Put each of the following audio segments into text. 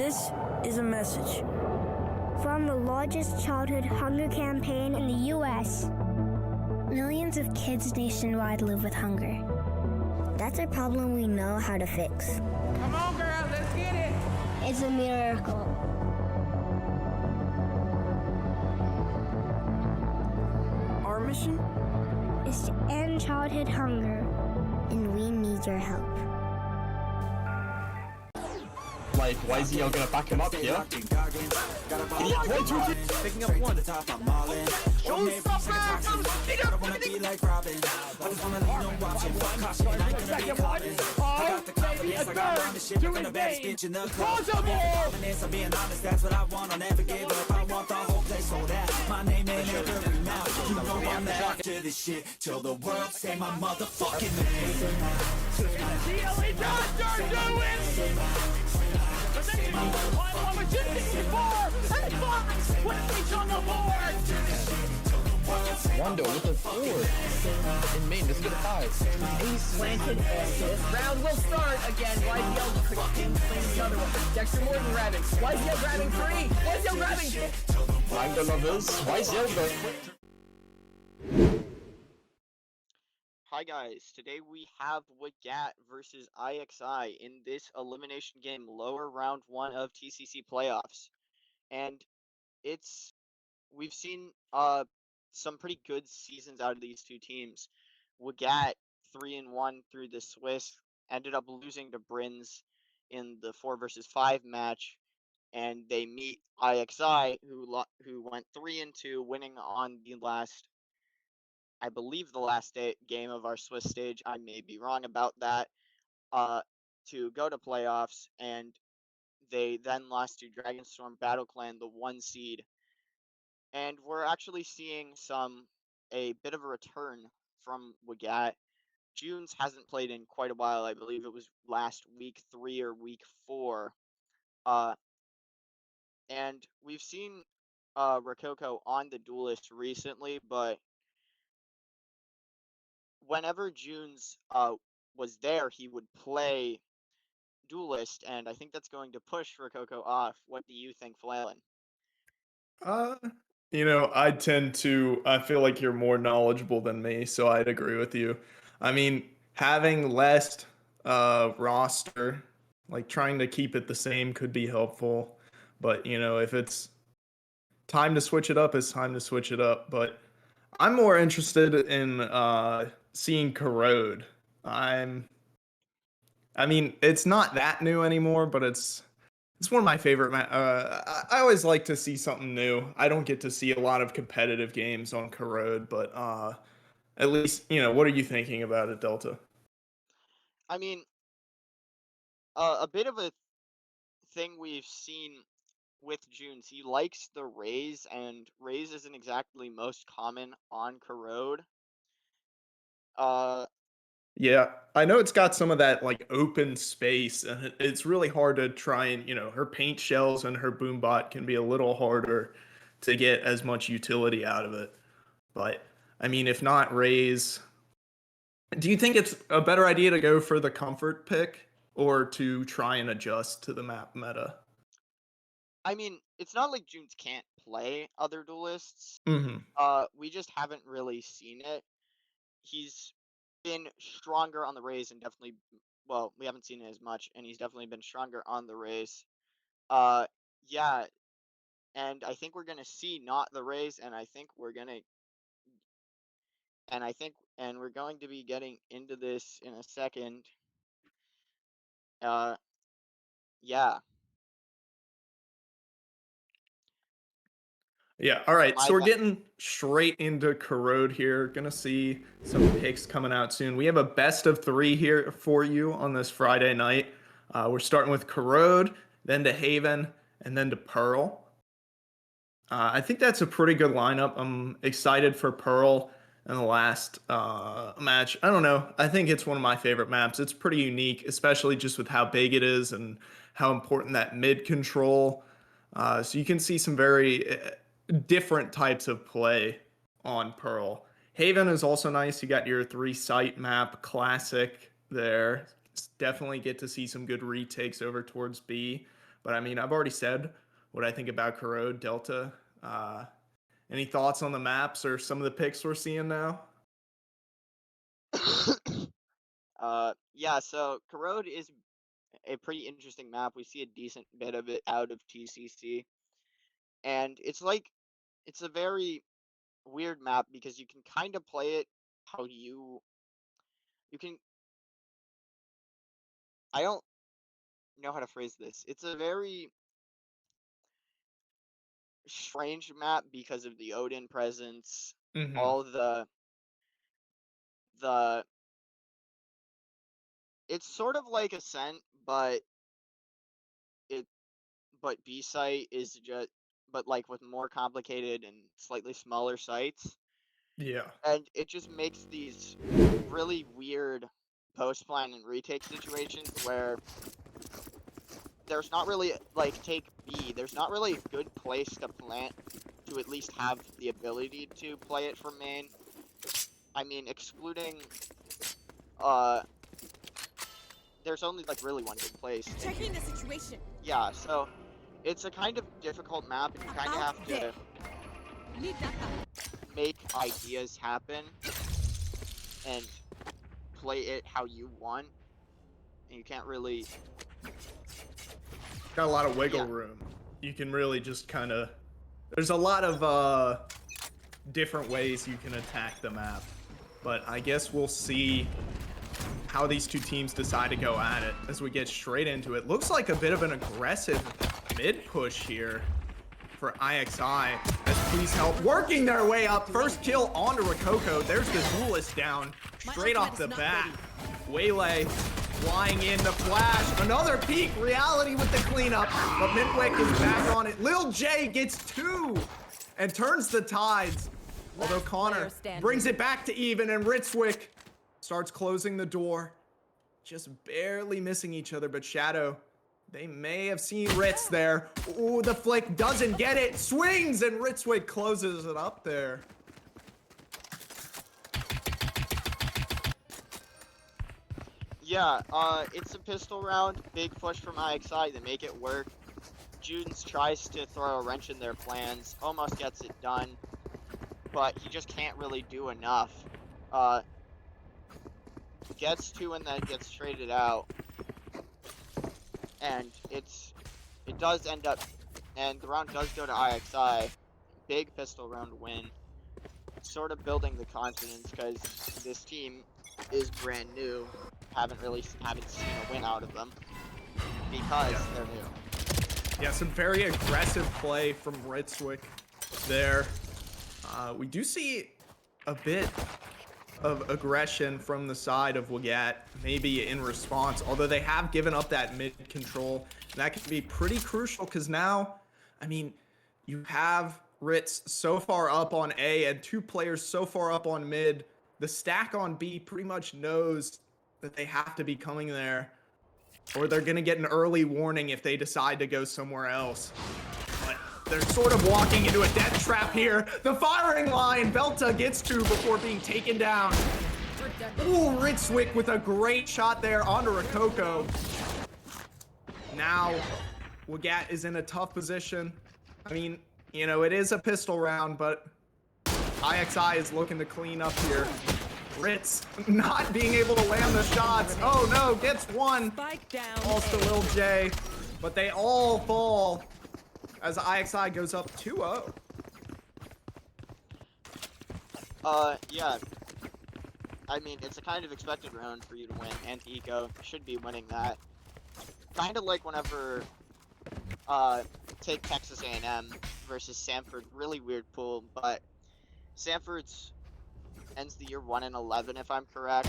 This is a message from the largest childhood hunger campaign in the U.S. Millions of kids nationwide live with hunger. That's a problem we know how to fix. Come on, girl, let's get it. It's a miracle. Our mission is to end childhood hunger, and we need your help. Like, why is he all gonna back him up here? Picking up one. Till the world say my motherfucking name. Rondo with a 4. In main, let's get a 5. Ace planted, and this round will start again. YZL cleans the other one. Dexter Morgan grabbing. YZL grabbing 3. YZL grabbing 2. I'm the lovers. YZL go. Hi guys, today we have WGG versus IXI in this elimination game, lower round 1 of TCC playoffs. And we've seen some pretty good seasons out of these two teams. WGG 3-1 through the Swiss, ended up losing to Brins in the 4 versus 5 match, and they meet IXI who went 3-2, winning on the last, I believe, the last game of our Swiss stage. I may be wrong about that. To go to playoffs, and they then lost to Dragonstorm Battle Clan, the 1 seed. And we're actually seeing a bit of a return from WGG. Junes hasn't played in quite a while. I believe it was last week 3 or week 4. And we've seen Rococo on the Duelist recently, but whenever Junes was there, he would play Duelist, and I think that's going to push Rococo off. What do you think, Flallen? I feel like you're more knowledgeable than me, so I'd agree with you. I mean, having less roster, like trying to keep it the same could be helpful. But, if it's time to switch it up, it's time to switch it up. But I'm more interested in seeing Corrode. It's not that new anymore, but it's one of my favorite. I always like to see something new. I don't get to see a lot of competitive games on Corrode, but at least, what are you thinking about it, Delta? I mean, a bit of a thing we've seen with Junes, he likes the Raze, and Raze isn't exactly most common on Corrode. Yeah, I know it's got some of that like open space, and it's really hard to try and, her paint shells and her boombot can be a little harder to get as much utility out of it. But I mean, if not Raze, do you think it's a better idea to go for the comfort pick or to try and adjust to the map meta? I mean, it's not like Junes can't play other Duelists. Mm-hmm. We just haven't really seen it. He's been stronger on the Raze, and definitely, well, we haven't seen it as much, and he's definitely been stronger on the Raze. Yeah, and I think we're gonna see not the Raze, and we're going to be getting into this in a second. Yeah. Yeah, all right. So we're getting straight into Corrode here. Gonna see some picks coming out soon. We have a best of 3 here for you on this Friday night. We're starting with Corrode, then to Haven, and then to Pearl. I think that's a pretty good lineup. I'm excited for Pearl in the last match. I don't know. I think it's one of my favorite maps. It's pretty unique, especially just with how big it is and how important that mid control. So you can see some very different types of play on Pearl. Haven is also nice. You got your 3-site map classic there. Definitely get to see some good retakes over towards B. But I mean, I've already said what I think about Corrode, Delta. Any thoughts on the maps or some of the picks we're seeing now? Yeah, so Corrode is a pretty interesting map. We see a decent bit of it out of TCC. And it's a very weird map because you can kind of play it how you can, I don't know how to phrase this. It's a very strange map because of the Odin presence, Mm-hmm. all the it's sort of like Ascent, but it but B site is just but like with more complicated and slightly smaller sites. Yeah. And it just makes these really weird post plan and retake situations where there's not really like take B, there's not really a good place to plant to at least have the ability to play it from main. I mean, excluding there's only like really one good place. Checking the situation. Yeah, so it's a kind of difficult map and you kind of have to Need that. make ideas happen and play it how you want. And you can't really Got a lot of wiggle Yeah. room. You can really just kind of. There's a lot of different ways you can attack the map, but I guess we'll see how these two teams decide to go at it as we get straight into it. Looks like a bit of an aggressive mid push here for IXI as Please Help working their way up. First kill onto Rococo. There's the duelist down straight off the bat. Waylay flying in the flash. Another peek. Reality with the cleanup. But Midwick is back on it. Lil J gets 2 and turns the tides. Although Connor brings it back to even and Ritzwick starts closing the door. Just barely missing each other, but Shadow, they may have seen Ritz there. Ooh, the flick doesn't get it. Swings and Ritzwick closes it up there. Yeah, it's a pistol round, big push from IXI, they make it work. Judens tries to throw a wrench in their plans, almost gets it done, but he just can't really do enough. Gets 2 and then gets traded out. And it does end up, and the round does go to IXI. Big pistol round win. Sort of building the confidence because this team is brand new. Haven't seen a win out of them because they're new. Yeah, some very aggressive play from Ritzwick there. We do see a bit of aggression from the side of Wagat, maybe in response, although they have given up that mid control. And that can be pretty crucial because now, I mean, you have Ritz so far up on A and 2 players so far up on mid. The stack on B pretty much knows that they have to be coming there, or they're going to get an early warning if they decide to go somewhere else. But they're sort of walking into a death trap here. The firing line, Belta gets 2 before being taken down. Ooh, Ritzwick with a great shot there onto Rococo. Now, Wagat is in a tough position. I mean, you know, it is a pistol round, but IXI is looking to clean up here. Ritz not being able to land the shots. Oh no, gets 1. Falls to Lil J. But they all fall as IXI goes up 2-0. Yeah. I mean, it's a kind of expected round for you to win. Anti-Eco should be winning that. Kind of like whenever, take Texas A&M versus Samford. Really weird pool, but Samford's ends the year 1-11 if I'm correct.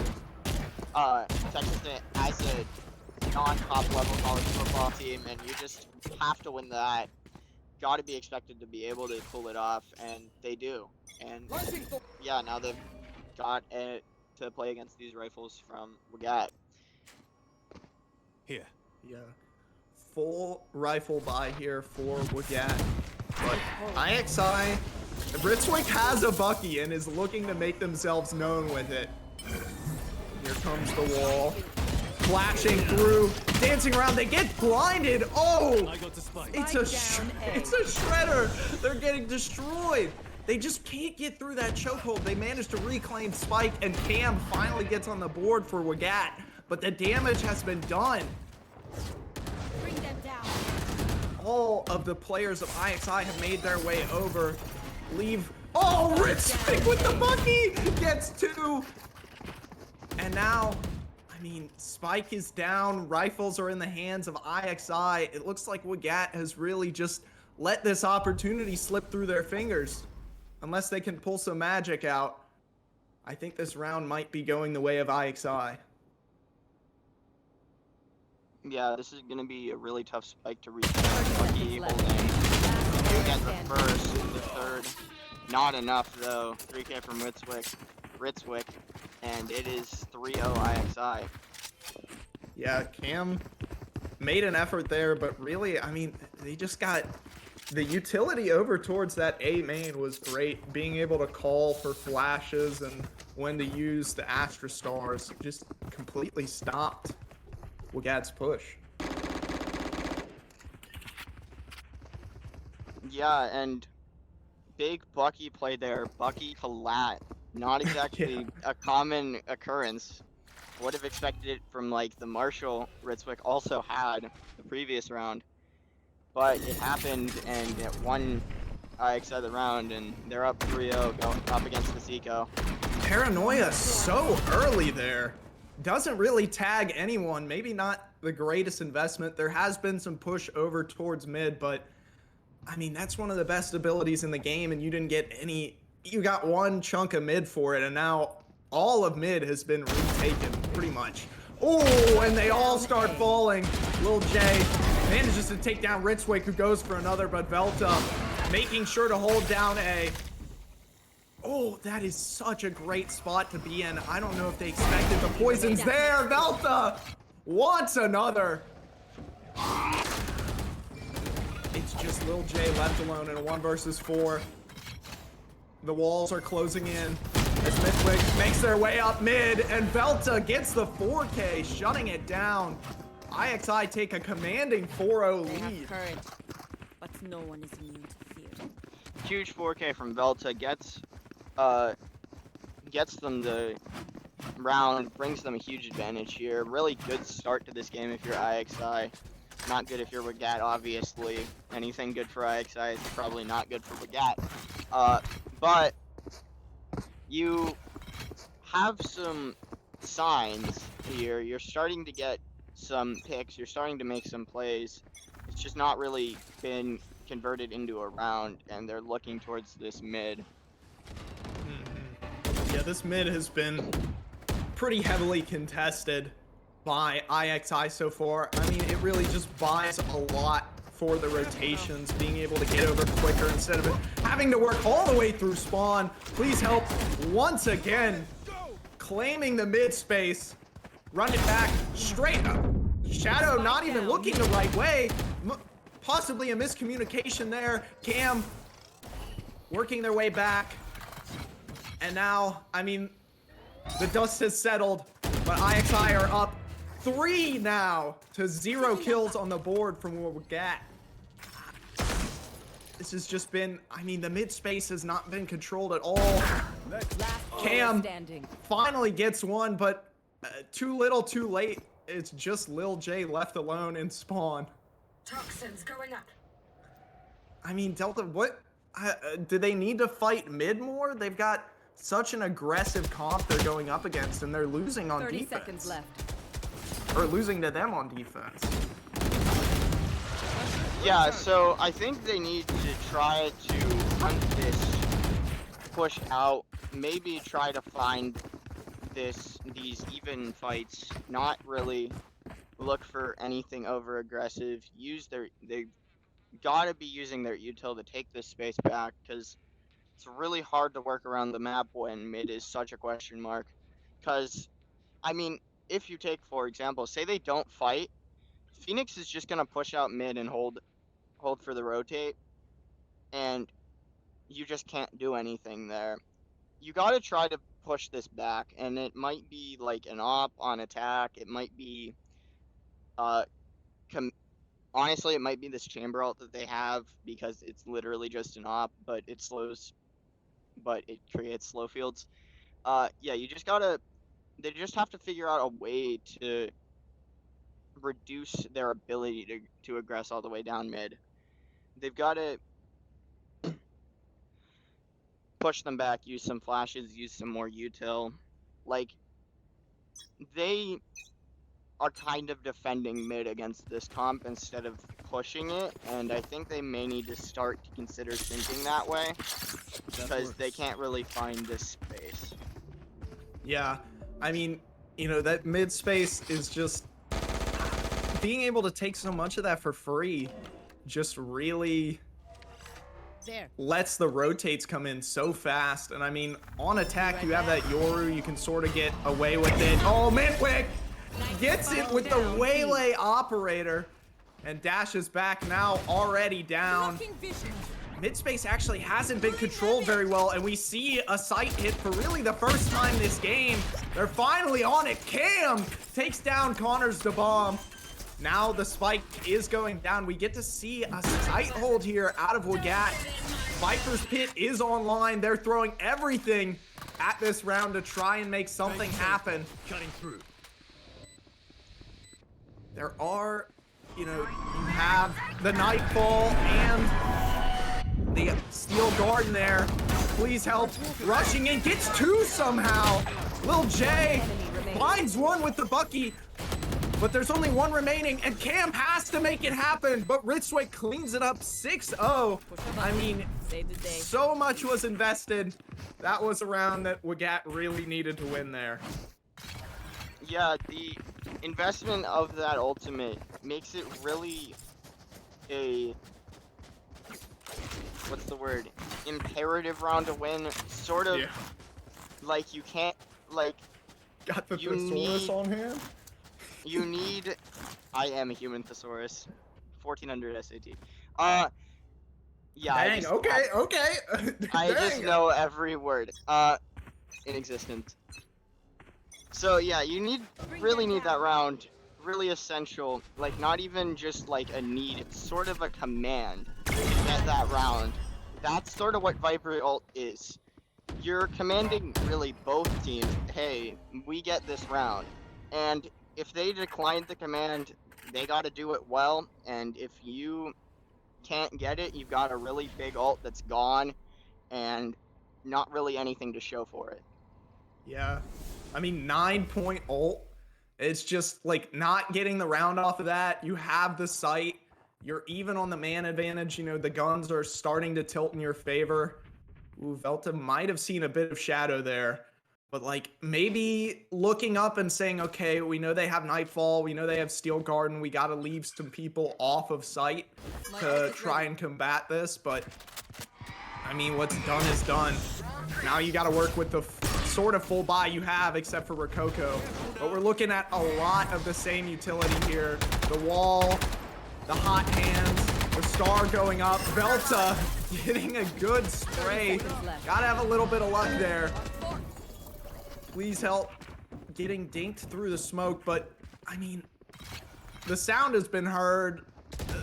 Texas as a non-top level college football team, and you just have to win that. Got to be expected to be able to pull it off, and they do. And yeah, now they've got it to play against these rifles from Wagat. Here. Yeah. Full rifle buy here for Wagat. But IXI, Ritzwick has a Bucky and is looking to make themselves known with it. Here comes the wall. flashing through, dancing around. They get blinded. Oh, it's a shredder. They're getting destroyed. They just can't get through that chokehold. They managed to reclaim Spike, and Cam finally gets on the board for Wagat, but the damage has been done. Bring them down. All of the players of IXI have made their way over. Leave. Oh, Ritzvik with the Bucky gets 2. And now, I mean, Spike is down. Rifles are in the hands of IXI. It looks like Wagat has really just let this opportunity slip through their fingers. Unless they can pull some magic out, I think this round might be going the way of IXI. Yeah, this is going to be a really tough Spike to reach. Lucky holding. You get the first, the third. Not enough, though. 3K from Ritzwick, and it is 3-0 IXI. Yeah, Cam made an effort there, but really, I mean, they just got... The utility over towards that A main was great. Being able to call for flashes and when to use the Astra Stars just completely stopped Wagat's push. Yeah, and big Bucky play there. Bucky Collat. Not exactly a common occurrence. Would have expected it from like the Marshall Ritzwick also had the previous round. But it happened, and it won IXI the round, and they're up 3-0 going up against the Zico. Paranoia so early there. Doesn't really tag anyone. Maybe not the greatest investment. There has been some push over towards mid, but I mean, that's one of the best abilities in the game, and you didn't get any. You got one chunk of mid for it, and now all of mid has been retaken pretty much. Oh, and they all start falling. Lil J manages to take down Ritzwick, who goes for another, but Velta making sure to hold down A. Oh, that is such a great spot to be in. I don't know if they expected the poisons there. Velta wants another. It's just Lil J left alone in a 1 versus 4. The walls are closing in as Ritzwick makes their way up mid, and Velta gets the 4K, shutting it down. IXI take a commanding 4-0 They have lead. courage, but no one is immune to fear. Huge 4K from Velta gets them the round, brings them a huge advantage here. Really good start to this game if you're IXI. Not good if you're Wagat, obviously. Anything good for IXI is probably not good for Wagat. But you have some signs here. You're starting to get some picks. You're starting to make some plays. It's just not really been converted into a round, and they're looking towards this mid. Yeah, this mid has been pretty heavily contested by IXI so far. I mean, it really just buys a lot for the rotations, being able to get over quicker instead of having to work all the way through spawn. Please help once again, claiming the mid space, run it back straight up. Shadow not even looking the right way. Possibly a miscommunication there. Cam working their way back. And now, I mean, the dust has settled, but IXI are up 3 now to 0 kills on the board from Wagat. This has just been, I mean, the mid space has not been controlled at all. Cam finally gets one, but too little, too late. It's just Lil J left alone in spawn. Toxins going up. I mean, Delta, what? Do they need to fight mid more? They've got such an aggressive comp they're going up against, and they're losing on 30 defense. seconds left. Or losing to them on defense. Yeah, so I think they need to try to hunt this push out. Maybe try to find these even fights. Not really look for anything over aggressive. They gotta be using their util to take this space back, because it's really hard to work around the map when mid is such a question mark. Because, I mean, if you take, for example, say they don't fight, Phoenix is just gonna push out mid and hold for the rotate, and you just can't do anything there. You gotta try to push this back, and it might be like an op on attack. It might be, uh, honestly, it might be this chamber ult that they have because it's literally just an op, but it slows, but it creates slow fields. Yeah, they just have to figure out a way to reduce their ability to aggress all the way down mid. They've got to push them back, use some flashes, use some more util. Like, they are kind of defending mid against this comp instead of pushing it, and I think they may need to start to consider thinking that way because they can't really find this space. Yeah, I mean, you know, that mid space is just being able to take so much of that for free just really lets the rotates come in so fast. And I mean, on attack, you have that Yoru, you can sort of get away with it. Oh, Midwick gets it with the Waylay operator and dashes back, now already down. Midspace actually hasn't been controlled very well, and we see a sight hit for really the first time this game. They're finally on it. Cam takes down Connors the bomb. Now the spike is going down. We get to see a sight hold here out of WGG. Viper's Pit is online. They're throwing everything at this round to try and make something happen. Cutting through. There are, you know, you have the Nightfall and the Steel Garden there. Please help. Rushing in, gets two somehow. Lil J finds one with the Bucky, but there's only one remaining, and Cam has to make it happen, but Ritzway cleans it up 6-0. I mean, so much was invested. That was a round that WGG really needed to win there. Yeah, the investment of that ultimate makes it really a, what's the word, imperative round to win, sort of. Yeah. Like, you can't, like, Got the you thesaurus need- on hand? you need, I am a human thesaurus, 1400 SAT. Yeah, Dang, okay. I just Dang. know every word, in existence. So yeah, you really need that round, really essential, like not even just like a need, it's sort of a command to get that round. That's sort of what Viper ult is. You're commanding really both teams, hey, we get this round. And if they decline the command, they gotta do it well, and if you can't get it, you've got a really big ult that's gone, and not really anything to show for it. Yeah. I mean, 9-point ult. It's just like not getting the round off of that. You have the sight. You're even on the man advantage. You know, the guns are starting to tilt in your favor. Ooh, Velta might have seen a bit of shadow there. But like maybe looking up and saying, okay, we know they have Nightfall. We know they have Steel Garden. We got to leave some people off of sight to try and combat this. But I mean, what's done is done. Now you got to work with the sort of full buy you have, except for Rococo. But we're looking at a lot of the same utility here. The wall, the hot hands, the star going up. Velta getting a good spray. Gotta have a little bit of luck there. Please help getting dinked through the smoke. But, I mean, the sound has been heard.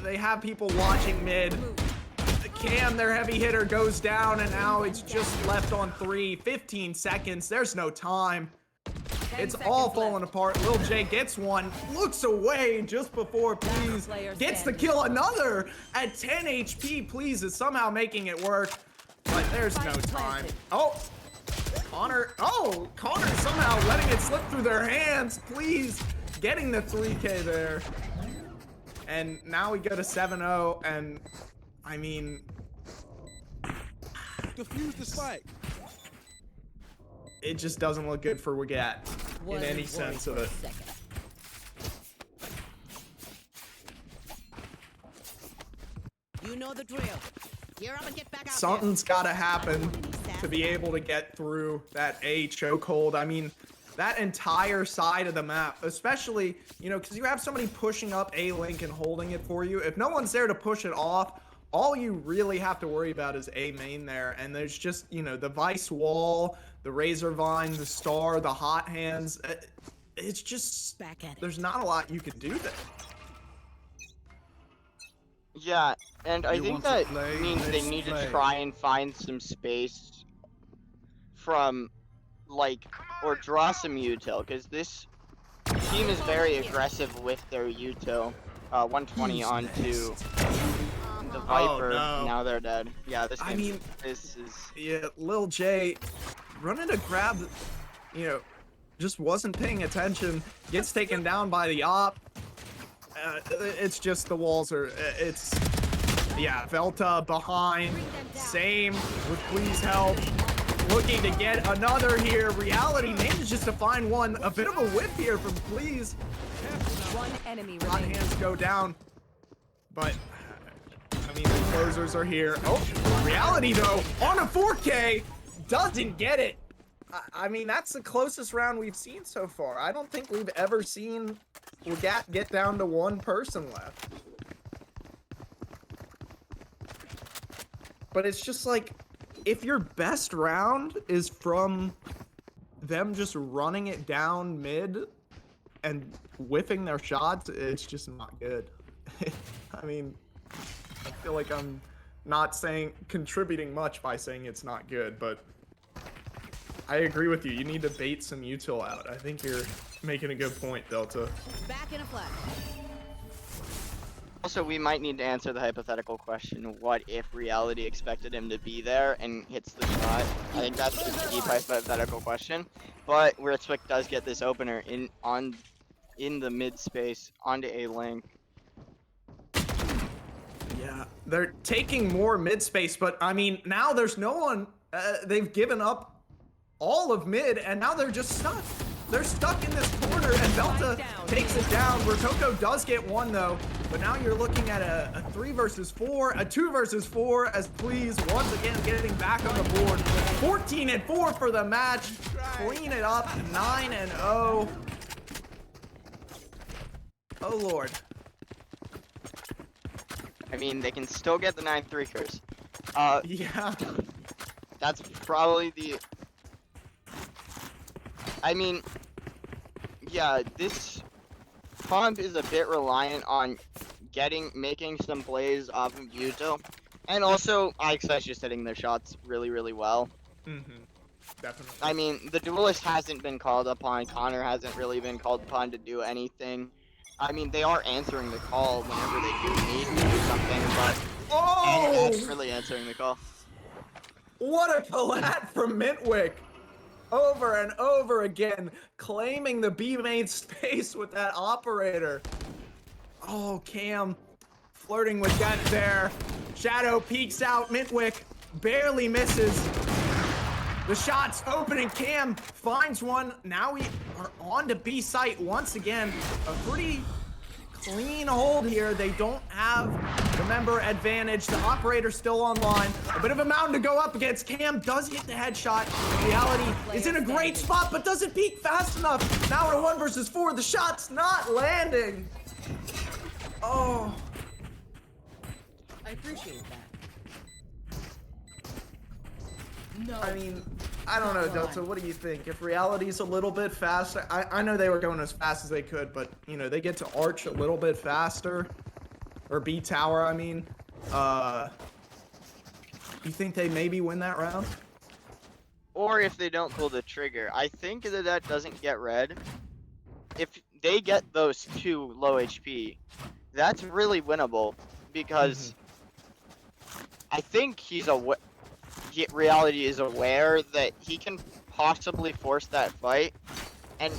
They have people watching mid. Cam, their heavy hitter, goes down, and now it's just left on 3. 15 seconds. There's no time. It's all falling apart. Lil J gets one, looks away just before Please gets the kill. Another at 10 HP. Please is somehow making it work, but there's no time. Oh, Connor somehow letting it slip through their hands. Please getting the 3K there. And now we go to 7-0, and I mean, Defuse the spike. it just doesn't look good for WGG in any sense of it. You know the drill. Gear up and get back out Something's got to happen to be able to get through that A chokehold. I mean, that entire side of the map, especially, you know, because you have somebody pushing up A link and holding it for you. If no one's there to push it off, all you really have to worry about is A main there. And there's just, you know, the Vice wall, the razor vine, the star, the hot hands. It's just Back at it. there's not a lot you can do there. Yeah, and I think that means they need to try and find some space from, like, or draw some util, because this team is very aggressive with their util. 120 onto the Viper. No. Now they're dead. Yeah, this I game, mean, this is... Yeah, Lil J running to grab, you know, just wasn't paying attention. Gets taken down by the op. It's just the walls are. It's yeah. Velta behind. Same with Please Help. Looking to get another here. Reality manages just to find one. A bit of a whip here from Please. One enemy Hot remaining. hands go down, but I mean the closers are here. Oh, Reality though on a 4K doesn't get it. I mean that's the closest round we've seen so far. I don't think we've ever seen Legat get down to one person left. But it's just like if your best round is from them just running it down mid and whiffing their shots, it's just not good. I mean, I feel like I'm not contributing much by saying it's not good, but I agree with you. You need to bait some util out. I think you're making a good point, Delta. Back in a flash. Also, we might need to answer the hypothetical question, what if Reality expected him to be there and hits the shot? I think that's the deep hypothetical question. But Ritzwick does get this opener in the mid space onto A link. Yeah, they're taking more mid space, but I mean, now there's no one. They've given up all of mid, and now they're just stuck. They're stuck in this corner, and Velta takes it down. Rotoko does get one, though, but now you're looking at a 3 versus 4, a 2 versus 4, as Please once again getting back on the board. 14-4 for the match. Clean it up, 9-0. Oh, Lord. I mean, they can still get the 9-3 curse. Yeah. That's probably the... I mean, yeah, this comp is a bit reliant on making some plays off of util. And also, IXI is just hitting their shots really, really well. Definitely. I mean, the duelist hasn't been called upon. Connor hasn't really been called upon to do anything. I mean, they are answering the call whenever they do need to do something, but that's really answering the call. What a collat from Mintwick! Over and over again, claiming the B main space with that operator. Oh, Cam flirting with that there. Shadow peeks out. Mintwick barely misses. The shot's open and Cam finds one. Now we are on to B site once again. A pretty clean hold here. They don't have the member advantage. The operator's still online. A bit of a mountain to go up against. Cam does get the headshot. Reality is in a great spot, but doesn't peek fast enough. Now in a 1 versus 4, the shot's not landing. Oh. I appreciate that. No. I mean, I don't know, Delta. What do you think? If Reality's a little bit faster, I know they were going as fast as they could, but you know they get to arch a little bit faster, or B tower. I mean, you think they maybe win that round? Or if they don't pull the trigger, I think that doesn't get red. If they get those 2 low HP, that's really winnable because I think Reality is aware that he can possibly force that fight, and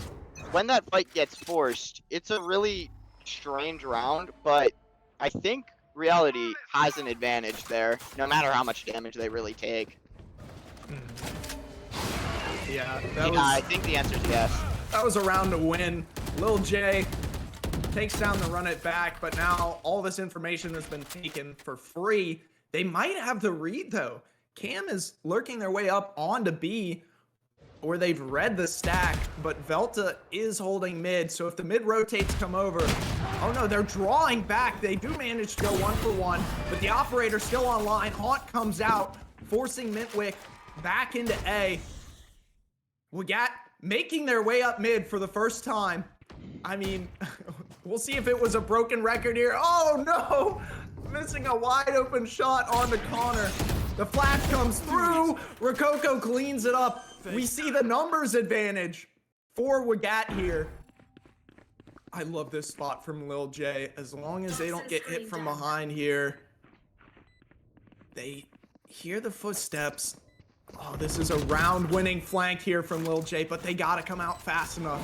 when that fight gets forced, it's a really strange round, but I think Reality has an advantage there, no matter how much damage they really take. Yeah, I think the answer is yes. That was a round to win. Lil J takes down the run it back, but now all this information has been taken for free. They might have the read though. Cam is lurking their way up onto B, where they've read the stack, but Velta is holding mid, so if the mid rotates come over, oh no, they're drawing back. They do manage to go 1 for 1, but the operator's still online. Haunt comes out, forcing Mintwick back into A. WGG making their way up mid for the first time. I mean, we'll see if it was a broken record here. Oh no! Missing a wide open shot on the corner. The flash comes through. Rococo cleans it up. We see the numbers advantage for WGG here. I love this spot from Lil J. As long as they don't get hit from behind here. They hear the footsteps. Oh, this is a round-winning flank here from Lil J, but they gotta come out fast enough.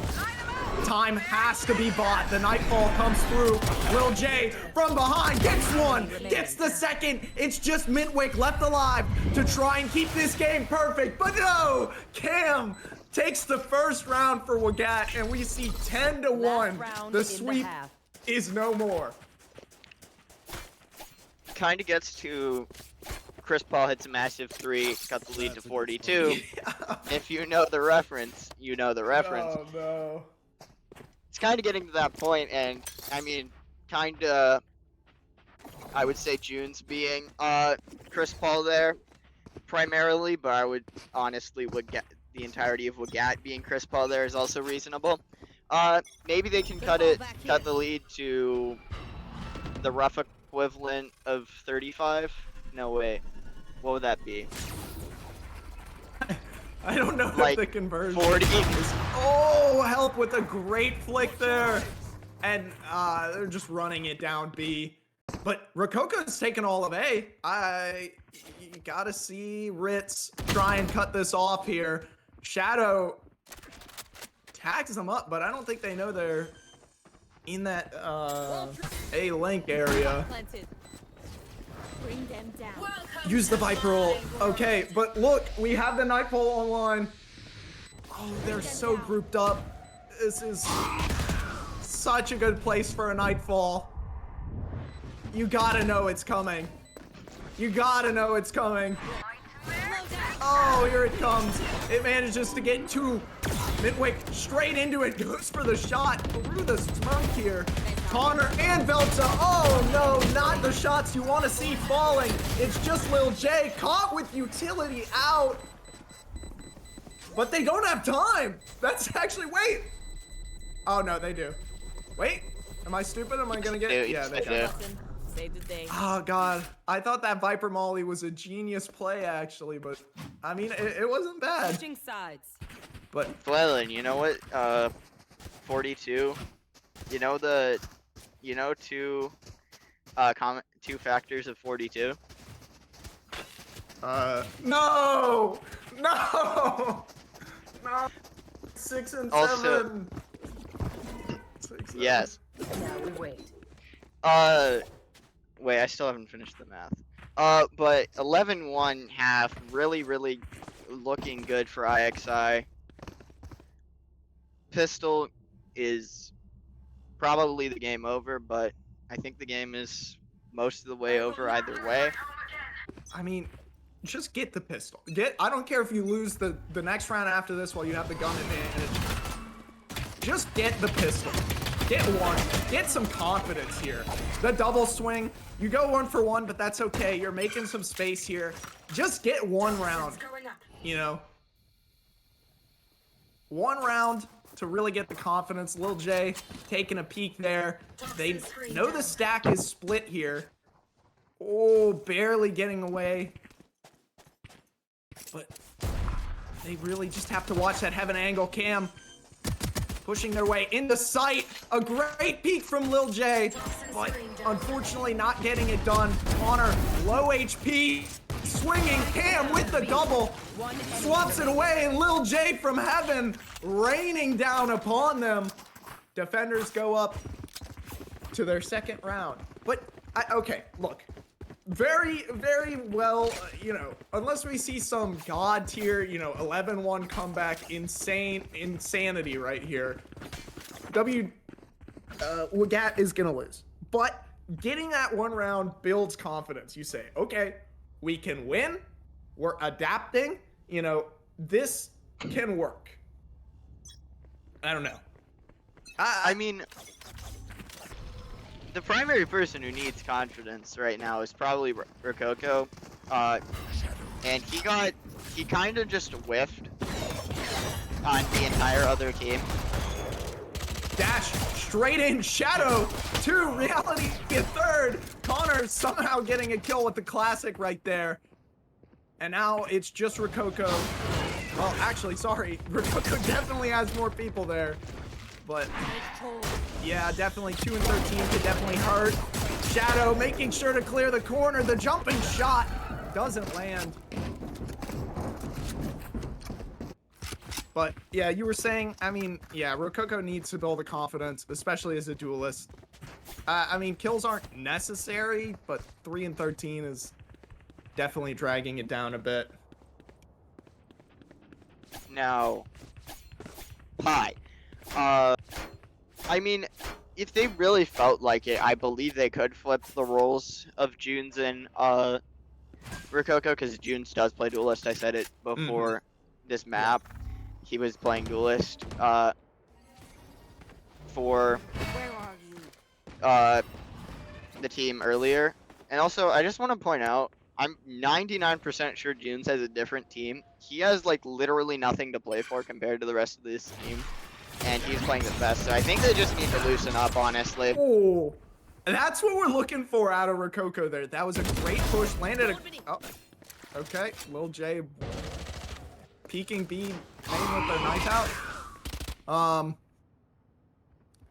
Time has to be bought. The Nightfall comes through. Lil J from behind gets one, gets the second. It's just Mintwick left alive to try and keep this game perfect, but no! Cam takes the first round for WGG, and we see 10-1. The sweep is no more. Kind of gets to Chris Paul hits a massive 3, cut the lead to 42. If you know the reference, you know the reference. Oh no. It's kind of getting to that point, and I mean, kind of, I would say June's being Chris Paul there primarily, but I would honestly get the entirety of WGG being Chris Paul there is also reasonable. Maybe they can cut the lead to the rough equivalent of 35. No, wait. What would that be? I don't know like if the conversion 40. is... Oh, help with a great flick there. And they're just running it down B. But Rococo's taking all of A. You gotta see Ritz try and cut this off here. Shadow tags them up, but I don't think they know they're in that A link area. Bring them down. Use the Viper ult. Okay, but look, we have the Nightfall online. Oh, they're so grouped up. This is such a good place for a Nightfall. You gotta know it's coming. You gotta know it's coming. Oh, here it comes. It manages to get two. Mintwick straight into it. Goes for the shot through the smoke here. Connor and Velta. Oh no, not the shots you want to see falling. It's just Lil J caught with utility out. But they don't have time. That's actually, wait. Oh no, they do. Wait, am I stupid? Am I gonna get, yeah, they do. Save the day. Oh god, I thought that Viper Molly was a genius play actually, but I mean, it wasn't bad. Switching sides. But Flellen, you know what? 42. You know two two factors of 42. No, no, no. 6 and Also, 7. 6 and yes. Now we wait. Wait, I still haven't finished the math. But 11-1 half, really looking good for IXI. Pistol is probably the game over, but I think the game is most of the way over either way. I mean, just get the pistol. I don't care if you lose the next round after this while you have the gun advantage. Just get the pistol. Get one. Get some confidence here. The double swing. You go 1 for 1, but that's okay. You're making some space here. Just get one round. You know? One round to really get the confidence. Lil J taking a peek there. They know the stack is split here. Oh, barely getting away. But they really just have to watch that heaven angle. Cam pushing their way into sight. A great peek from Lil J, but unfortunately not getting it done. Connor, low HP, swinging. Cam with the double, swaps it away, and Lil J from heaven raining down upon them. Defenders go up to their second round. But, okay, look. Very well, you know, unless we see some god tier, you know, 11-1 comeback, insanity right here. WGG is gonna lose. But getting that one round builds confidence. You say, okay, we can win. We're adapting. You know, this can work. I don't know. I mean, the primary person who needs confidence right now is probably Rococo, and he kind of just whiffed. on the entire other team. Dash straight in, Shadow, 2, Reality a 3rd. Connor somehow getting a kill with the classic right there. And now it's just Rococo. Well, actually, sorry, Rococo definitely has more people there. But yeah, definitely 2 and 13 could definitely hurt. Shadow making sure to clear the corner. The jumping shot doesn't land. But yeah, you were saying, I mean, yeah, Rococo needs to build the confidence, especially as a duelist. I mean, kills aren't necessary, but 3 and 13 is definitely dragging it down a bit. Now, hi. I mean, if they really felt like it, I believe they could flip the roles of Junes and Rococo, because Junes does play duelist. I said it before this map. He was playing duelist for the team earlier. And also, I just want to point out, I'm 99% sure Junes has a different team. He has like literally nothing to play for compared to the rest of this team. And he's playing the best, so I think they just need to loosen up, honestly. Oh, that's what we're looking for out of Rococo there. That was a great push, landed a... Oh, okay, Lil J peeking B, playing with their knife out.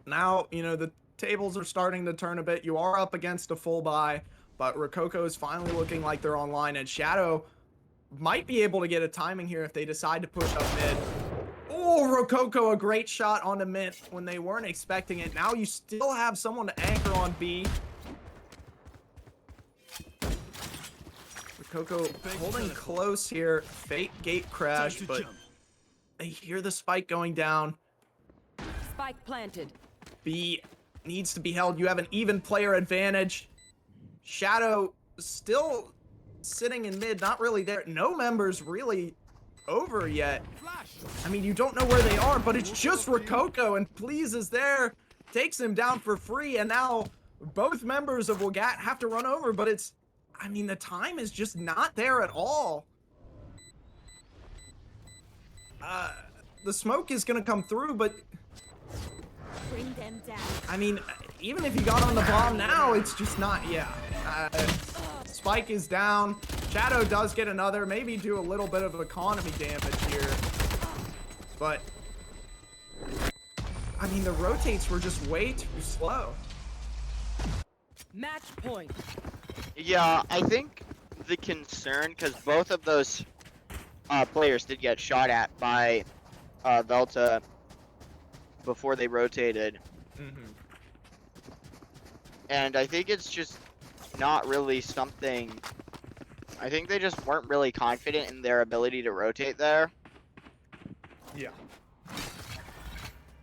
Now, you know, the tables are starting to turn a bit. You are up against a full buy, but Rococo is finally looking like they're online, and Shadow might be able to get a timing here if they decide to push up mid. Oh, Rococo, a great shot on the mid when they weren't expecting it. Now you still have someone to anchor on B. Rococo holding close here. Fake gate crash, but they hear the spike going down. Spike planted. B needs to be held. You have an even player advantage. Shadow still sitting in mid, not really there. No members really over yet. I mean, you don't know where they are, but it's just Rococo, and Please is there, takes him down for free, and now both members of WGG have to run over, but it's, I mean, the time is just not there at all. The smoke is gonna come through, but Bring them down. I mean, even if you got on the bomb now, it's just not, yeah. Spike is down. Shadow does get another, maybe do a little bit of economy damage here. But, I mean, the rotates were just way too slow. Match point. Yeah, I think the concern, because both of those players did get shot at by Velta before they rotated. And I think it's just not really something... I think they just weren't really confident in their ability to rotate there. Yeah.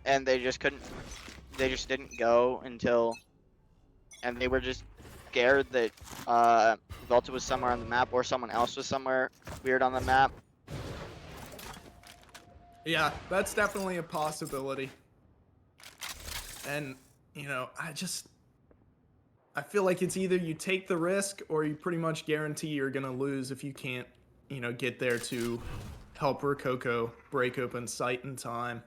And they just couldn't... They just didn't go until... And they were just scared that Velta was somewhere on the map or someone else was somewhere weird on the map. Yeah, that's definitely a possibility. And, you know, I feel like it's either you take the risk or you pretty much guarantee you're going to lose if you can't, you know, get there to help Rococo break open site in time.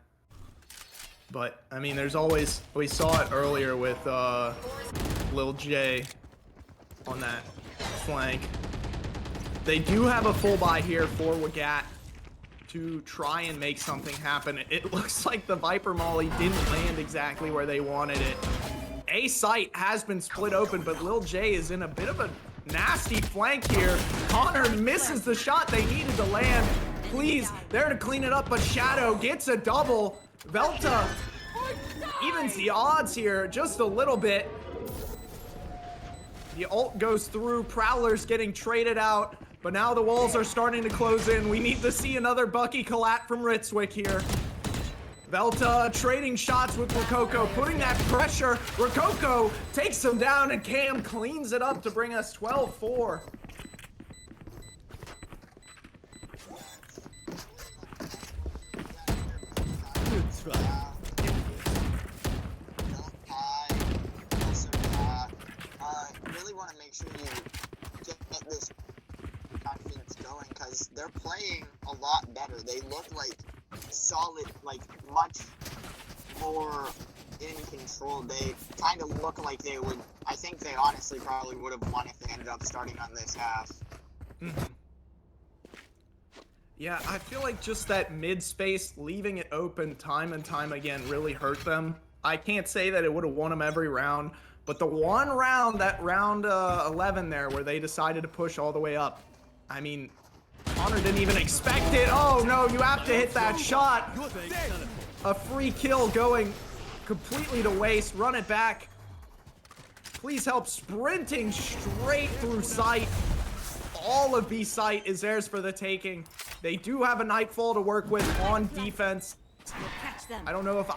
But, I mean, there's always, we saw it earlier with Lil J on that flank. They do have a full buy here for WGG to try and make something happen. It looks like the Viper Molly didn't land exactly where they wanted it. A site has been split open, but Lil J is in a bit of a nasty flank here. Connor misses the shot they needed to land. Please, there to clean it up, but Shadow gets a double. Velta evens the odds here just a little bit. The ult goes through, Prowler's getting traded out, but now the walls are starting to close in. We need to see another Bucky collat from Ritzwick here. Velta trading shots with Rococo, putting that pressure. Rococo takes him down, and Cam cleans it up to bring us 12-4. Really want to make sure you get this confidence going, because they're playing a lot better. They look like solid, like much more in control. They kind of look like they would. I think they honestly probably would have won if they ended up starting on this half. Yeah, I feel like just that mid space, leaving it open time and time again, really hurt them. I can't say that it would have won them every round, but the one round, that round 11 there, where they decided to push all the way up, I mean, Connor didn't even expect it. Oh no, you have to hit that shot. A free kill going completely to waste. Run it back. Please help. Sprinting straight through sight. All of B site is theirs for the taking. They do have a Nightfall to work with on defense. I don't know if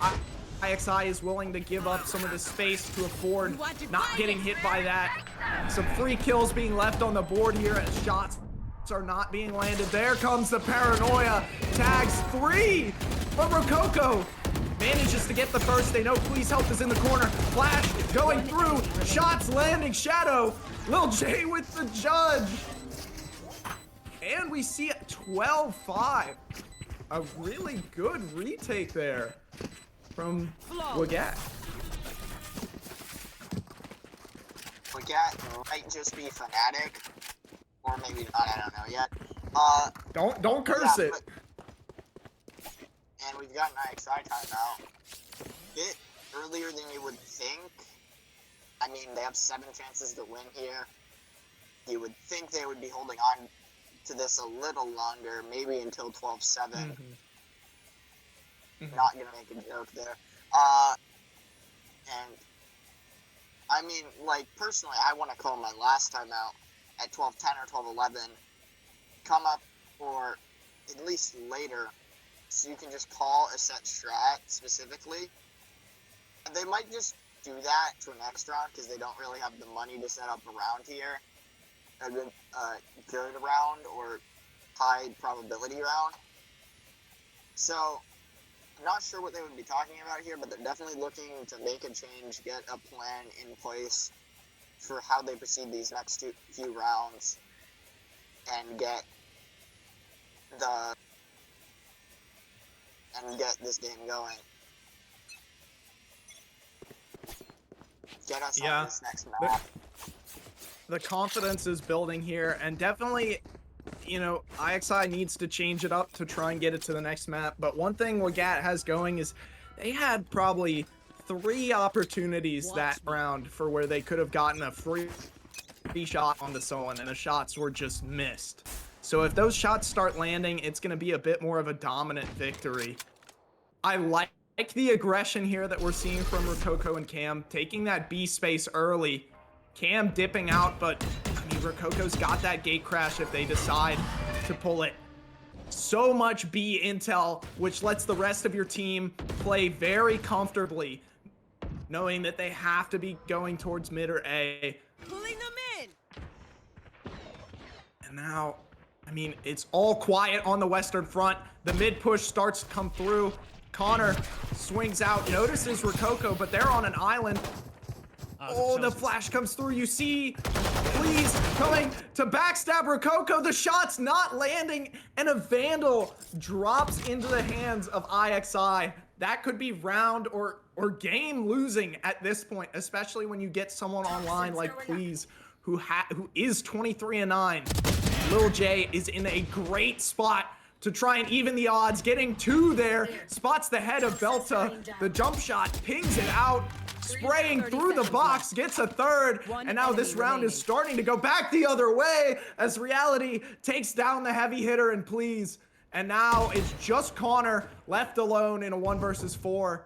IXI is willing to give up some of the space to afford not getting hit by that. Some free kills being left on the board here as shots are not being landed. There comes the paranoia. Tags 3, but Rococo manages to get the first. They know Please Help is in the corner. Flash going through. Shots landing. Shadow. Lil J with the judge. And we see 12-5. A really good retake there from Wagat. Wagat might just be Fnatic, or maybe not, I don't know yet. Don't curse it. And we've got an IXI timeout. A bit earlier than you would think. I mean, they have 7 chances to win here. You would think they would be holding on to this a little longer, maybe until 12-7. Not gonna make a joke there. And I mean, like, personally, I want to call my last time out at 12-10 or 12-11. Come up, or at least later, so you can just call a set strat specifically. And they might just do that to an next round because they don't really have the money to set up a round here. A good round or high probability round. So, I'm not sure what they would be talking about here, but they're definitely looking to make a change, get a plan in place for how they proceed these next few rounds, and get this game going. Get us on this next map. The confidence is building here, and definitely, you know, IXI needs to change it up to try and get it to the next map. But one thing Wagat has going is they had probably 3 opportunities that round for where they could have gotten a free shot on the Sullen, and the shots were just missed. So if those shots start landing, it's going to be a bit more of a dominant victory. I like the aggression here that we're seeing from Rococo and Cam, taking that B space early. Cam dipping out, but I mean, Rococo's got that gate crash if they decide to pull it. So much B intel, which lets the rest of your team play very comfortably, knowing that they have to be going towards mid or A. Pulling them in. And now, I mean, it's all quiet on the Western Front. The mid push starts to come through. Connor swings out, notices Rococo, but they're on an island. Oh, the flash comes through. You see, Please coming to backstab Rococo. The shot's not landing, and a Vandal drops into the hands of IXI. That could be round or game losing at this point, especially when you get someone online like Please, who is 23-9. Lil J is in a great spot to try and even the odds, getting 2 there, spots the head of Belta, the jump shot, pings it out, spraying through the box, gets a 3rd, and now this round is starting to go back the other way as Reality takes down the heavy hitter and Please, and now it's just Connor left alone in a 1 versus 4.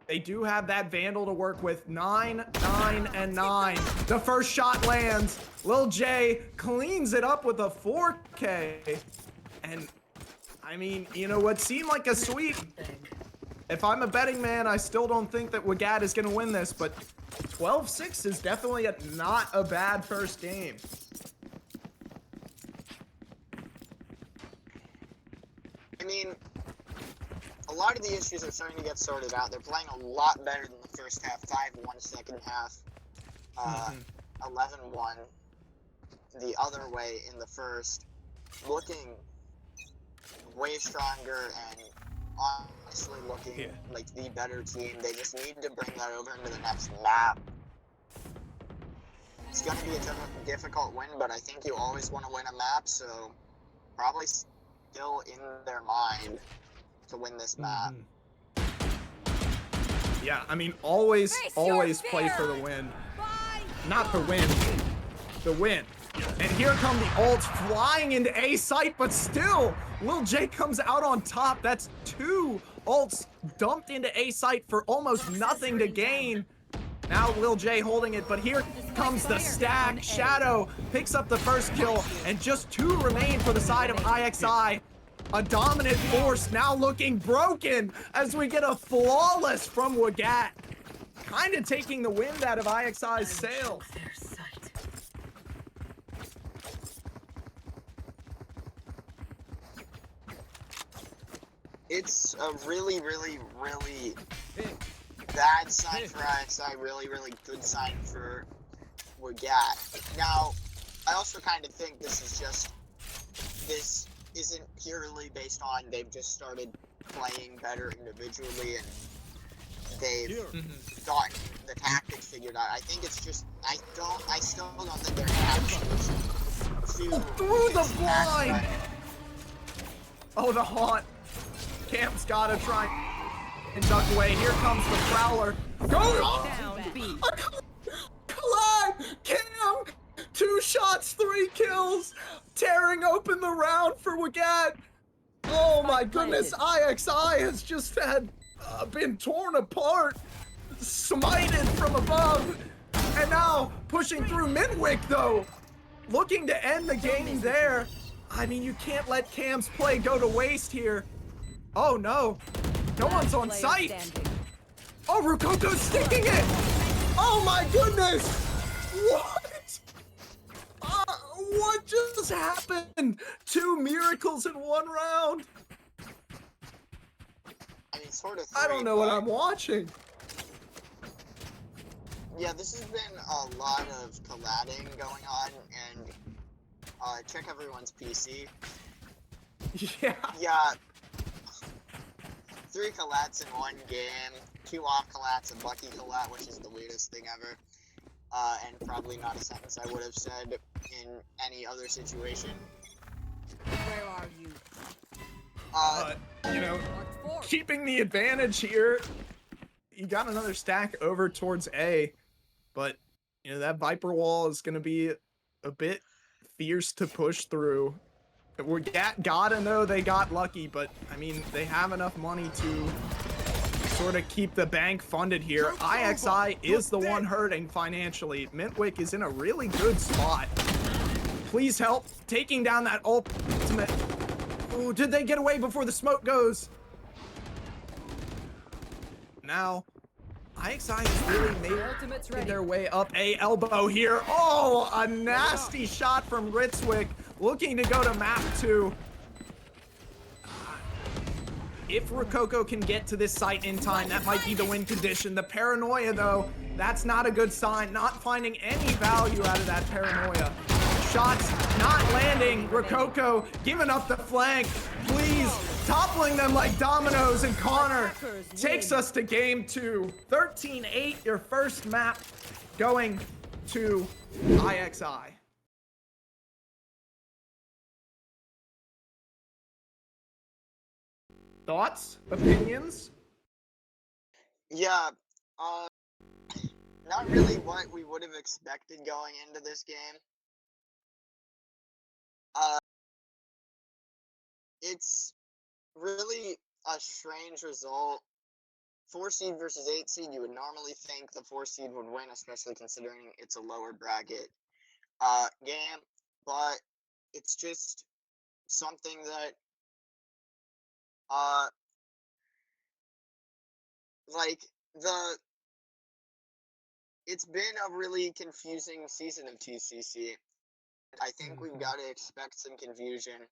They do have that Vandal to work with. 9, 9, and 9. The first shot lands. Lil J cleans it up with a 4K. And I mean, you know, what seemed like a sweep. If I'm a betting man, I still don't think that Wagat is going to win this, but 12-6 is definitely not a bad first game. I mean, a lot of the issues are starting to get sorted out. They're playing a lot better than the first half. 5-1 second half. 11-1 the other way in the first. Looking way stronger and honestly looking like the better team. They just need to bring that over into the next map. It's going to be a difficult win, but I think you always want to win a map, so probably still in their mind to win this map. Yeah, I mean, always play for the win. Not the win, the win. And here come the ults flying into A site, but still, Lil J comes out on top. That's 2 ults dumped into A site for almost nothing to gain. Now Lil J holding it, but here comes the stack. Shadow picks up the first kill, and just 2 remain for the side of IXI. A dominant force now looking broken as we get a flawless from Wagat. Kind of taking the wind out of IXI's sail. It's a really, really, really bad sign for IXI, really, really good sign for Wagat. Now, I also kind of think this isn't purely based on they've just started playing better individually and they've gotten the tactics figured out. I think it's just, I still don't think they're have solution to through the blind! Oh, the haunt. Camp's gotta try and duck away. Here comes the Prowler. Go on! Collide! Cam! 2 shots, 3 kills! Tearing open the round for Wagat. Oh my goodness, IXI has just been torn apart, smited from above, and now pushing through Midwick though, looking to end the game there. I mean, you can't let Cam's play go to waste here. Oh no, no one's on site. Oh, Rukoko's sticking it. Oh my goodness, what? What just happened? 2 miracles in 1 round. I mean, sort of. I don't know what I'm watching. Yeah, this has been a lot of colliding going on, and check everyone's PC. Yeah. Yeah. 3 collats in 1 game, 2 off collats, a Bucky collat, which is the weirdest thing ever. And probably not a sentence I would have said in any other situation. Where are you? You know, keeping the advantage here. You got another stack over towards A, but you know that Viper wall is going to be a bit fierce to push through. We're gotta know they got lucky, but I mean they have enough money to sort of keep the bank funded here. IXI is the one hurting financially. Mintwick is in a really good spot. Please help taking down that ultimate. Oh, did they get away before the smoke goes? Now, IXI has really made their way up A elbow here. Oh, a nasty shot from Ritzwick, looking to go to map 2. If Rokoko can get to this site in time, that might be the win condition. The paranoia, though, that's not a good sign. Not finding any value out of that paranoia. Shots not landing. Rokoko giving up the flank. Please, toppling them like dominoes, and Connor takes us to game 2. 13-8, your first map going to IXI. Thoughts? Opinions? Yeah, not really what we would have expected going into this game. It's really a strange result. 4 seed versus 8 seed, you would normally think the 4 seed would win, especially considering it's a lower bracket game, but it's just something that it's been a really confusing season of TCC. I think we've got to expect some confusion.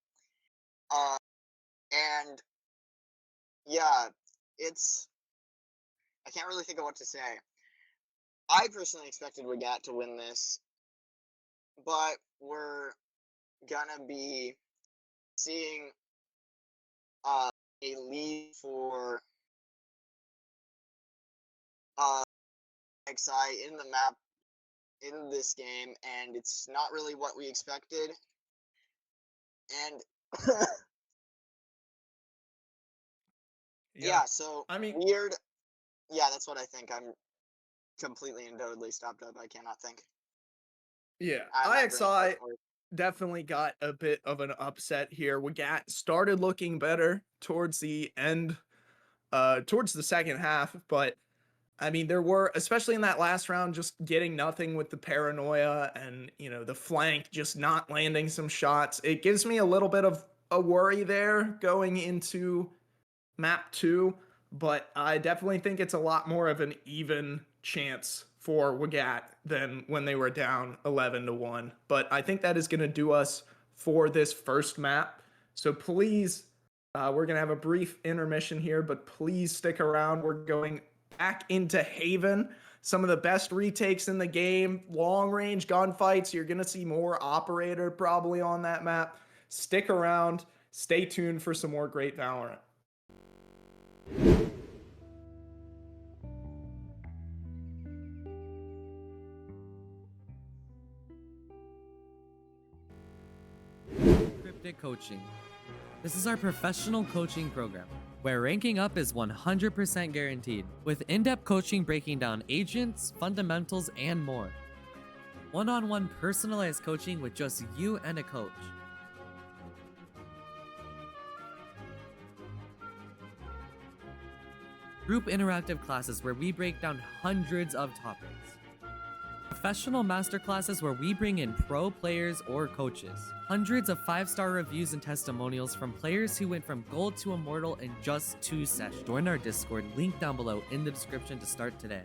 And yeah, I can't really think of what to say. I personally expected Wagat to win this, but we're gonna be seeing a lead for IXI in the map in this game, and it's not really what we expected. And yeah, so I mean, weird. Yeah, that's what I think. I'm completely and totally stopped up. I cannot think. yeah, My brain IXI doesn't work. definitely got a bit of an upset here. Wagat started looking better towards the end, towards the second half, but I mean, there were, especially in that last round, just getting nothing with the paranoia and, the flank just not landing some shots. It gives me a little bit of a worry there going into map 2, but I definitely think it's a lot more of an even chance for Wagat than when they were down 11-1. But I think that is going to do us for this first map. So please, we're going to have a brief intermission here, but please stick around. We're going back into Haven. Some of the best retakes in the game, long range gunfights. You're going to see more operator probably on that map. Stick around. Stay tuned for some more great Valorant. Cryptic Coaching. This is our professional coaching program, where ranking up is 100% guaranteed, with in-depth coaching breaking down agents, fundamentals, and more. One-on-one personalized coaching with just you and a coach. Group interactive classes where we break down hundreds of topics. Professional masterclasses where we bring in pro players or coaches. Hundreds of 5-star reviews and testimonials from players who went from gold to immortal in just 2 sessions. Join our Discord, link down below in the description to start today.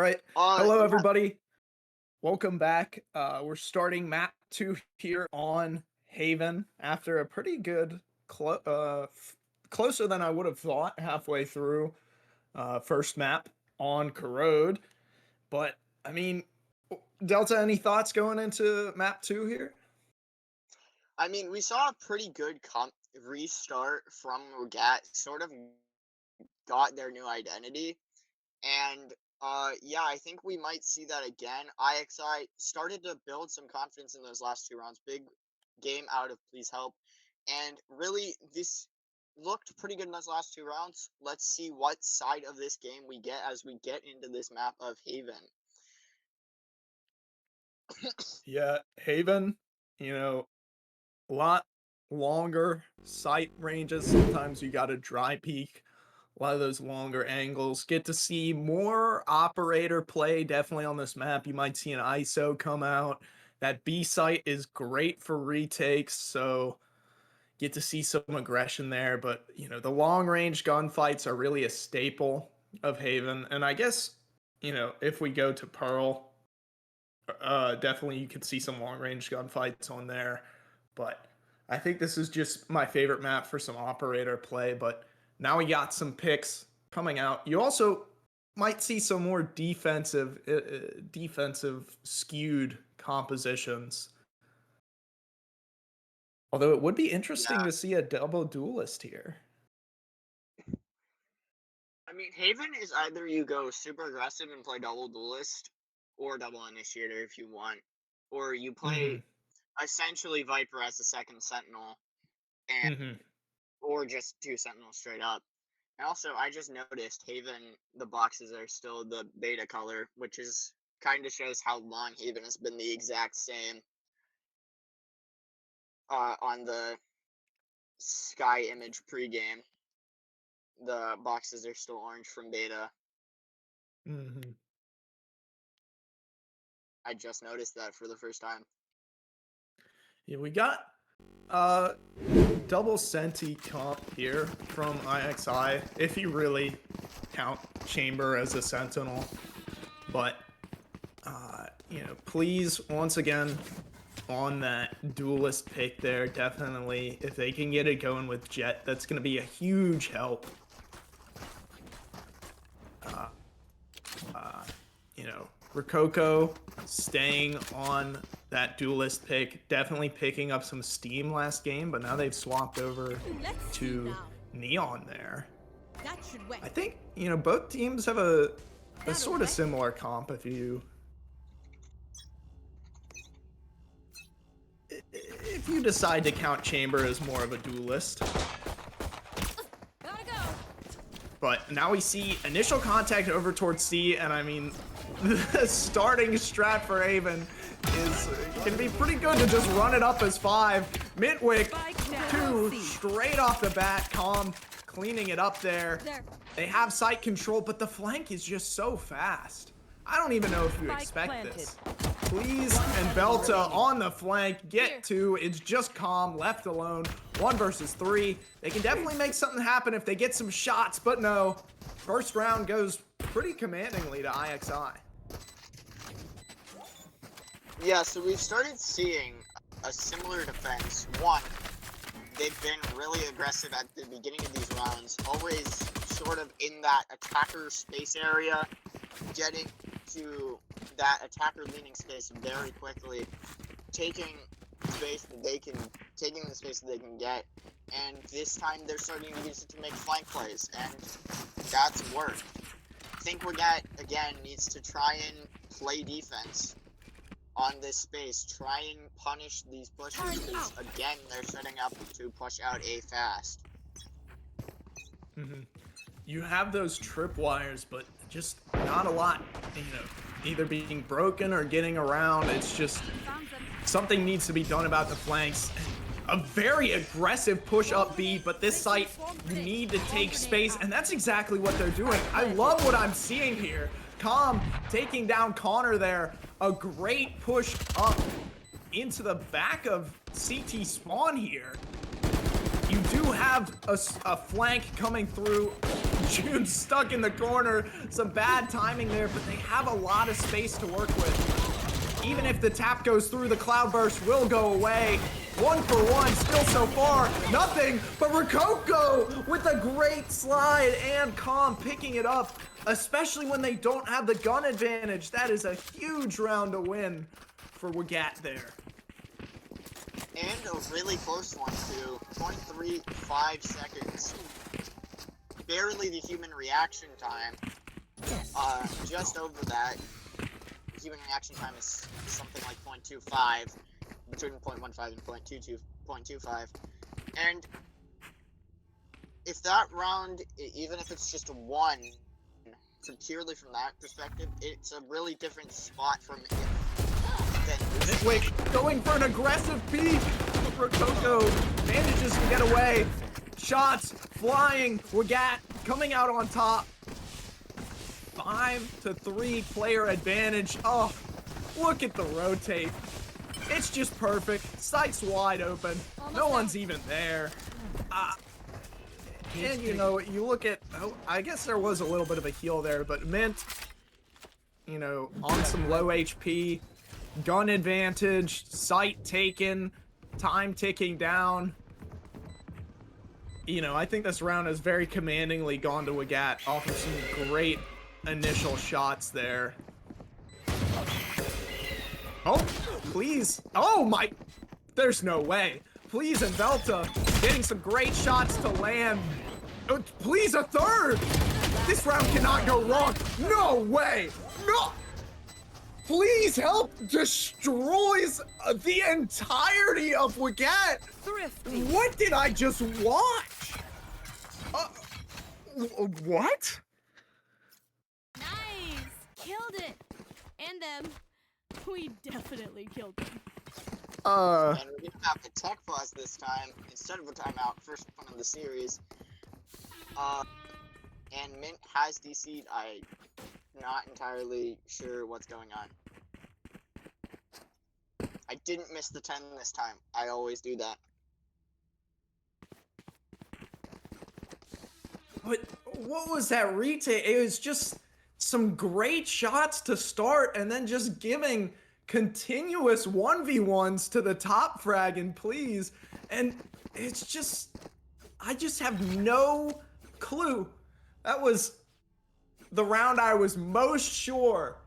right. Hello, everybody. Welcome back. We're starting map 2 here on Haven after a pretty good, closer than I would have thought halfway through first map on Corrode. But, I mean, Delta, any thoughts going into map 2 here? I mean, we saw a pretty good restart from Mugat, sort of got their new identity. And yeah, I think we might see that again. IXI started to build some confidence in those last 2 rounds. Big game out of Please Help. And really, this looked pretty good in those last 2 rounds. Let's see what side of this game we get as we get into this map of Haven. Yeah, Haven, a lot longer sight ranges. Sometimes you got to dry peek a lot of those longer angles. Get to see more operator play definitely on this map. You might see an ISO come out. That B site is great for retakes, so get to see some aggression there. But, the long range gunfights are really a staple of Haven. And I guess, if we go to Pearl, definitely you could see some long range gunfights on there. But I think this is just my favorite map for some operator play. But now we got some picks coming out. You also might see some more defensive skewed compositions. Although it would be interesting to see a double duelist here. I mean, Haven is either you go super aggressive and play double duelist, or double initiator if you want, or you play essentially Viper as the second sentinel, and or just 2 sentinels straight up. And also, I just noticed Haven, the boxes are still the beta color, which is kind of shows how long Haven has been the exact same. On the Sky image pregame, the boxes are still orange from beta. I just noticed that for the first time. Yeah, we got double Senti comp here from IXI, if you really count Chamber as a Sentinel. But, please, once again, on that duelist pick there, definitely, if they can get it going with Jet, that's going to be a huge help. Rococo staying on that duelist pick, definitely picking up some steam last game, but now they've swapped over to Neon there. I think, both teams have a sort of similar comp if you decide to count Chamber as more of a duelist. But now we see initial contact over towards C, and I mean, the starting strat for Haven is going to be pretty good to just run it up as 5. Mitwick, 2, straight off the bat. Calm cleaning it up there. They have sight control, but the flank is just so fast. I don't even know if you expect this. Please and Belta on the flank, get 2. It's just Calm left alone. 1 versus 3. They can definitely make something happen if they get some shots, but no. First round goes pretty commandingly to IXI. Yeah, so we've started seeing a similar defense. One, they've been really aggressive at the beginning of these rounds, always sort of in that attacker space area, getting to that attacker leaning space very quickly, taking the space that they can get, and this time they're starting to use it to make flank plays, and that's worked. I think Wigat, again, needs to try and play defense on this space, try and punish these pushes, because again, they're setting up to push out A fast. You have those tripwires, but just not a lot, either being broken or getting around. It's just something needs to be done about the flanks. A very aggressive push up B, but this site, you need to take space, and that's exactly what they're doing. I love what I'm seeing here. Calm taking down Connor there. A great push up into the back of CT spawn here. You do have have a flank coming through. June's stuck in the corner. Some bad timing there, but they have a lot of space to work with. Even if the tap goes through, the cloudburst will go away. 1 for 1, still so far, nothing, but Rococo with a great slide and Calm picking it up, especially when they don't have the gun advantage. That is a huge round to win for Wagat there. And a really close one too, 0.35 seconds. Barely the human reaction time. Just over that. Human reaction time is something like 0.25, between 0.15 and 0.25. And if that round, even if it's just one, purely from that perspective, it's a really different spot from it. Wait, going for an aggressive peek. Rococo manages to get away. Shots flying. Wagat coming out on top. 5-3 player advantage. Oh, look at the rotate. It's just perfect. Sight's wide open. No one's even there. And you know, you look at, oh, I guess there was a little bit of a heal there, but Mint, you know, on some low HP, gun advantage, sight taken, time ticking down. You know, I think this round has very commandingly gone to Wagat off of some great initial shots there. Oh, please. Oh my, there's no way. Please and Velta getting some great shots to land. Oh, please, a third. This round cannot go wrong. No way. No. Please help destroys the entirety of Wagat. What did I just watch? What? Nice! Killed it! And them. We definitely killed them. And we're gonna have a tech pause this time, instead of a timeout, first one of the series. And Mint has DC'd, I'm not entirely sure what's going on. I didn't miss the 10 this time, I always do that. But what was that retake? It was just some great shots to start and then just giving continuous 1v1s to the top frag and please. And it's just, I just have no clue. That was the round I was most sure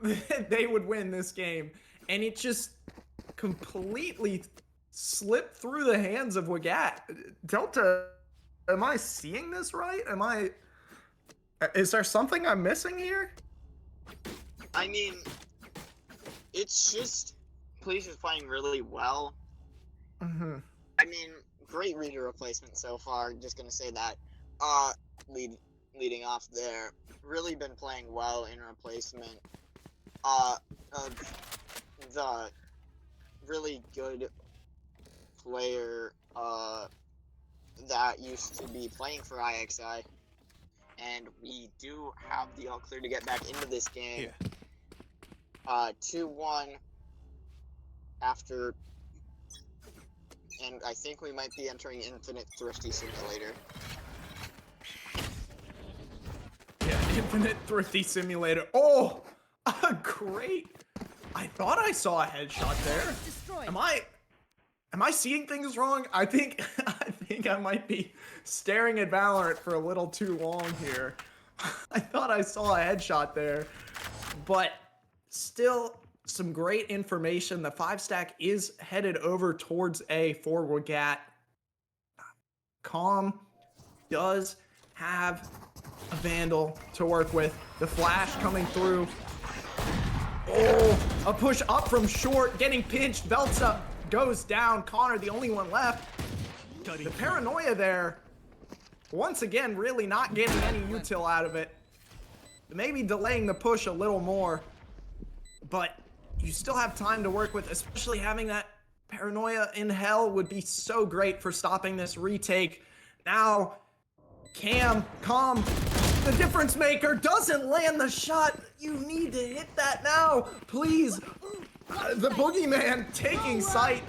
that they would win this game. And it just completely slipped through the hands of Wagat. Delta, am I seeing this right? Is there something I'm missing here? I mean, it's just, Police is playing really well. Mm-hmm. I mean, great reader replacement so far, just gonna say that. Leading off there, really been playing well in replacement. The really good player, that used to be playing for IXI. And we do have the all clear to get back into this game. Yeah. 2-1 after, and I think we might be entering Infinite Thrifty Simulator. Yeah, Infinite Thrifty Simulator. Oh, great. I thought I saw a headshot there. Am I seeing things wrong? I think I might be staring at Valorant for a little too long here. I thought I saw a headshot there, but still some great information. The 5-stack is headed over towards A for Wagat. Calm does have a Vandal to work with. The flash coming through. Oh, a push up from short, getting pinched. Velta goes down. Connor, the only one left. The paranoia there, once again, really not getting any util out of it. Maybe delaying the push a little more, but you still have time to work with, especially having that paranoia in hell would be so great for stopping this retake. Now, Calm, the difference maker, doesn't land the shot. You need to hit that now, please. The boogeyman taking sight,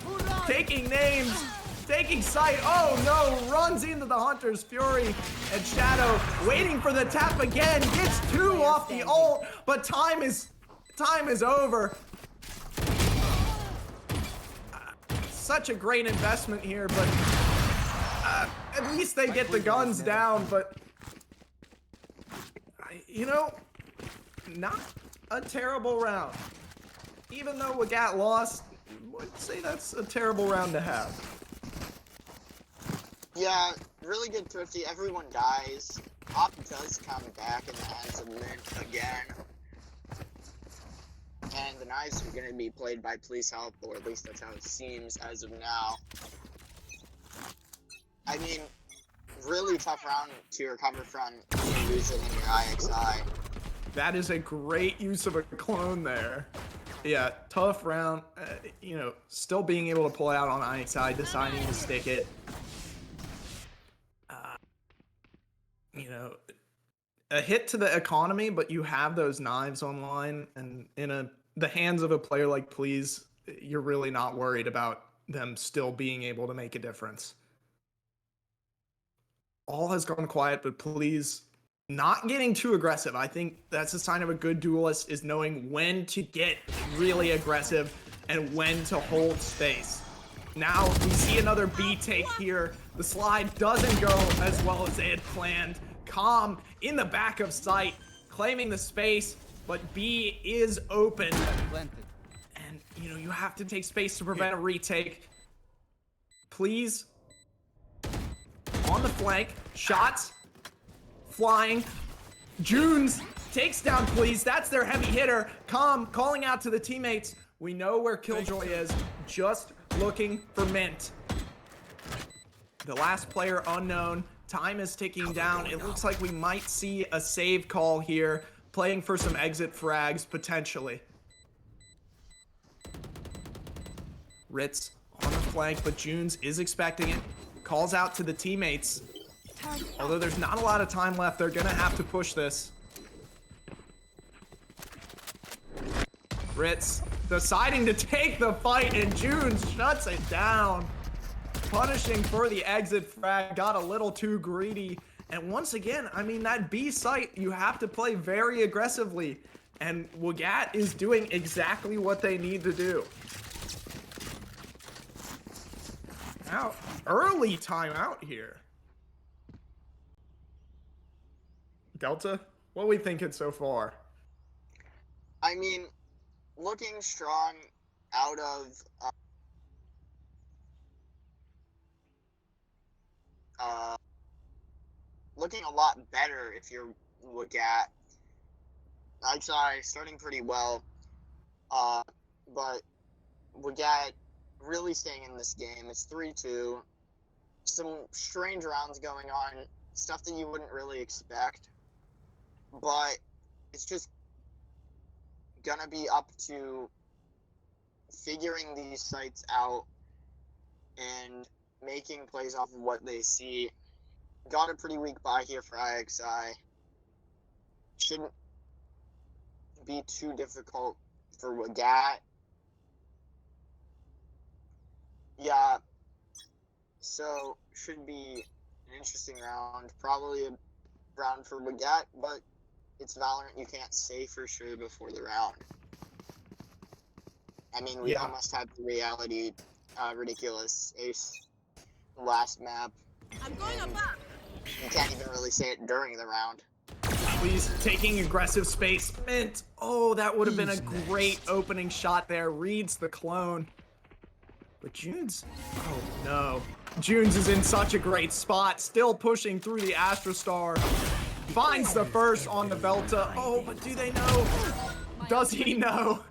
taking names. taking sight. Oh no, runs into the Hunter's Fury, and Shadow waiting for the tap again. Gets 2 off the ult, but time is over. Such a great investment here, but at least they get the guns down. But you know, not a terrible round. Even though WGG lost, I would say that's a terrible round to have. Yeah, really good Thrifty. Everyone dies. Op does come back in the hands of Mint again. And the knives are going to be played by Please Help, or at least that's how it seems as of now. I mean, really tough round to recover from losing in your IXI. That is a great use of a clone there. Yeah, tough round. You know, still being able to pull out on IXI, deciding to stick it. You know, a hit to the economy, but you have those knives online, and in the hands of a player like Please, you're really not worried about them still being able to make a difference. All has gone quiet, but Please not getting too aggressive. I think that's a sign of a good duelist, is knowing when to get really aggressive and when to hold space. Now we see another B take here. The slide doesn't go as well as they had planned. Calm in the back of sight, claiming the space, but B is open. And you know, you have to take space to prevent a retake. Please. On the flank, shots, flying. Junes takes down Please. That's their heavy hitter. Calm calling out to the teammates. We know where Killjoy is, just looking for Mint. The last player unknown. Time is ticking down. It looks like we might see a save call here, playing for some exit frags potentially. Ritz on the flank, but Junes is expecting it. Calls out to the teammates. Although there's not a lot of time left, they're gonna have to push this. Ritz deciding to take the fight, and Junes shuts it down. Punishing for the exit frag, got a little too greedy. And once again, I mean, that B site, you have to play very aggressively. And WGG is doing exactly what they need to do. Now, early timeout here. Delta, what are we thinking so far? I mean, looking strong out of looking a lot better if you're WGG. IXI starting pretty well, but WGG really staying in this game. It's 3-2. Some strange rounds going on, stuff that you wouldn't really expect, but it's just gonna be up to figuring these sites out and making plays off of what they see. Got a pretty weak buy here for IXI. Shouldn't be too difficult for WGG. Yeah, so should be an interesting round. Probably a round for WGG, but it's Valorant. You can't say for sure before the round. I mean, we almost had the reality ridiculous ace last map. I'm going up. You can't even really say it during the round. Please, taking aggressive space. Mint. Oh, that would have been a great opening shot there. Reads the clone. But Junes, oh no. Junes is in such a great spot. Still pushing through the Astrostar. Finds the first on the Velta. Oh, but do they know? Does he know?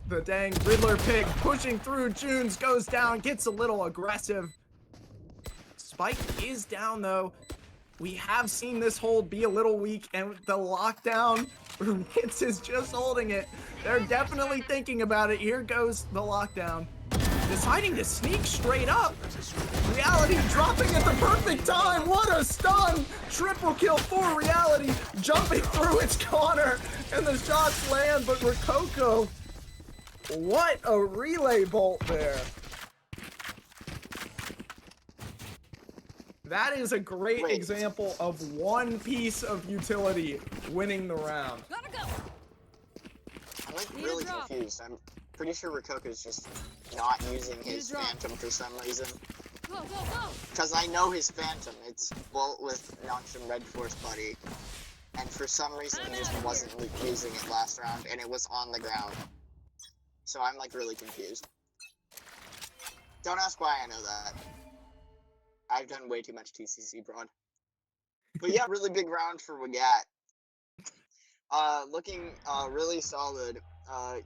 The dang Riddler pick pushing through. Junes goes down, gets a little aggressive. Spike is down though. We have seen this hold be a little weak, and the lockdown, Ritz is just holding it. They're definitely thinking about it. Here goes the lockdown. Deciding to sneak straight up. Reality dropping at the perfect time. What a stun! Triple kill for Reality, jumping through its corner, and the shots land, but Rococo What a relay bolt there. That is a great example of one piece of utility winning the round. Gotta go. I'm like really confused. I'm pretty sure Rakoka's just not using his Phantom for some reason. Go, go, go. Because I know his Phantom. It's Bolt with Nonchalant Red Force Buddy. And for some reason he just wasn't using it last round, and it was on the ground. So I'm like really confused. Don't ask why I know that. I've done way too much TCC broad. But yeah, really big round for Wagat. Looking really solid.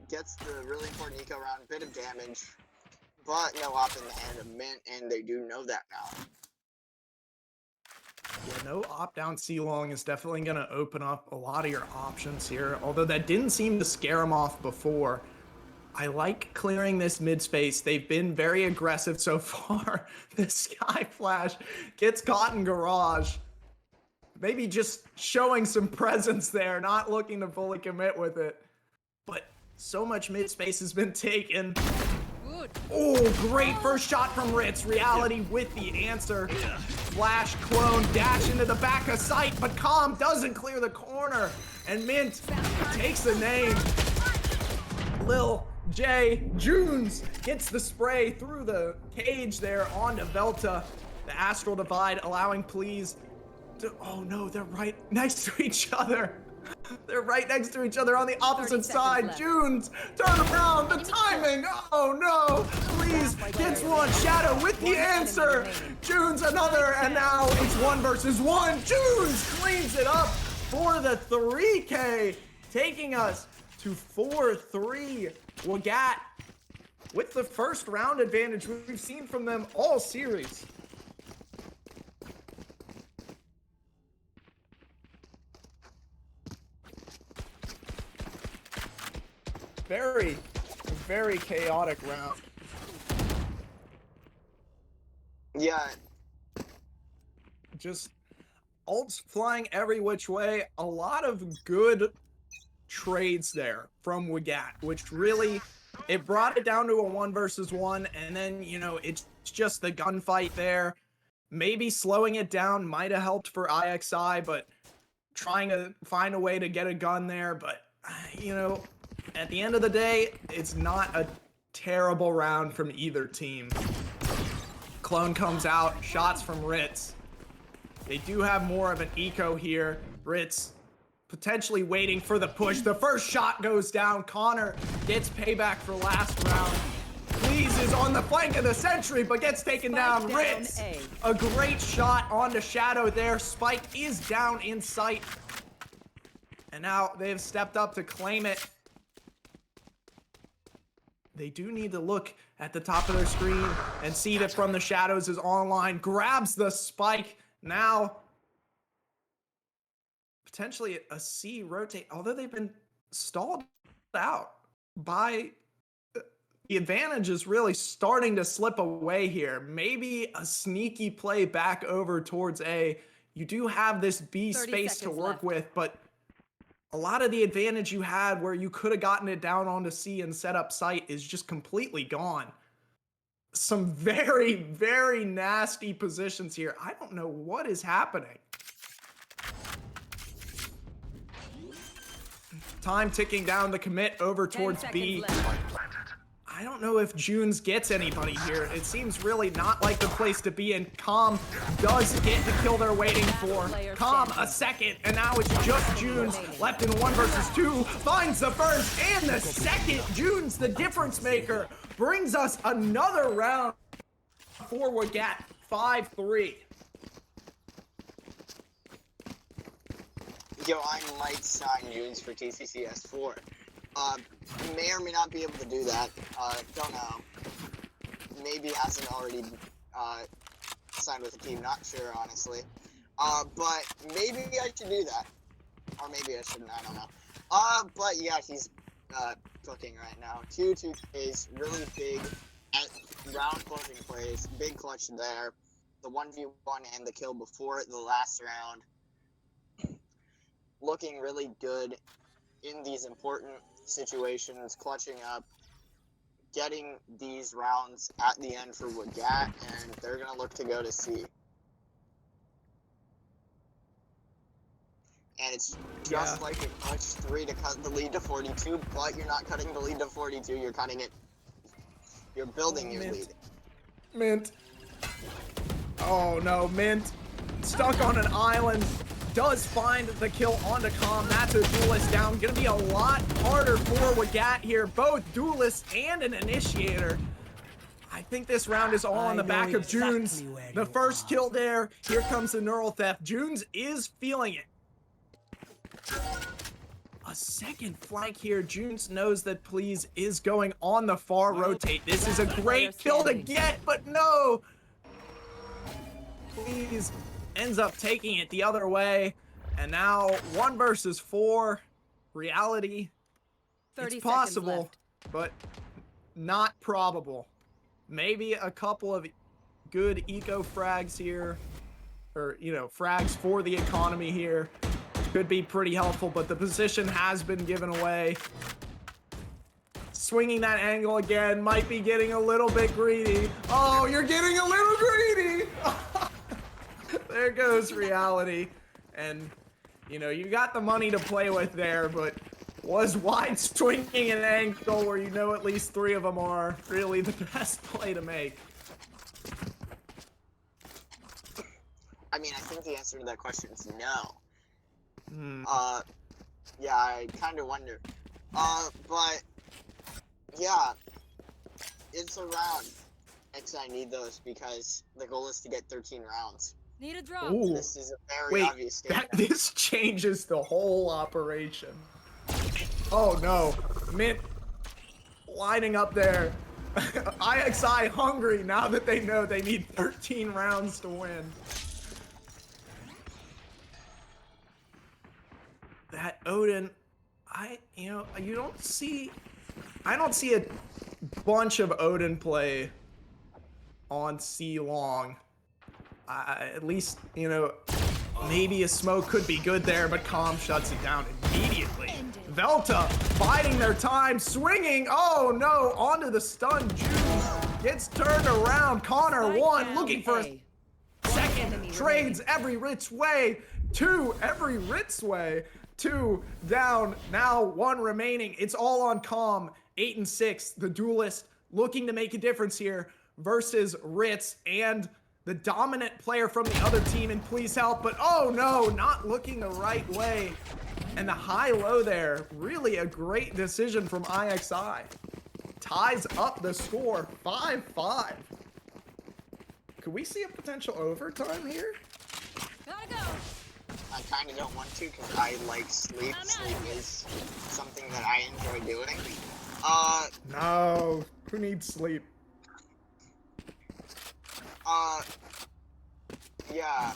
Gets the really important eco round, bit of damage, but no op in the hand of Mint, and they do know that now. Yeah, no op down C long is definitely going to open up a lot of your options here, although that didn't seem to scare him off before. I like clearing this mid space. They've been very aggressive so far. The Sky Flash gets caught in garage. Maybe just showing some presence there, not looking to fully commit with it. But so much mid space has been taken. Oh, great first shot from Ritz. Reality with the answer. Flash clone, dash into the back of sight, but Calm doesn't clear the corner. And Mint takes the name. Lil J Junes gets the spray through the cage there onto Velta. The Astral Divide allowing Please to, oh no, they're right next to each other. They're right next to each other on the opposite side. Junes, turn around, the timing. Oh no, Please gets one. Shadow with the answer. Junes another, and now it's 1 versus 1. Junes cleans it up for the 3K, taking us to 4-3. Wagat with the first round advantage we've seen from them all series. Very, very chaotic round. Yeah. Just ults flying every which way. A lot of good trades there from Wagat, which really, it brought it down to a 1 versus 1, and then, you know, it's just the gunfight there. Maybe slowing it down might have helped for IXI, but trying to find a way to get a gun there. But, you know, at the end of the day, it's not a terrible round from either team. Clone comes out, shots from Ritz. They do have more of an eco here. Ritz potentially waiting for the push. The first shot goes down. Connor gets payback for last round. Please is on the flank of the sentry, but gets taken down. Ritz, a great shot onto Shadow there. Spike is down in sight. And now they've stepped up to claim it. They do need to look at the top of their screen and see that From the Shadows is online. Grabs the spike. Now, potentially a C rotate, although they've been stalled out by the advantage is really starting to slip away here. Maybe a sneaky play back over towards A. You do have this B space to work with, but a lot of the advantage you had where you could have gotten it down onto C and set up site is just completely gone. Some very, very nasty positions here. I don't know what is happening. Time ticking down, the commit over towards B. I don't know if Junes gets anybody here. It seems really not like the place to be, and Calm does get the kill they're waiting for. Calm a second, and now it's just Junes left in 1 versus 2. Finds the first and the second. Junes, the difference maker, brings us another round for Wagat, 5-3. Yo, I might sign Junes for TCC S4. May or may not be able to do that. Don't know. Maybe hasn't already signed with the team. Not sure, honestly. But maybe I should do that. Or maybe I shouldn't. I don't know. But yeah, he's cooking right now. 2 Ks, really big round closing plays. Big clutch there. The 1v1 and the kill before the last round. Looking really good in these important situations, clutching up. getting these rounds at the end for WGG, and they're going to look to go to C. And it's just like in Push 3 to cut the lead to 42, but you're not cutting the lead to 42, you're cutting it. You're building your lead. Mint. Oh no, Mint. Stuck on an island. Does find the kill onto Calm. That's a duelist down. Gonna be a lot harder for WGG here. Both duelists and an initiator. I think this round is all on the back of June's. The first kill there. Here comes the neural theft. June's is feeling it. A second flank here. June's knows that Please is going on the far rotate. This is a great kill to get, but no. Please ends up taking it the other way. And now 1 versus 4. Reality. It's possible, but not probable. Maybe a couple of good eco frags here. Or, you know, frags for the economy here. Could be pretty helpful, but the position has been given away. Swinging that angle again, might be getting a little bit greedy. Oh, you're getting a little greedy! There goes Reality. And, you know, you got the money to play with there, but was wide swinging an angle where you know at least 3 of them are really the best play to make. I mean, I think the answer to that question is no. Yeah, I kind of wonder. But, yeah, it's a round. IXI need those because the goal is to get 13 rounds. Need a drop. Ooh. This is a very obvious statement. This changes the whole operation. Oh no, Mint lining up there. IXI hungry now that they know they need 13 rounds to win. That Odin, I don't see a bunch of Odin play on C long. At least, you know, maybe a smoke could be good there, but Calm shuts it down immediately. Velta biding their time, swinging. Oh no, onto the stun. June gets turned around. Connor one, looking for a second. Trades every which way. 2 every which way. 2 down, now 1 remaining. It's all on Calm. 8 and 6, the duelist looking to make a difference here versus Ritz and the dominant player from the other team in Please Help, but oh no, not looking the right way. And the high-low there, really a great decision from IXI. Ties up the score, 5-5. Could we see a potential overtime here? Gotta go. I kind of don't want to because I like sleep. Sleep is something that I enjoy doing. No, who needs sleep? Yeah.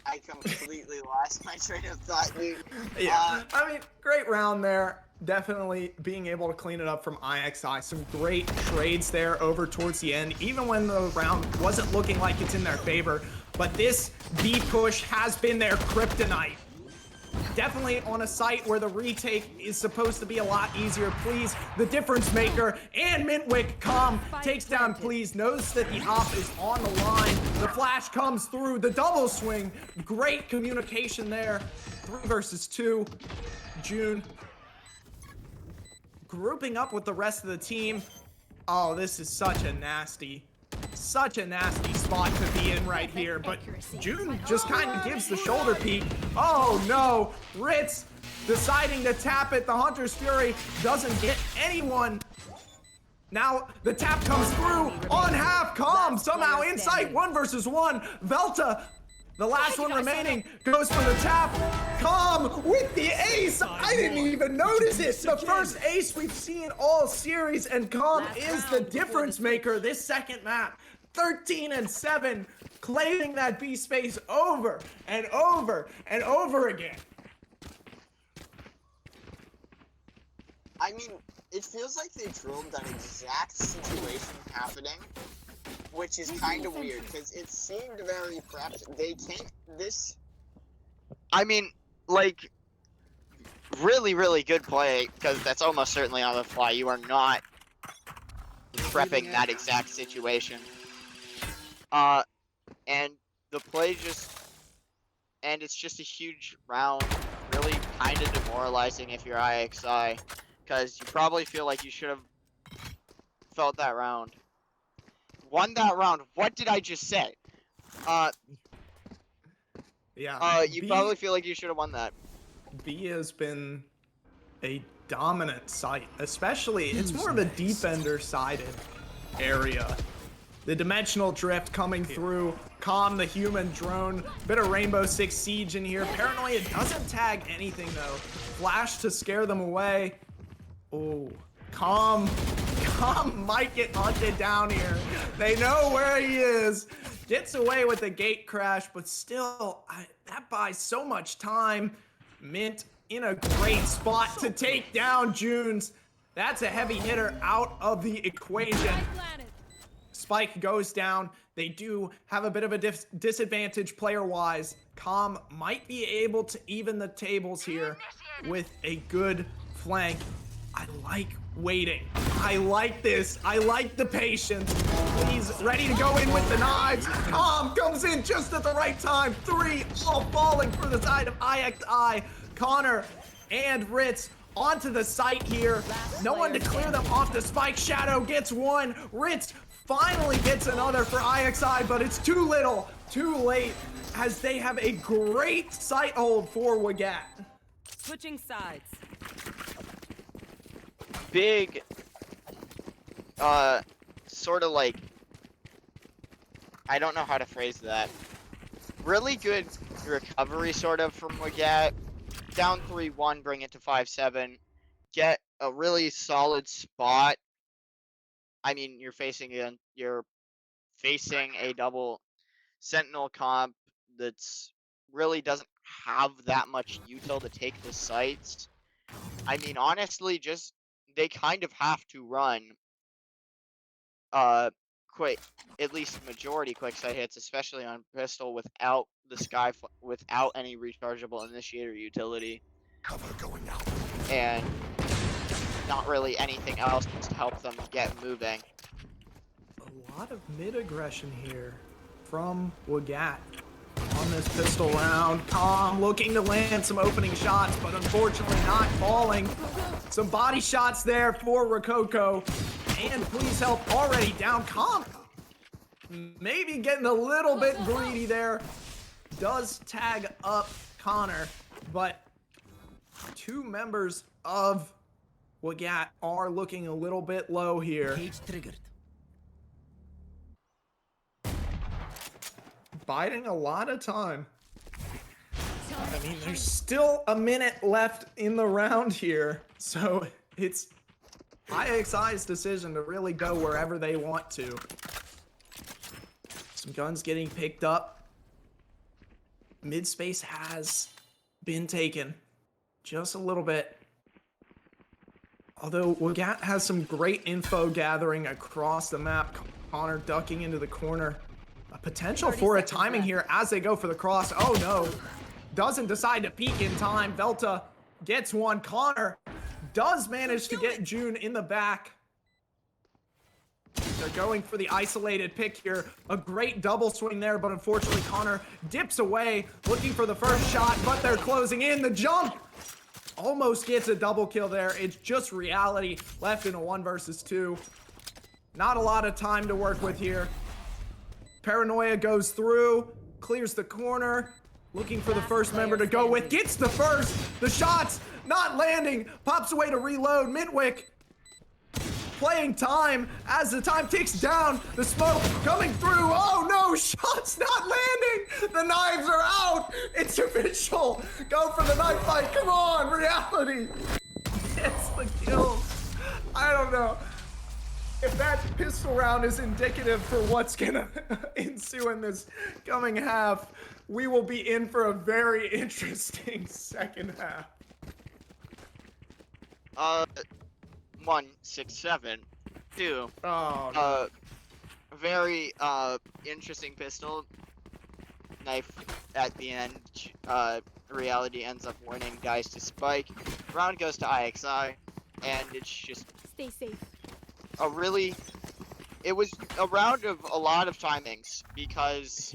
I completely lost my train of thought, dude. Yeah, I mean, great round there. Definitely being able to clean it up from IXI. Some great trades there over towards the end, even when the round wasn't looking like it's in their favor. But this B push has been their kryptonite. Definitely on a site where the retake is supposed to be a lot easier. Please, the difference maker, and Mintwick Calm takes down Please, knows that the op is on the line. The flash comes through, the double swing. Great communication there. 3 versus 2. June grouping up with the rest of the team. Oh, this is such a nasty spot to be in right here, but June just kind of gives the shoulder peek. Oh no, Ritz deciding to tap it. The Hunter's Fury doesn't get anyone. Now the tap comes through on half. Calm somehow insight. 1 versus 1. Velta, the last one remaining, goes for the tap. Calm with the ace. I didn't even notice it. The first ace we've seen all series, and Calm is the difference maker this second map. 13 and 7, claiming that B space over and over and over again. I mean, it feels like they drilled that exact situation happening, which is kind of weird because it seemed very prepped. They can't. This. I mean, like, really, really good play, because that's almost certainly on the fly. You are not prepping that exact situation. And the play just, and it's just a huge round, really kind of demoralizing if you're IXI, because you probably feel like you should have felt that round. Won that round. What did I just say? Yeah. You probably feel like you should have won that. B has been a dominant site, especially it's more of a defender-sided area. The dimensional drift coming through, Calm the human drone, bit of Rainbow Six Siege in here. Paranoia doesn't tag anything though. Flash to scare them away. Oh, Calm might get hunted down here. They know where he is. Gets away with the gate crash, but still, that buys so much time. Mint in a great spot to take down Junes. That's a heavy hitter out of the equation. Spike goes down. They do have a bit of a disadvantage player-wise. Calm might be able to even the tables here with a good flank. I like waiting. I like this. I like the patience. He's ready to go in with the knives. Calm comes in just at the right time. 3 all falling for the side of IXI. Connor and Ritz onto the site here. No one to clear them off the Spike. Shadow gets one. Ritz finally gets another for IXI, but it's too little, too late, as they have a great sight hold for Wagat. Switching sides. Big, sort of like, I don't know how to phrase that. Really good recovery, sort of, from Wagat. Down 3-1, bring it to 5-7. Get a really solid spot. I mean, you're facing a double Sentinel comp that's really doesn't have that much util to take the sites. I mean, honestly, just they kind of have to run quick, at least majority quick sight hits, especially on pistol without the without any rechargeable initiator utility. Cover going out. And not really anything else to help them get moving. A lot of mid aggression here from Wagat on this pistol round. Calm looking to land some opening shots, but unfortunately not falling. Some body shots there for Rococo. And please help already down. Calm maybe getting a little bit greedy there. Does tag up Connor, but 2 members of Wagat are looking a little bit low here. Cage triggered. Biding a lot of time. I mean, there's still a minute left in the round here, so it's IXI's decision to really go wherever they want to. Some guns getting picked up. Mid space has been taken just a little bit. Although Wagat has some great info gathering across the map. Connor ducking into the corner. A potential for a timing here as they go for the cross. Oh no. Doesn't decide to peek in time. Velta gets one. Connor does manage to get June in the back. They're going for the isolated pick here. A great double swing there, but unfortunately Connor dips away, looking for the first shot, but they're closing in. The jump almost gets a double kill there. It's just reality left in a 1 versus 2. Not a lot of time to work with here. Paranoia goes through, clears the corner, looking for the first member to go with, gets the first, the shots not landing, pops away to reload. Midwick playing time as the time ticks down, the smoke coming through. Oh no, shots not landing, the knives are out, it's official. Go for the knife fight, come on, reality gets the kill. I don't know if that pistol round is indicative for what's gonna ensue in this coming half. We will be in for a very interesting second half. 1, 6, 7, 2. Oh, no. Very interesting pistol. Knife at the end. Reality ends up winning, dies to Spike. Round goes to IXI, and it's just Stay safe. it was a round of a lot of timings because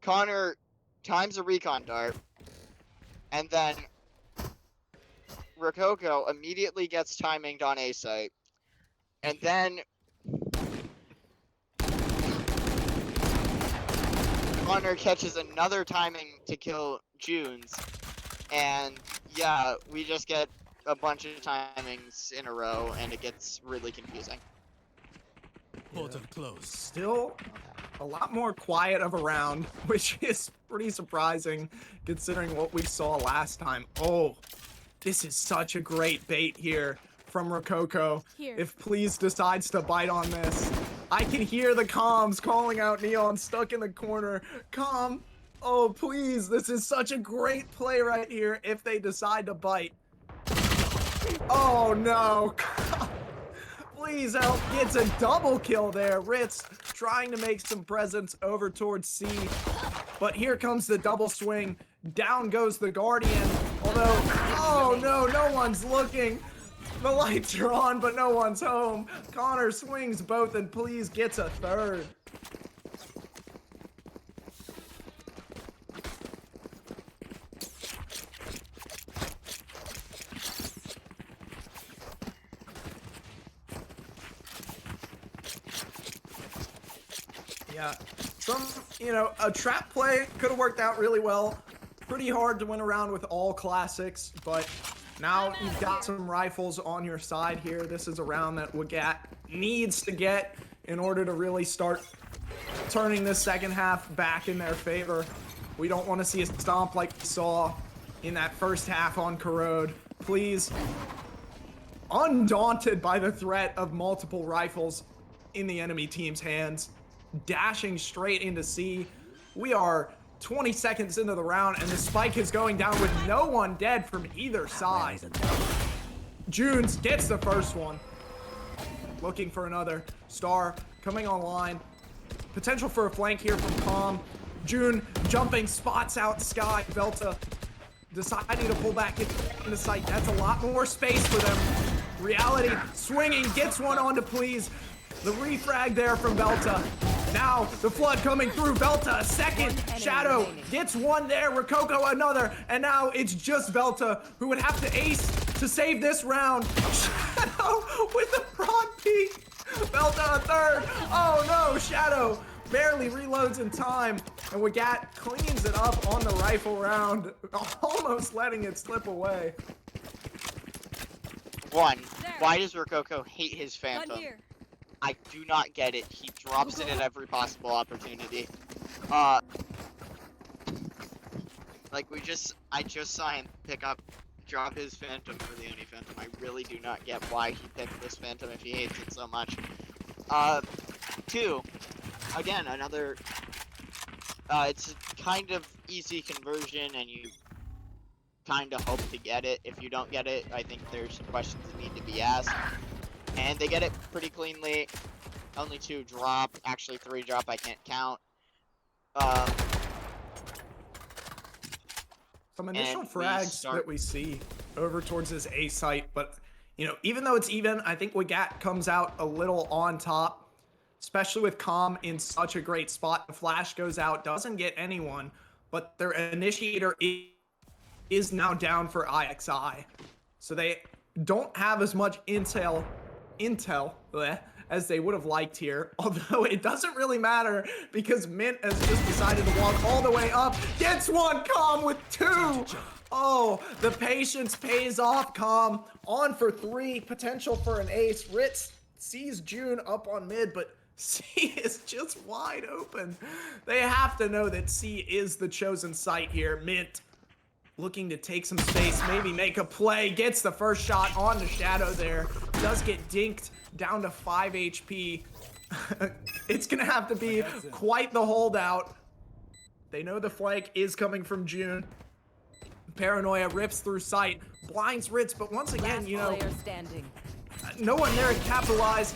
Connor times a recon dart, and then Rococo immediately gets timinged on A site, and then Connor catches another timing to kill Junes, and yeah, we just get a bunch of timings in a row, and it gets really confusing. Portal closed. Still a lot more quiet of a round, which is pretty surprising considering what we saw last time. Oh, this is such a great bait here from Rococo. If Please decides to bite on this. I can hear the comms calling out Neon stuck in the corner. Comm, oh please, this is such a great play right here if they decide to bite. Oh no. Please help, gets a double kill there. Ritz trying to make some presence over towards C, but here comes the double swing. Down goes the Guardian, although, oh no, no one's looking. The lights are on, but no one's home. Connor swings both and Please gets a third. Yeah, a trap play could have worked out really well. Pretty hard to win around with all classics, but now you've got some rifles on your side here. This is a round that WGG needs to get in order to really start turning this second half back in their favor. We don't want to see a stomp like we saw in that first half on Corrode. Please, undaunted by the threat of multiple rifles in the enemy team's hands, dashing straight into C. We are 20 seconds into the round, and the spike is going down with no one dead from either side. Junes gets the first one. Looking for another. Star coming online. Potential for a flank here from Calm. June jumping, spots out Sky. Velta deciding to pull back into sight. That's a lot more space for them. Reality swinging, gets one onto Please. The refrag there from Velta. Now the flood coming through. Velta, a second. Shadow gets one there. Rococo another. And now it's just Velta who would have to ace to save this round. Shadow with the broad peak. Velta a third. Oh no, Shadow barely reloads in time. And WGG cleans it up on the rifle round, almost letting it slip away. Why does Rococo hate his Phantom? I do not get it. He drops it at every possible opportunity. I just saw him drop his Phantom for the Oni Phantom. I really do not get why he picked this Phantom if he hates it so much. Two, again, another, it's kind of easy conversion and you kind of hope to get it. If you don't get it, I think there's questions that need to be asked. And they get it pretty cleanly. Only 2 drop. Actually 3 drop, I can't count. Some initial frags that we see over towards this A site, but even though it's even, I think WGG comes out a little on top, especially with Calm in such a great spot. The flash goes out, doesn't get anyone, but their initiator is now down for IXI. So they don't have as much intel as they would have liked here, although it doesn't really matter because Mint has just decided to walk all the way up, gets one. Calm with 2. Oh, the patience pays off. Calm on for 3, potential for an ace. Ritz sees June up on mid, but C is just wide open. They have to know that C is the chosen site here. Mint looking to take some space, maybe make a play, gets the first shot on the Shadow there. Does get dinked down to 5 HP. It's gonna have to be quite the holdout. They know the flank is coming from June. Paranoia rips through sight, blinds Ritz, but once again, no one there to capitalize.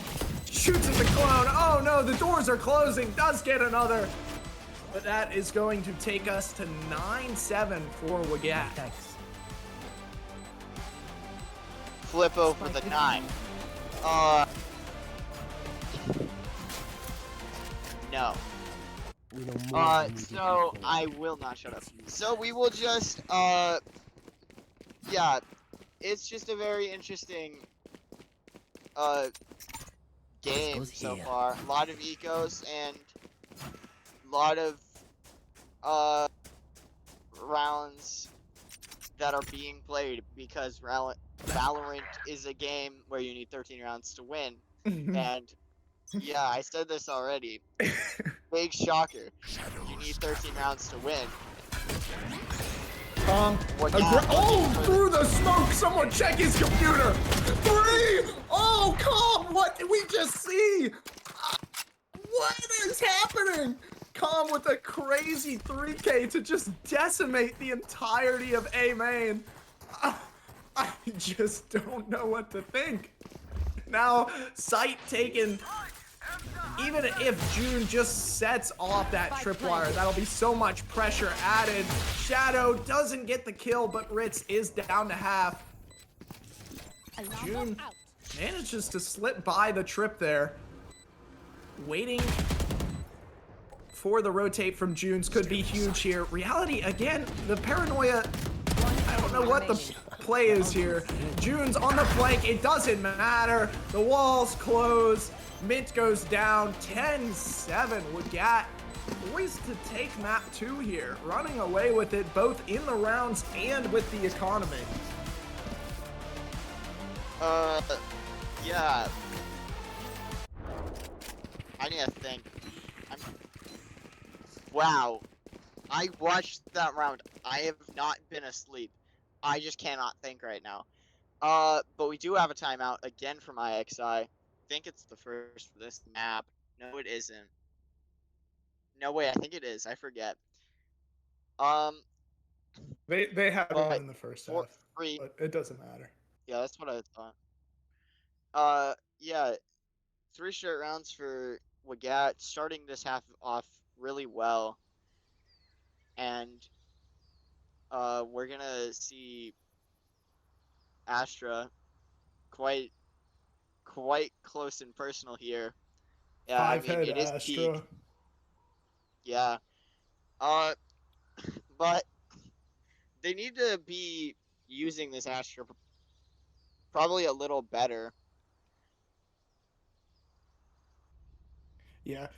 Shoots at the clone. Oh no, the doors are closing. Does get another. But that is going to take us to 9-7 for Wagat. Flip over the 9. No. So I will not shut up. So we will just, yeah, it's just a very interesting, game so far. A lot of ecos and a lot of, rounds that are being played because Valorant is a game where you need 13 rounds to win. And yeah, I said this already. Big shocker. You need 13 rounds to win. Oh, through the smoke, someone check his computer. 3! Oh, Calm, what did we just see? What is happening? Calm with a crazy 3K to just decimate the entirety of A main. I just don't know what to think. Now, sight taken. Even if June just sets off that tripwire, that'll be so much pressure added. Shadow doesn't get the kill, but Ritz is down to half. June manages to slip by the trip there. Waiting for the rotate from June's could be huge here. Reality, again, the paranoia, I don't know what the play is here. June's on the flank, it doesn't matter. The walls close. Mint goes down, 10-7. Wagat poised to take map 2 here, running away with it both in the rounds and with the economy. Yeah. I need to think. Wow. I watched that round. I have not been asleep. I just cannot think right now. But we do have a timeout again from IXI. I think it's the first for this map. No, it isn't. No way, I think it is. I forget. They have one in the first half, but it doesn't matter. Yeah, that's what I thought. Yeah, 3 straight rounds for Wagat, starting this half off really well. And we're gonna see Astra quite close and personal here. Yeah, I mean, it is Astra. peak. Yeah. But they need to be using this Astra probably a little better. Yeah.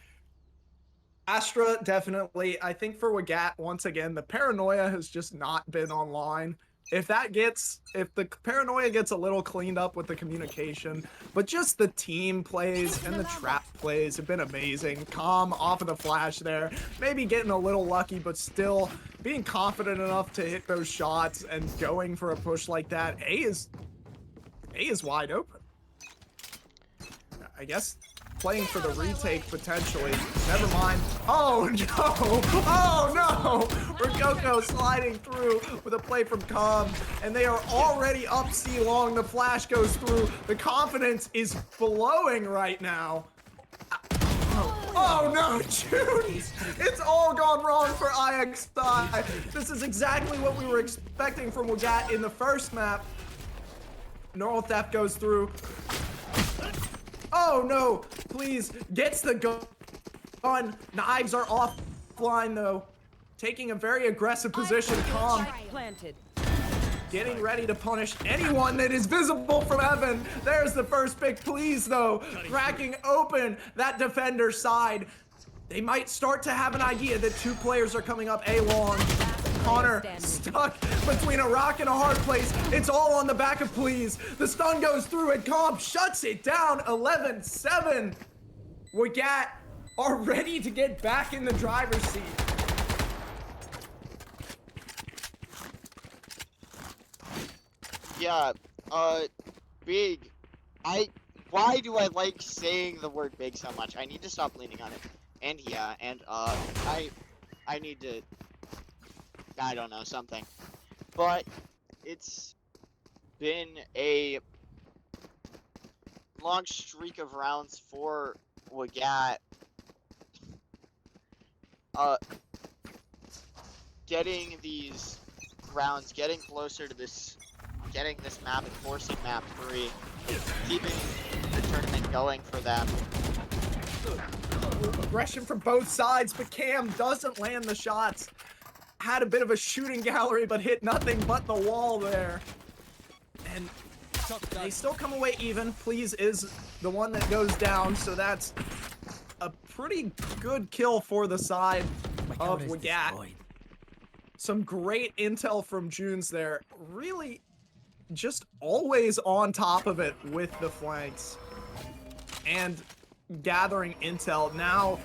Astra, definitely. I think for Wagat, once again, the paranoia has just not been online. If the paranoia gets a little cleaned up with the communication, but just the team plays and the trap plays have been amazing. Calm off of the flash there, maybe getting a little lucky, but still being confident enough to hit those shots and going for a push like that. A is wide open. I guess playing for the retake potentially. Never mind. Oh no! Oh no! Rokoko sliding through with a play from Calm, and they are already up C long. The flash goes through. The confidence is flowing right now. Oh no, June! It's all gone wrong for IXI. This is exactly what we were expecting from Wagat in the first map. Neural Theft goes through. Oh no, please, gets the gun. Knives are offline though. Taking a very aggressive position, Calm. Getting ready to punish anyone that is visible from heaven. There's the first pick, please though. Cracking open that defender side. They might start to have an idea that 2 players are coming up A long. Connor stuck between a rock and a hard place. It's all on the back of please. The stun goes through and Calm shuts it down. 11-7. Wagat are ready to get back in the driver's seat. Yeah, big. Why do I like saying the word big so much? I need to stop leaning on it. And yeah, and I need to, I don't know, something. But it's been a long streak of rounds for Wagat. getting these rounds, getting closer to this, getting this map and forcing map 3, keeping the tournament going for them. Aggression from both sides, but Cam doesn't land the shots. Had a bit of a shooting gallery, but hit nothing but the wall there. And they still come away even. Please is the one that goes down, so that's a pretty good kill for the side of Wagat. Some great intel from Junes there. Really just always on top of it with the flanks and gathering intel. Now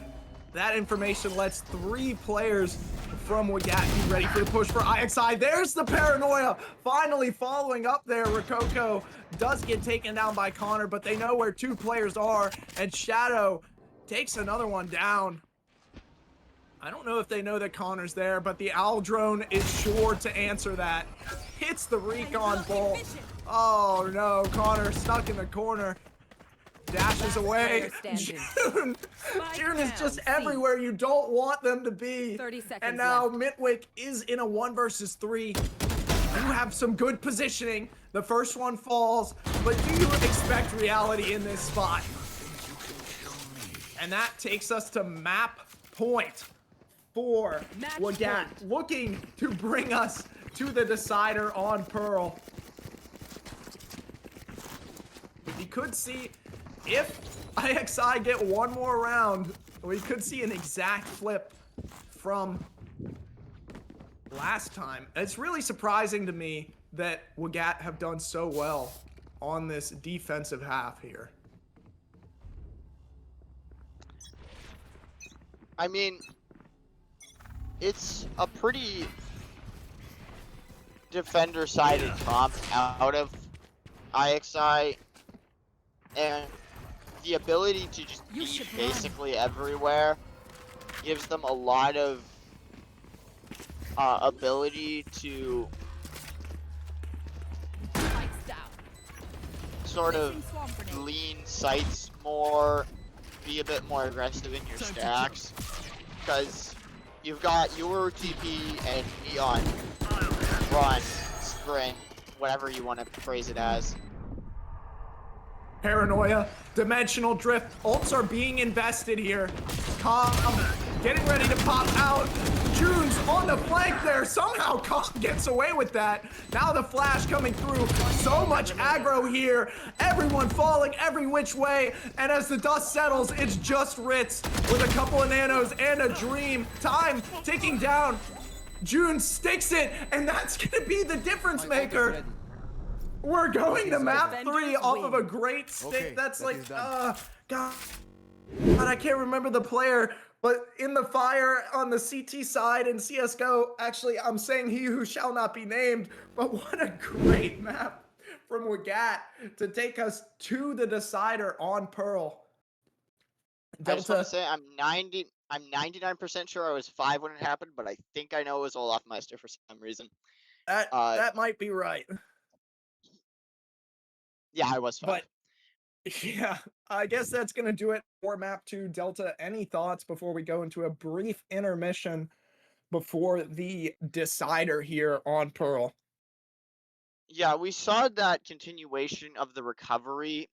that information lets 3 players from Wagat be ready for the push for IXI. There's the paranoia finally following up there. Rococo does get taken down by Connor, but they know where 2 players are, and Shadow takes another one down. I don't know if they know that Connor's there, but the Owl drone is sure to answer that. Hits the recon bolt. Oh no, Connor stuck in the corner. Dashes away. June is just everywhere you don't want them to be. 30 seconds and now left. Mitwick is in a 1 versus 3. You have some good positioning. The first one falls, but do you expect reality in this spot? And that takes us to map point for Wagat, looking to bring us to the decider on Pearl. We could see, if IXI get 1 more round, we could see an exact flip from last time. It's really surprising to me that Wagat have done so well on this defensive half here. I mean, it's a pretty defender-sided comp out of IXI, and the ability to just be basically everywhere gives them a lot of ability to sort of lean sights more, be a bit more aggressive in your stacks, because you've got your TP and Neon run, sprint, whatever you want to phrase it as. Paranoia, dimensional drift, ults are being invested here. Calm, getting ready to pop out. June's on the flank there. Somehow Calm gets away with that. Now the flash coming through. So much aggro here. Everyone falling every which way. And as the dust settles, it's just Ritz with a couple of nanos and a dream. Time ticking down. June sticks it, and that's gonna be the difference maker. We're going to map 3 off of a great stick. That's like, God, I can't remember the player, but in the fire on the CT side in CSGO, actually, I'm saying he who shall not be named, but what a great map from Wagat to take us to the decider on Pearl. I just want to say I'm 99% sure I was 5 when it happened, but I think I know it was Olaf Meister for some reason. That might be right. Yeah, I was 5. But yeah, I guess that's going to do it for map 2. Delta, any thoughts before we go into a brief intermission before the decider here on Pearl? Yeah, we saw that continuation of the recovery.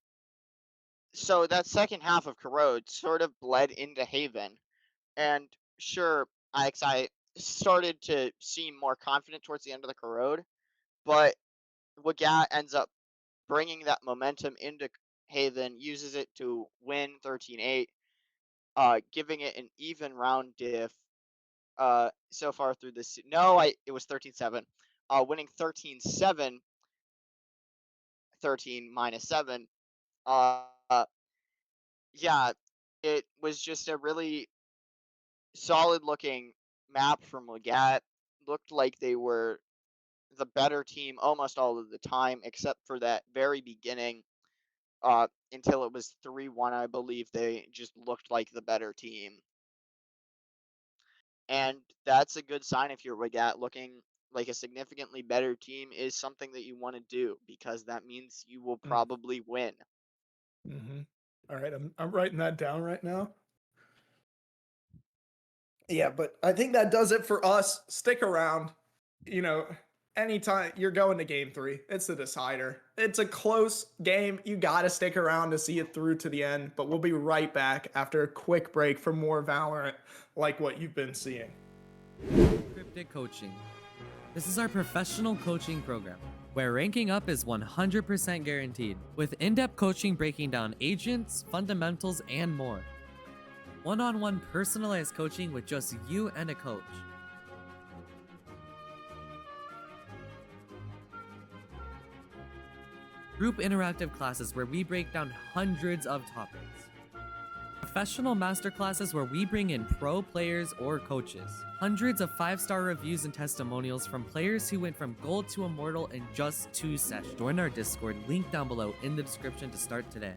So that second half of Corrode sort of bled into Haven. And sure, IXI started to seem more confident towards the end of the Corrode, but Wagat ends up bringing that momentum into Haven, uses it to win 13-8, giving it an even round diff so far through this. No, it was 13-7. Winning 13-7, 13 minus 7. Yeah, it was just a really solid looking map from Wagat. Looked like they were the better team almost all of the time, except for that very beginning. Until it was 3-1, I believe they just looked like the better team. And that's a good sign if you're Wagat. Looking like a significantly better team is something that you want to do, because that means you will probably win. All right, I'm writing that down right now. Yeah, but I think that does it for us. Stick around. You know, anytime you're going to game 3, it's the decider. It's a close game. You got to stick around to see it through to the end. But we'll be right back after a quick break for more Valorant like what you've been seeing. Cryptic Coaching. This is our professional coaching program, where ranking up is 100% guaranteed, with in-depth coaching breaking down agents, fundamentals, and more. One-on-one personalized coaching with just you and a coach. Group interactive classes where we break down hundreds of topics. Professional masterclasses where we bring in pro players or coaches. Hundreds of 5-star reviews and testimonials from players who went from gold to immortal in just 2 sessions. Join our Discord, link down below in the description to start today.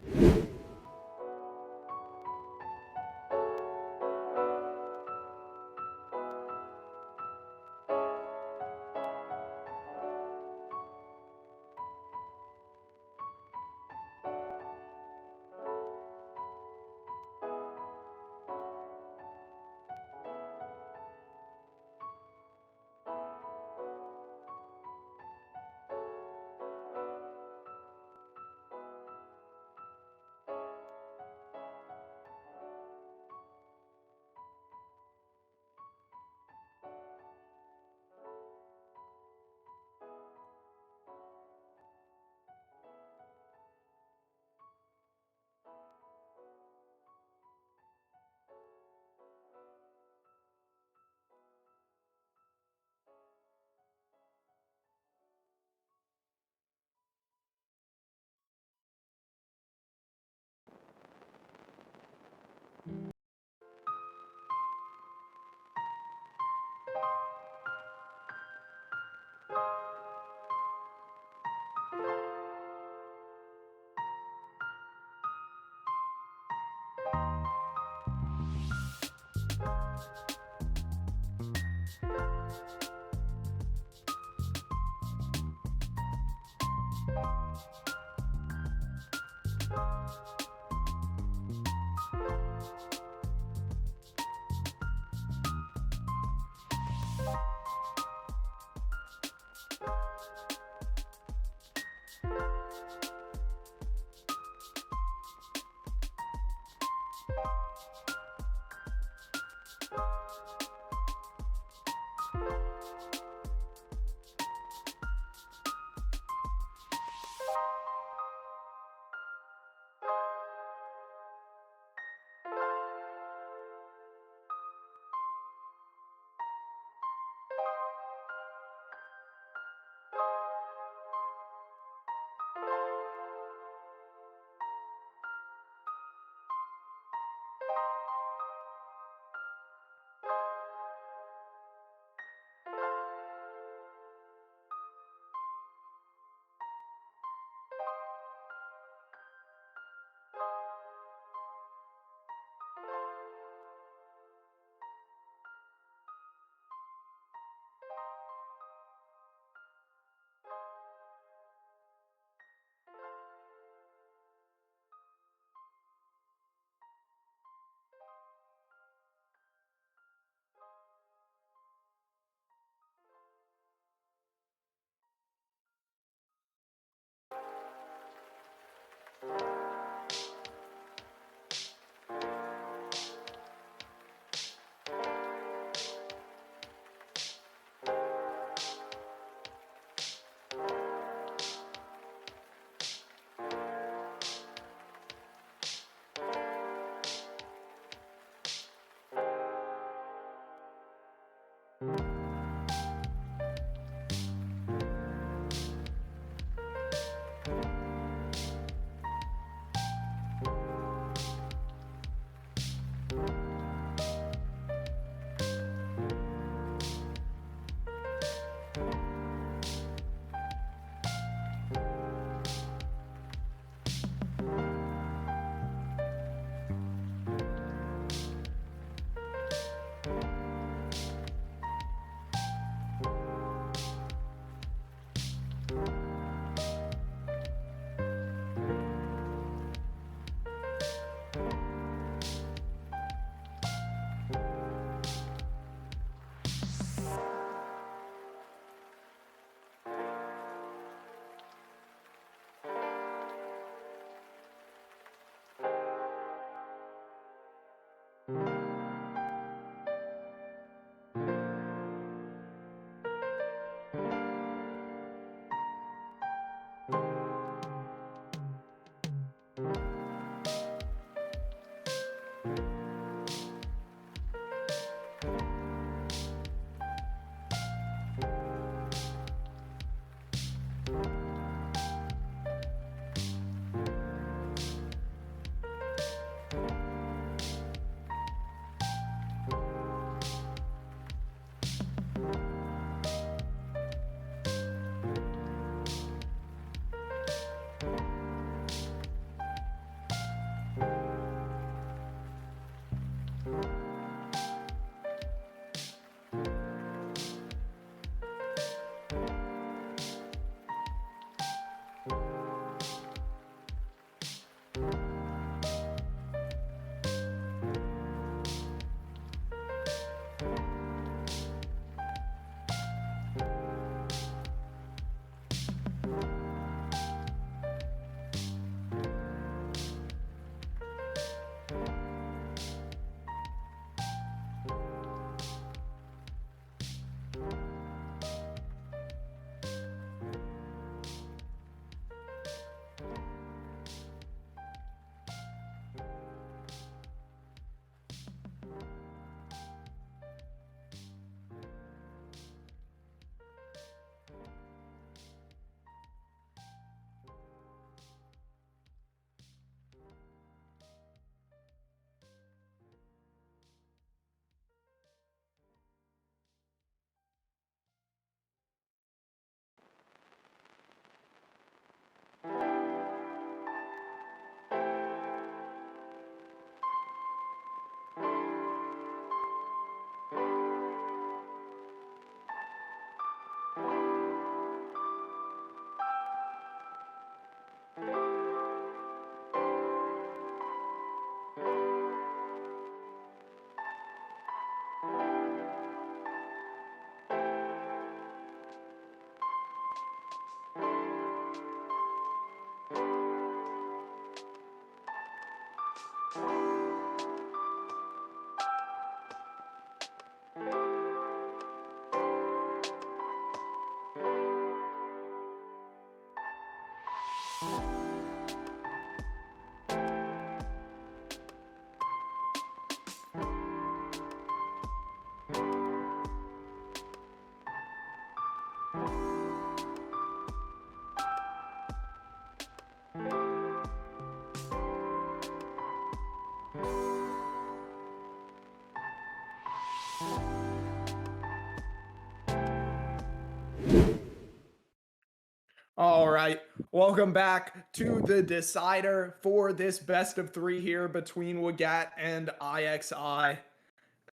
All right, welcome back to the decider for this best of three here between Wagat and IXI.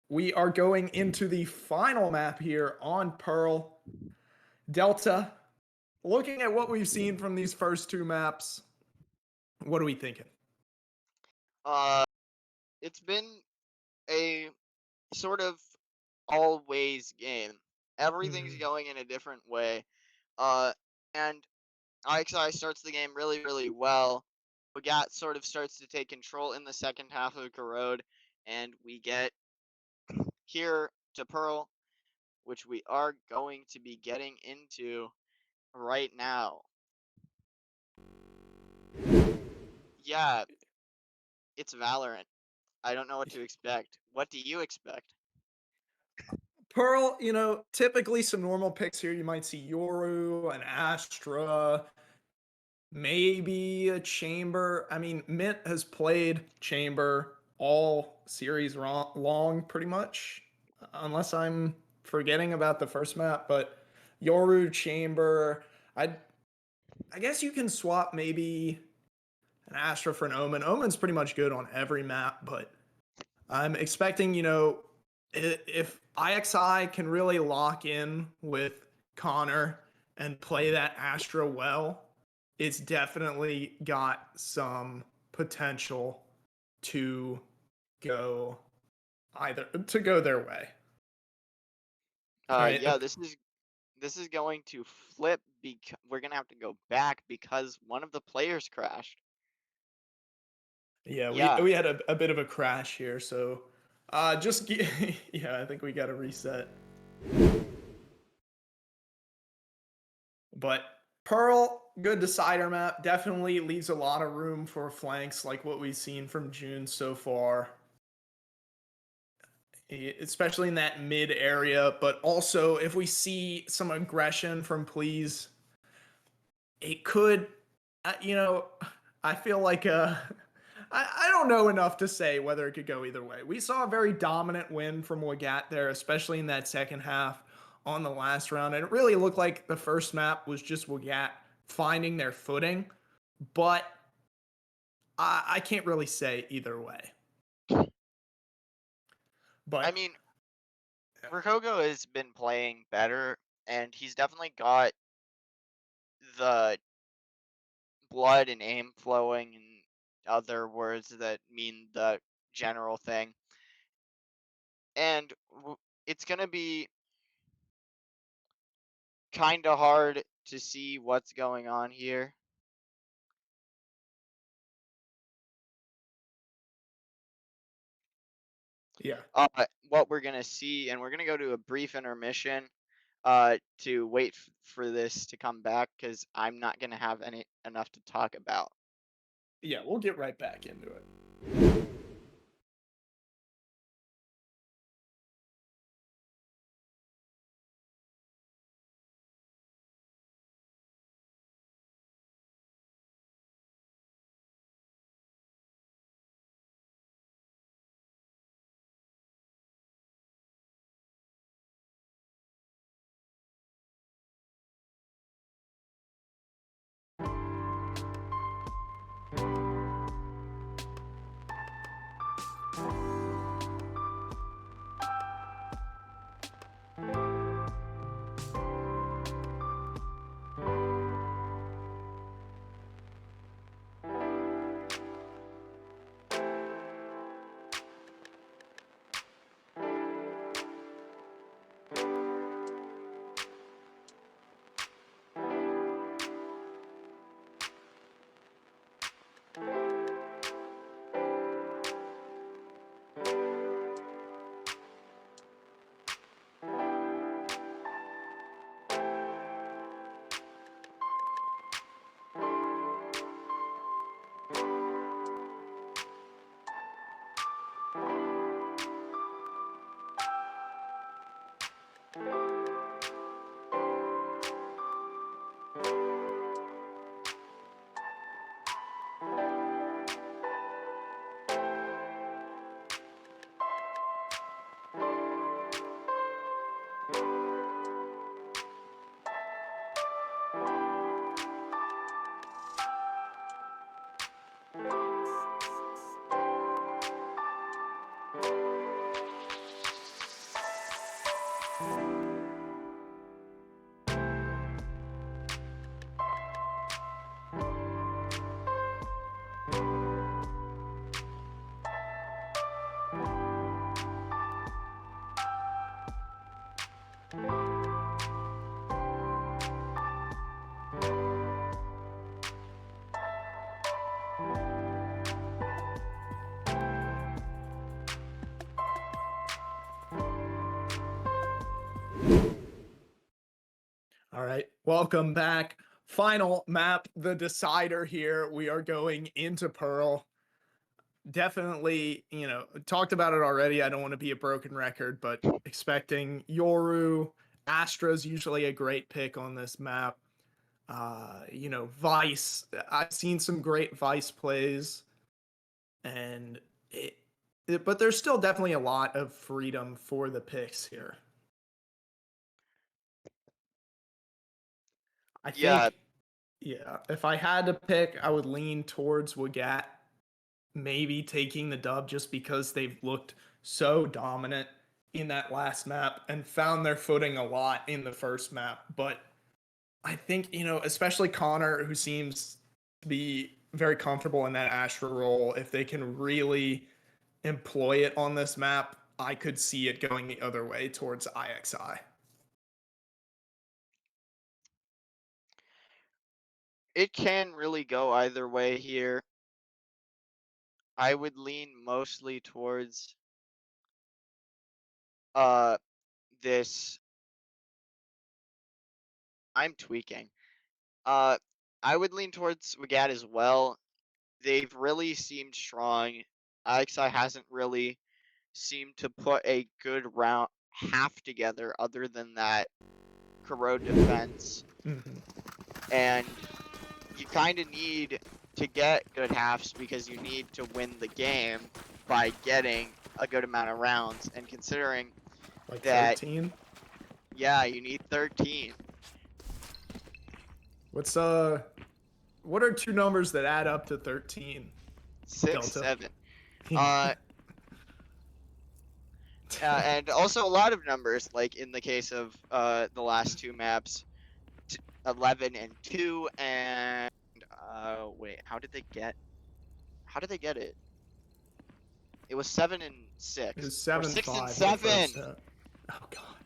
We are going into the final map here on Pearl. Delta, looking at what we've seen from these first two maps, what are we thinking? It's been a sort of always game. Everything's going in a different way. And IXI starts the game really, really well. Bagat sort of starts to take control in the second half of Corrode, and we get here to Pearl, which we are going to be getting into right now. Yeah, it's Valorant. I don't know what to expect. What do you expect? Pearl, typically some normal picks here. You might see Yoru, an Astra, maybe a Chamber. I mean, Mint has played Chamber all series long, pretty much, unless I'm forgetting about the first map. But Yoru, Chamber, I guess you can swap maybe an Astra for an Omen. Omen's pretty much good on every map, but I'm expecting, if IXI can really lock in with Connor and play that Astra well, it's definitely got some potential to go their way. Right? Yeah, this is going to flip because we're gonna have to go back because one of the players crashed. Yeah, Yeah. we had a bit of a crash here, so Yeah, I think we got to reset. But Pearl, good decider map. Definitely leaves a lot of room for flanks like what we've seen from June so far. Especially in that mid area, but also if we see some aggression from Please, it could, you know, I feel like I don't know enough to say whether it could go either way. We saw a very dominant win from Wagat there, especially in that second half on the last round, and it really looked like the first map was just Wagat finding their footing, but I can't really say either way. But I mean, Rokogo has been playing better, and he's definitely got the blood and aim flowing and other words that mean the general thing. And it's going to be kind of hard to see what's going on here. yeah. What we're going to see, and we're going to go to a brief intermission to wait for this to come back because I'm not going to have enough to talk about. Yeah, we'll get right back into it. All right, welcome back. Final map, the decider here. We are going into Pearl. Definitely, talked about it already. I don't want to be a broken record, but expecting Yoru. Astra's usually a great pick on this map. Vice. I've seen some great Vice plays, and but there's still definitely a lot of freedom for the picks here. I think, yeah, if I had to pick, I would lean towards Wagat maybe taking the dub just because they've looked so dominant in that last map and found their footing a lot in the first map. But I think, especially Connor, who seems to be very comfortable in that Astra role, if they can really employ it on this map, I could see it going the other way towards IXI. It can really go either way here. I would lean mostly towards this I'm tweaking. I would lean towards WGAT as well. They've really seemed strong. IXI hasn't really seemed to put a good round half together other than that corrode defense. And you kind of need to get good halves because you need to win the game by getting a good amount of rounds. And considering like that 13? Yeah, you need 13. What are two numbers that add up to 13? 6, Delta. 7. And also a lot of numbers, like in the case of the last two maps, 11 and 2, and wait, how did they get it? It was 7 and 6. It was 7, or 6 5 and the 7. first set. Oh god.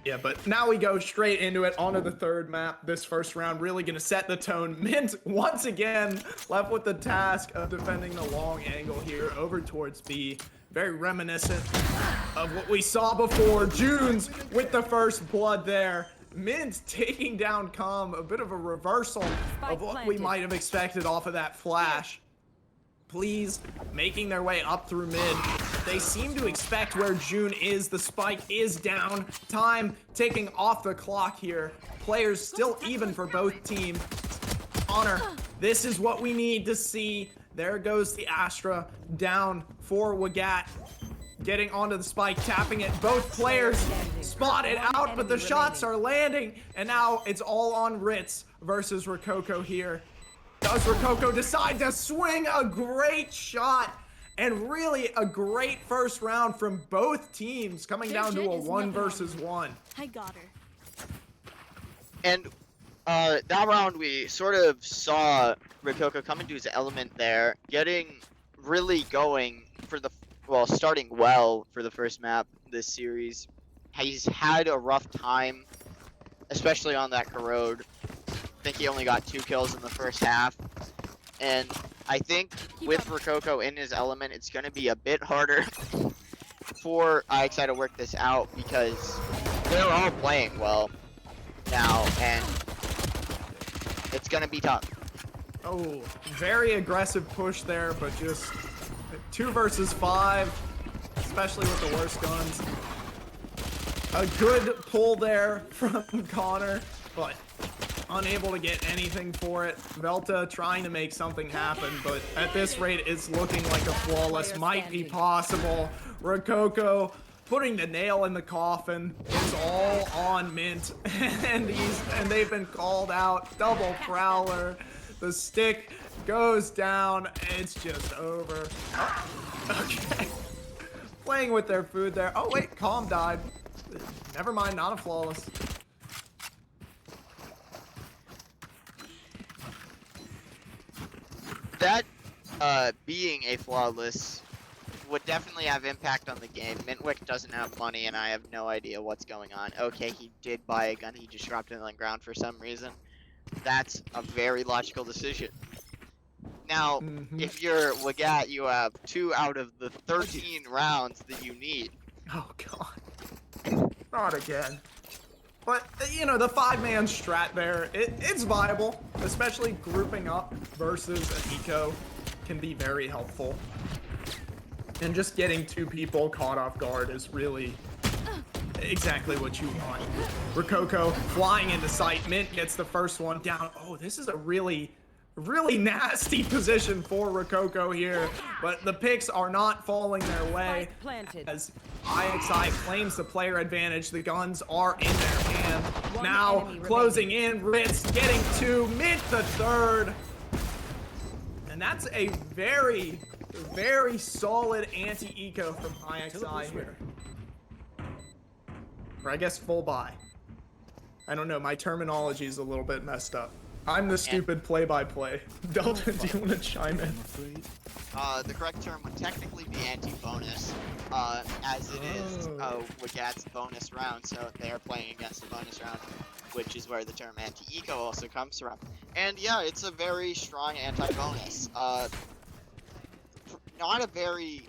Yeah, but now we go straight into it, onto the third map. This first round really gonna set the tone. Mint, once again, left with the task of defending the long angle here over towards B. Very reminiscent of what we saw before. Junes with the first blood there. Mint taking down Com, a bit of a reversal of what we might have expected off of that flash. Please, making their way up through mid. They seem to expect where June is. The spike is down. Time ticking off the clock here. Players still even for both teams. Honor, this is what we need to see. There goes the Astra down for WGAT. Getting onto the spike, tapping it. Both players spotted out, but the shots are landing. And now it's all on Ritz versus Rococo here. Does Rococo decide to swing a great shot? And really a great first round from both teams, coming down to a 1 versus 1. I got her. And that round we sort of saw Rococo come into his element there, getting really going for the, well, starting well for the first map this series. He's had a rough time, especially on that corrode. I think he only got 2 kills in the first half. And I think with Rococo in his element, it's going to be a bit harder for IXI to work this out because they're all playing well now, and it's going to be tough. Oh, very aggressive push there, but just 2 versus 5, especially with the worst guns. A good pull there from Connor, but unable to get anything for it. Velta trying to make something happen, but at this rate, it's looking like a flawless might be possible. Rococo putting the nail in the coffin is all on Mint, and they've been called out. Double Prowler. The stick goes down. It's just over. Oh, okay. Playing with their food there. Oh wait, Calm died. Never mind, not a flawless. That being a flawless would definitely have impact on the game. Mintwick doesn't have money and I have no idea what's going on. Okay, he did buy a gun, he just dropped it on the ground for some reason. That's a very logical decision. Now, if you're WGAT, you have 2 out of the 13 rounds that you need. Oh god. Not again. But, you know, the 5-man strat there, it's viable. Especially grouping up versus an eco can be very helpful. And just getting 2 people caught off guard is really exactly what you want. Rococo flying into sight. Mint gets the first one down. Oh, this is a really nasty position for Rococo here, but the picks are not falling their way as IXI claims the player advantage. The guns are in their hand. Now closing in, Ritz getting 2, Mint the third. And that's a very solid anti-eco from IXI here. Or I guess full buy. I don't know, my terminology is a little bit messed up. I'm the stupid play-by-play. Delta, do you want to chime in? The correct term would technically be anti-bonus, as it is WGAT's bonus round, so they are playing against a bonus round, which is where the term anti-eco also comes from. And yeah, it's a very strong anti-bonus. Not a very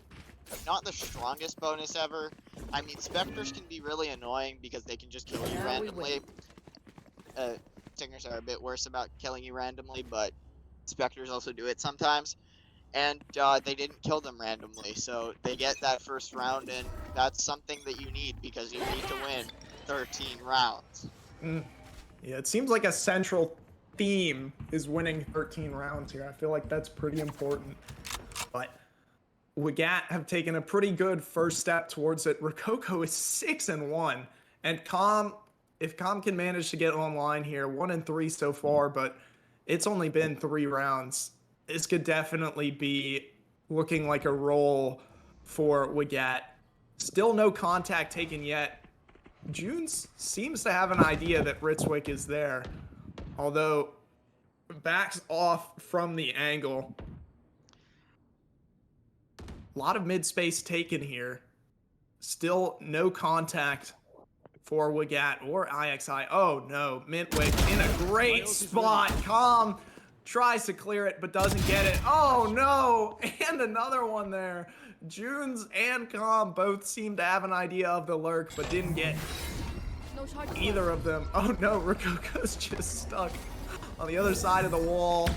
not the strongest bonus ever. I mean, Spectres can be really annoying because they can just kill you randomly. Stingers are a bit worse about killing you randomly, but Spectres also do it sometimes. And they didn't kill them randomly, so they get that first round, and that's something that you need because you need to win 13 rounds. Yeah, it seems like a central theme is winning 13 rounds here. I feel like that's pretty important. But WGG have taken a pretty good first step towards it. Rococo is 6-1, and if Com can manage to get online here, 1-3 so far, but it's only been 3 rounds. This could definitely be looking like a roll for WGG. Still no contact taken yet. Junes seems to have an idea that Ritzwick is there, although backs off from the angle. A lot of mid-space taken here. Still no contact for WGG or IXI. Oh no, Mintwick in a great spot. Com tries to clear it, but doesn't get it. Oh no, and another one there. Junes and Com both seem to have an idea of the lurk, but didn't get either of them. Oh no, Rococo's just stuck on the other side of the wall.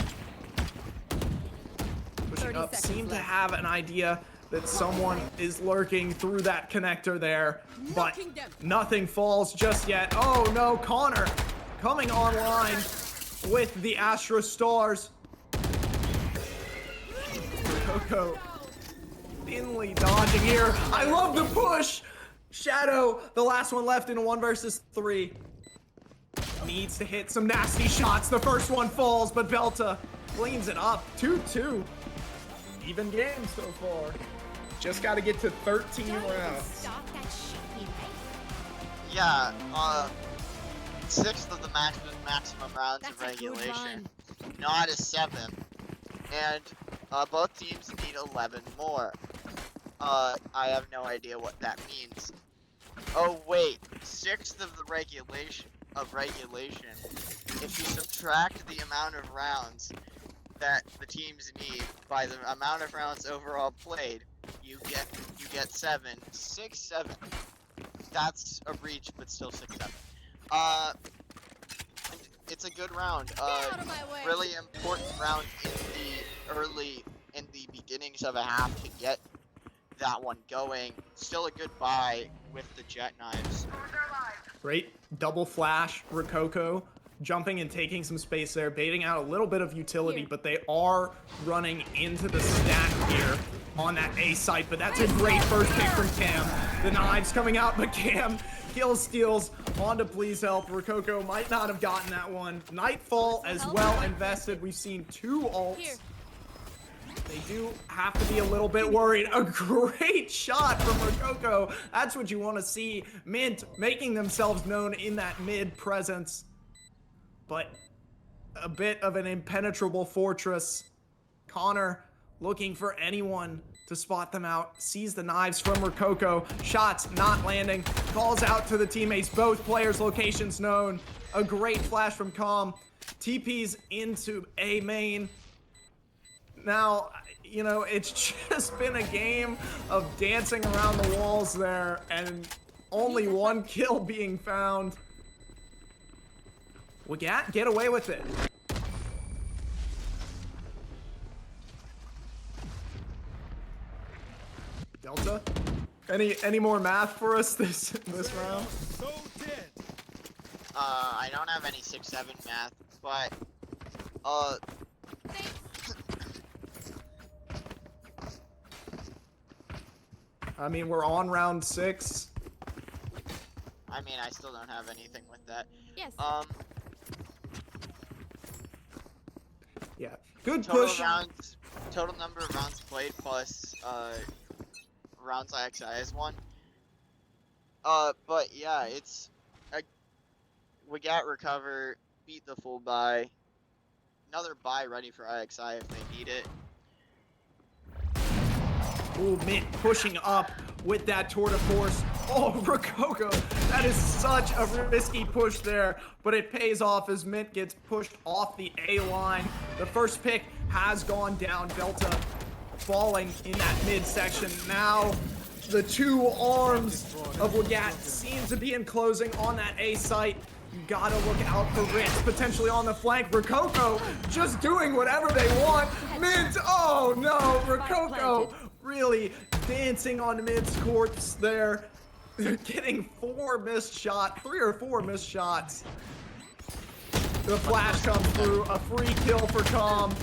Pushing up, seem to have an idea that someone is lurking through that connector there, but nothing falls just yet. Oh no, Connor coming online with the Astro Stars. Rococo thinly dodging here. I love the push. Shadow, the last one left in a 1 versus 3. Needs to hit some nasty shots. The first one falls, but Belta cleans it up. 2-2. Even game so far. Just got to get to 13 rounds. Yeah, 6th of the maximum rounds of regulation. Not a 7. And both teams need 11 more. I have no idea what that means. Oh wait, 6th of the regulation. If you subtract the amount of rounds that the teams need by the amount of rounds overall played, you get 7. 6-7. That's a breach, but still 6-7. It's a good round. Really important round in the beginnings of a half to get that one going. Still a good buy with the jet knives. Great double flash, Rococo jumping and taking some space there, baiting out a little bit of utility, but they are running into the stack here on that A site. But that's a great first pick from Cam. The knives coming out, but Cam kill steals onto Please Help. Rococo might not have gotten that one. Nightfall as well invested. We've seen 2 ults. They do have to be a little bit worried. A great shot from Rococo. That's what you want to see. Mint making themselves known in that mid presence. But a bit of an impenetrable fortress. Connor looking for anyone to spot them out. Sees the knives from Rococo. Shots not landing. Calls out to the teammates. Both players' locations known. A great flash from Com. TP's into A main. Now, you know, it's just been a game of dancing around the walls there and only 1 kill being found. WGG get away with it. Delta, any more math for us this round? I don't have any 6-7 math, but I mean, we're on round 6. I mean, I still don't have anything with that. Yes. Yeah, good total push. Total number of rounds played plus rounds IXI is 1. But yeah, it's we got recover, beat the full buy, another buy ready for IXI if they need it. Ooh, Mint pushing up with that tour de force. Oh, Rococo, that is such a risky push there, but it pays off as Mint gets pushed off the A line. The first pick has gone down. Delta falling in that midsection. Now, the two arms of Legat seem to be enclosing on that A site. You gotta look out for Ritz potentially on the flank. Rococo just doing whatever they want. Mint, oh no, Rococo really dancing on Mint's corpse there. They're getting 4 missed shots, 3 or 4 missed shots. The flash comes through, a free kill for Calm.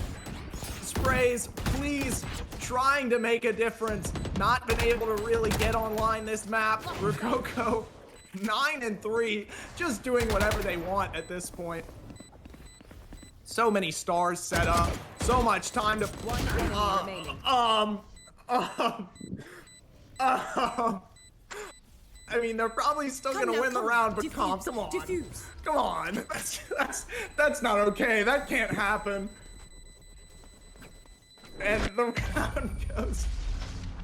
Sprays, please, trying to make a difference. Not been able to really get online this map. Rococo, 9 and 3, just doing whatever they want at this point. So many stars set up, so much time to. I mean, they're probably still gonna win the round, but Calm, come on. Come on. That's not okay. That can't happen. And the round goes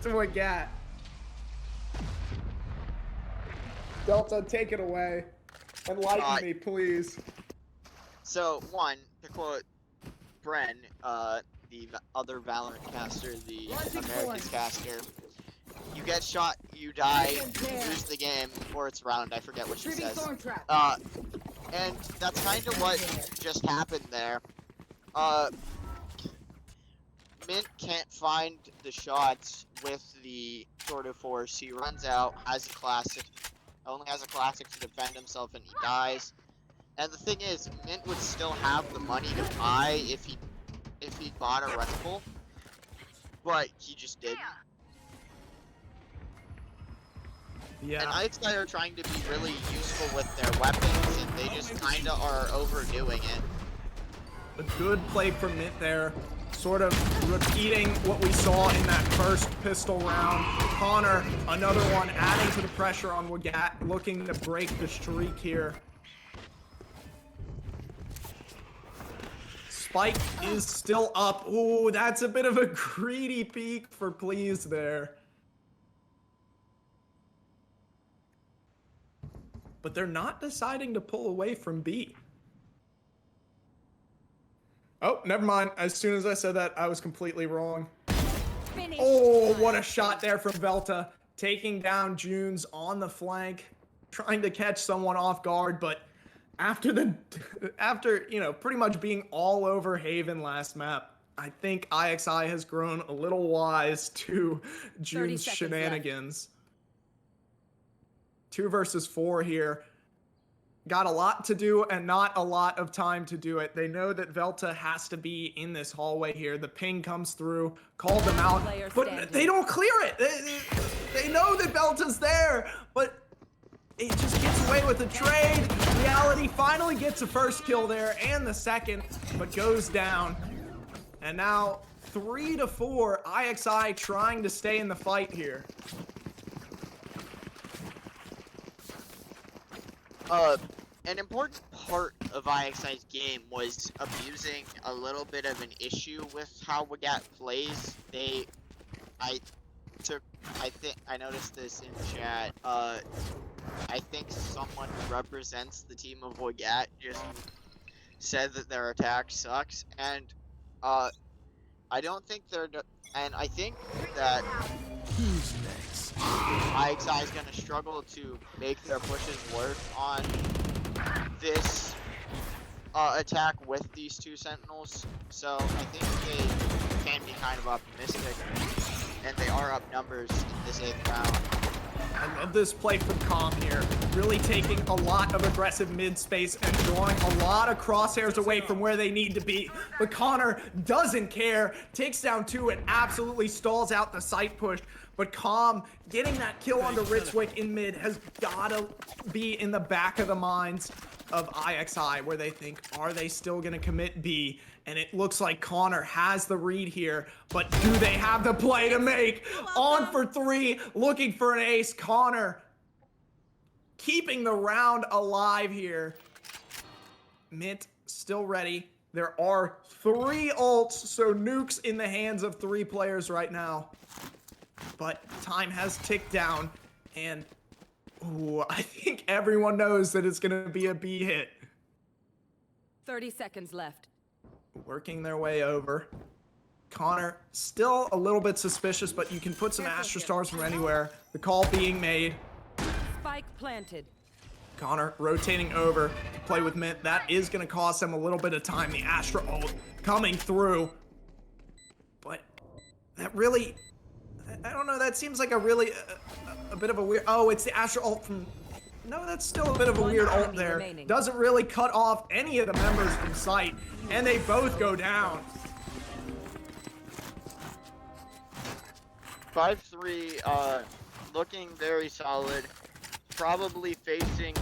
to Legat. Delta, take it away. Enlighten me, please. So, one, to quote Bren, the other Valorant caster, the Americas caster, you get shot, you die, you lose the game, or it's round, I forget what she says. And that's kind of what just happened there. Mint can't find the shots with the Sword of Force. He runs out, has a classic, only has a classic to defend himself, and he dies. And the thing is, Mint would still have the money to buy if he bought a reticle, but he just didn't. Yeah. And IXI are trying to be really useful with their weapons, and they just kinda are overdoing it. A good play from Mint there, sort of repeating what we saw in that first pistol round. Connor, another one, adding to the pressure on Legat, looking to break the streak here. Spike is still up. Ooh, that's a bit of a greedy peek for Please there. But they're not deciding to pull away from B. Oh, never mind. As soon as I said that, I was completely wrong. Oh, what a shot there from Velta. Taking down Junes on the flank, trying to catch someone off guard, but after you know, pretty much being all over Haven last map, I think IXI has grown a little wise to June's shenanigans. 2 versus 4 here. Got a lot to do and not a lot of time to do it. They know that Velta has to be in this hallway here. The ping comes through, called them out, but they don't clear it. They know that Velta's there, but it just gets away with the trade. Reality finally gets a first kill there and the second, but goes down. And now 3-4, IXI trying to stay in the fight here. An important part of IXI's game was abusing a little bit of an issue with how Legat plays. I noticed this in chat. I think someone who represents the team of Legat just said that their attack sucks, and I don't think and I think that IXI is going to struggle to make their pushes work on this attack with these 2 Sentinels, so I think they can be kind of optimistic, and they are up numbers in this 8th round. I love this play from Calm here, really taking a lot of aggressive mid space and drawing a lot of crosshairs away from where they need to be. But Connor doesn't care, takes down 2 and absolutely stalls out the site push. But Calm getting that kill onto Ritzwick in mid has gotta be in the back of the minds of IXI, where they think, are they still gonna commit B? And it looks like Connor has the read here, but do they have the play to make? On for 3, looking for an ace. Connor keeping the round alive here. Mint still ready. There are 3 ults, so nukes in the hands of 3 players right now. But time has ticked down, and ooh, I think everyone knows that it's gonna be a B hit. 30 seconds left. Working their way over. Connor, still a little bit suspicious, but you can put some Astra Stars from anywhere. The call being made. Spike planted. Connor rotating over to play with Mint. That is going to cost him a little bit of time. The Astra ult coming through. But that really, I don't know, that seems like a really, a bit of a weird, oh, it's the Astra ult from, no, that's still a bit of a weird ult there. Doesn't really cut off any of the members from sight, and they both go down. 5-3, looking very solid. Probably facing,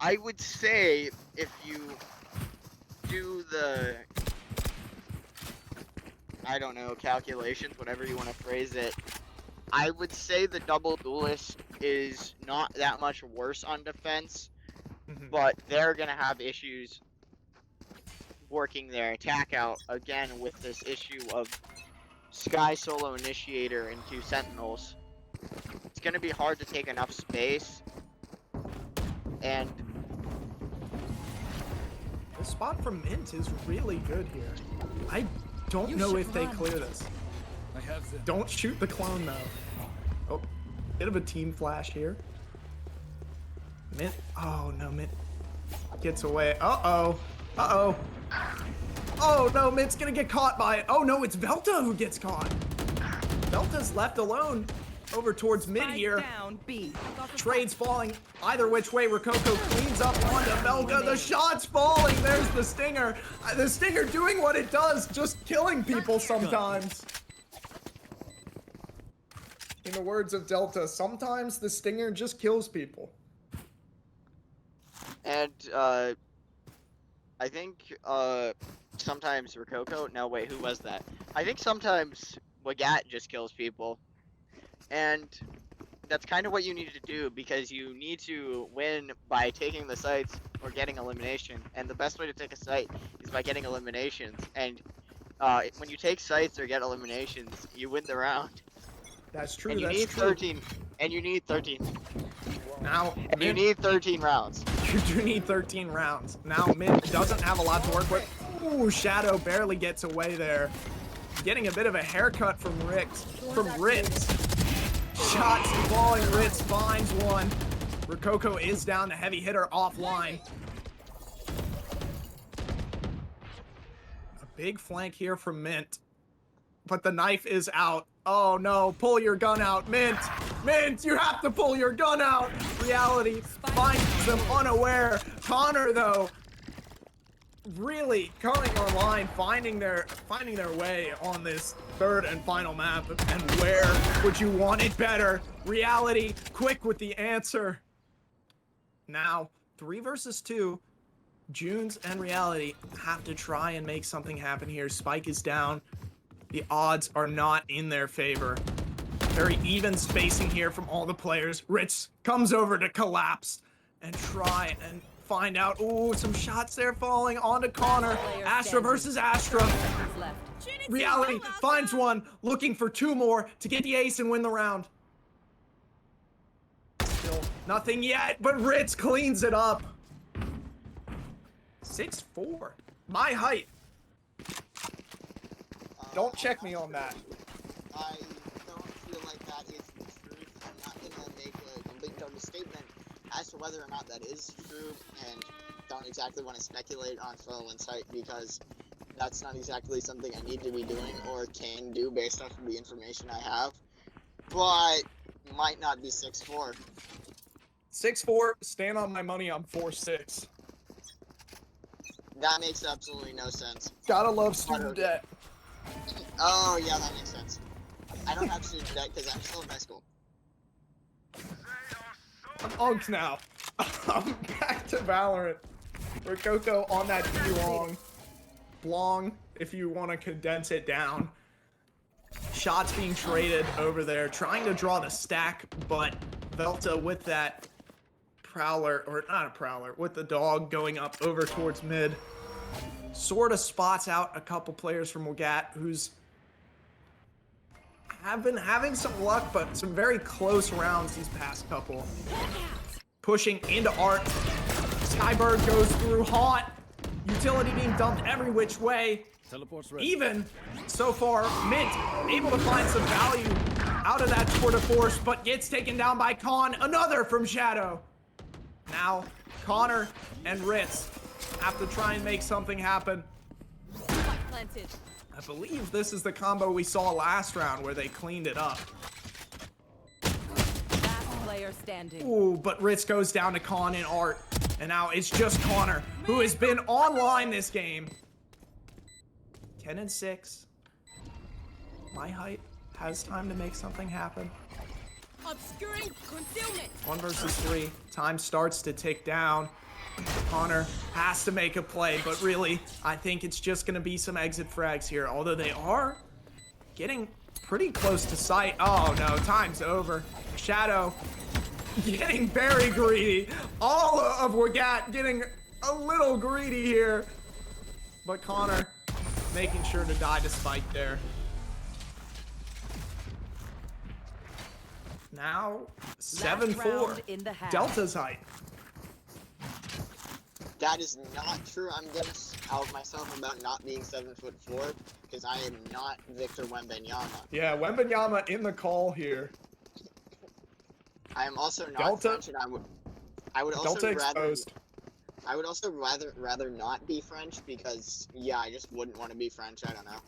I would say, if you do the, I don't know, calculations, whatever you want to phrase it, I would say the double duelist is not that much worse on defense, but they're going to have issues working their attack out, again, with this issue of Sky Solo Initiator and 2 Sentinels. It's going to be hard to take enough space, and the spot from Mint is really good here. I don't know if they clear this. Don't shoot the clone though. Oh, bit of a team flash here. Mint, oh no, Mint gets away. Uh-oh, uh-oh. Oh no, Mint's gonna get caught by it. Oh no, it's Velta who gets caught. Velta's left alone over towards mid here. Down, B. Trades falling either which way. Rococo cleans up onto Velta. The shot's falling. There's the Stinger. The Stinger doing what it does, just killing people sometimes. In the words of Delta, sometimes the Stinger just kills people. And, I think, sometimes Rococo, no wait, who was that? I think sometimes Wagat just kills people. And that's kind of what you need to do, because you need to win by taking the sites or getting elimination. And the best way to take a site is by getting eliminations. And when you take sites or get eliminations, you win the round. That's true. And you need 13. And you need 13. Now, you need 13 rounds. You do need 13 rounds. Now, Mint doesn't have a lot to work with. Ooh, Shadow barely gets away there. Getting a bit of a haircut from Ritz. Shots falling, Ritz finds one. Rococo is down, the heavy hitter offline. A big flank here from Mint. But the knife is out. Oh no, pull your gun out, Mint! Mint, you have to pull your gun out! Reality finds them unaware. Connor, though, really coming online, finding their way on this third and final map. And where would you want it better? Reality, quick with the answer. Now, 3 versus 2. Junes and Reality have to try and make something happen here. Spike is down. The odds are not in their favor. Very even spacing here from all the players. Ritz comes over to collapse and try and find out. Ooh, some shots there falling onto Connor. Astra versus Astra. Reality finds one, looking for 2 more to get the ace and win the round. Still nothing yet, but Ritz cleans it up. 6'4", my height. Don't check me on that. I don't feel like that is the truth. I'm not gonna make a complete total statement as to whether or not that is true, and don't exactly want to speculate on Flow Insight because that's not exactly something I need to be doing or can do based off of the information I have. But might not be 6'4". 6'4", stand on my money, I'm 4'6". That makes absolutely no sense. Gotta love student debt. Oh yeah, that makes sense. I don't have student debt because I'm still in high school. I'm unked now. I'm back to Valorant. Rococo on that B-long. Blong, if you want to condense it down. Shots being traded over there, trying to draw the stack, but Velta with that prowler, or not a prowler, with the dog going up over towards mid. Sort of spots out a couple players from Wagat who's have been having some luck, but some very close rounds these past couple. Pushing into Art. Skybird goes through Haunt. Utility being dumped every which way. Teleport's ready. even so far, Mint able to find some value out of that tour de force, but gets taken down by Khan. Another from Shadow. Now, Connor and Ritz have to try and make something happen. Spike planted. I believe this is the combo we saw last round where they cleaned it up. Last player standing. Ooh, but Ritz goes down to Khan and Art. And now it's just Connor, who has been online this game. 10 and 6. My height has time to make something happen. Obscuring concealment. 1 versus 3. Time starts to tick down. Connor has to make a play, but really, I think it's just going to be some exit frags here. Although they are getting pretty close to sight. Oh no, time's over. Shadow getting very greedy. All of Wagat getting a little greedy here. But Connor making sure to die to Spike there. Now, 7-4. Delta's height. That is not true. I'm gonna out myself about not being 7'4" because I am not Victor Wembanyama. Yeah, Wembanyama in the call here. I am also not Delta, French, and I would also Delta rather. exposed. I would also rather not be French because yeah, I just wouldn't want to be French. I don't know.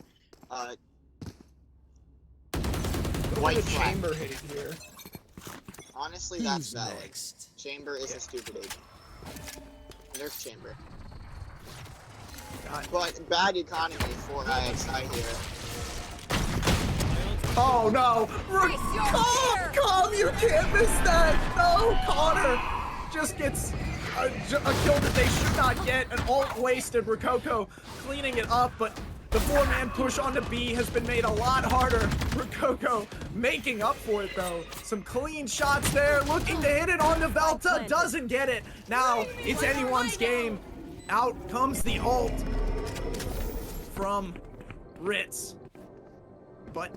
White flag. Chamber hate here. Honestly, that's valid. Next. Chamber is a stupid agent. Nerf Chamber. God. But bad economy for IXI here. Oh no! Come! You can't miss that! No! Connor just gets a kill that they should not get. An ult wasted. Rococo cleaning it up, but the 4-man push onto B has been made a lot harder. Rococo making up for it though. Some clean shots there, looking to hit it on the Velta, doesn't get it. Now it's anyone's game. Out comes the ult from Ritz. But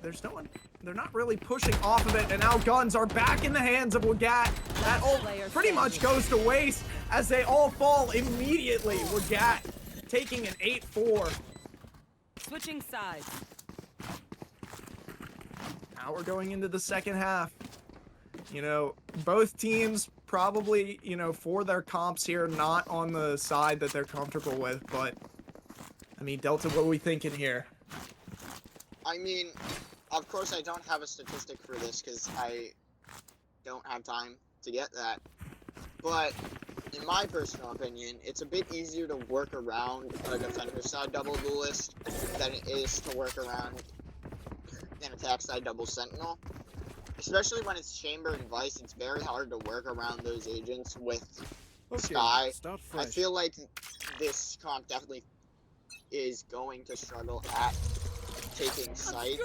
there's no one, they're not really pushing off of it, and now guns are back in the hands of Wagat. That ult pretty much goes to waste as they all fall immediately. Wagat taking an 8-4. Switching sides. Now we're going into the second half. You know, both teams probably, you know, for their comps here, not on the side that they're comfortable with, but I mean, Delta, what are we thinking here? I mean, of course I don't have a statistic for this because I don't have time to get that. But in my personal opinion, it's a bit easier to work around a defender side double duelist than it is to work around an attack side double sentinel. Especially when it's Chamber and Vice, it's very hard to work around those agents with Sky. I feel like this comp definitely is going to struggle at taking sites.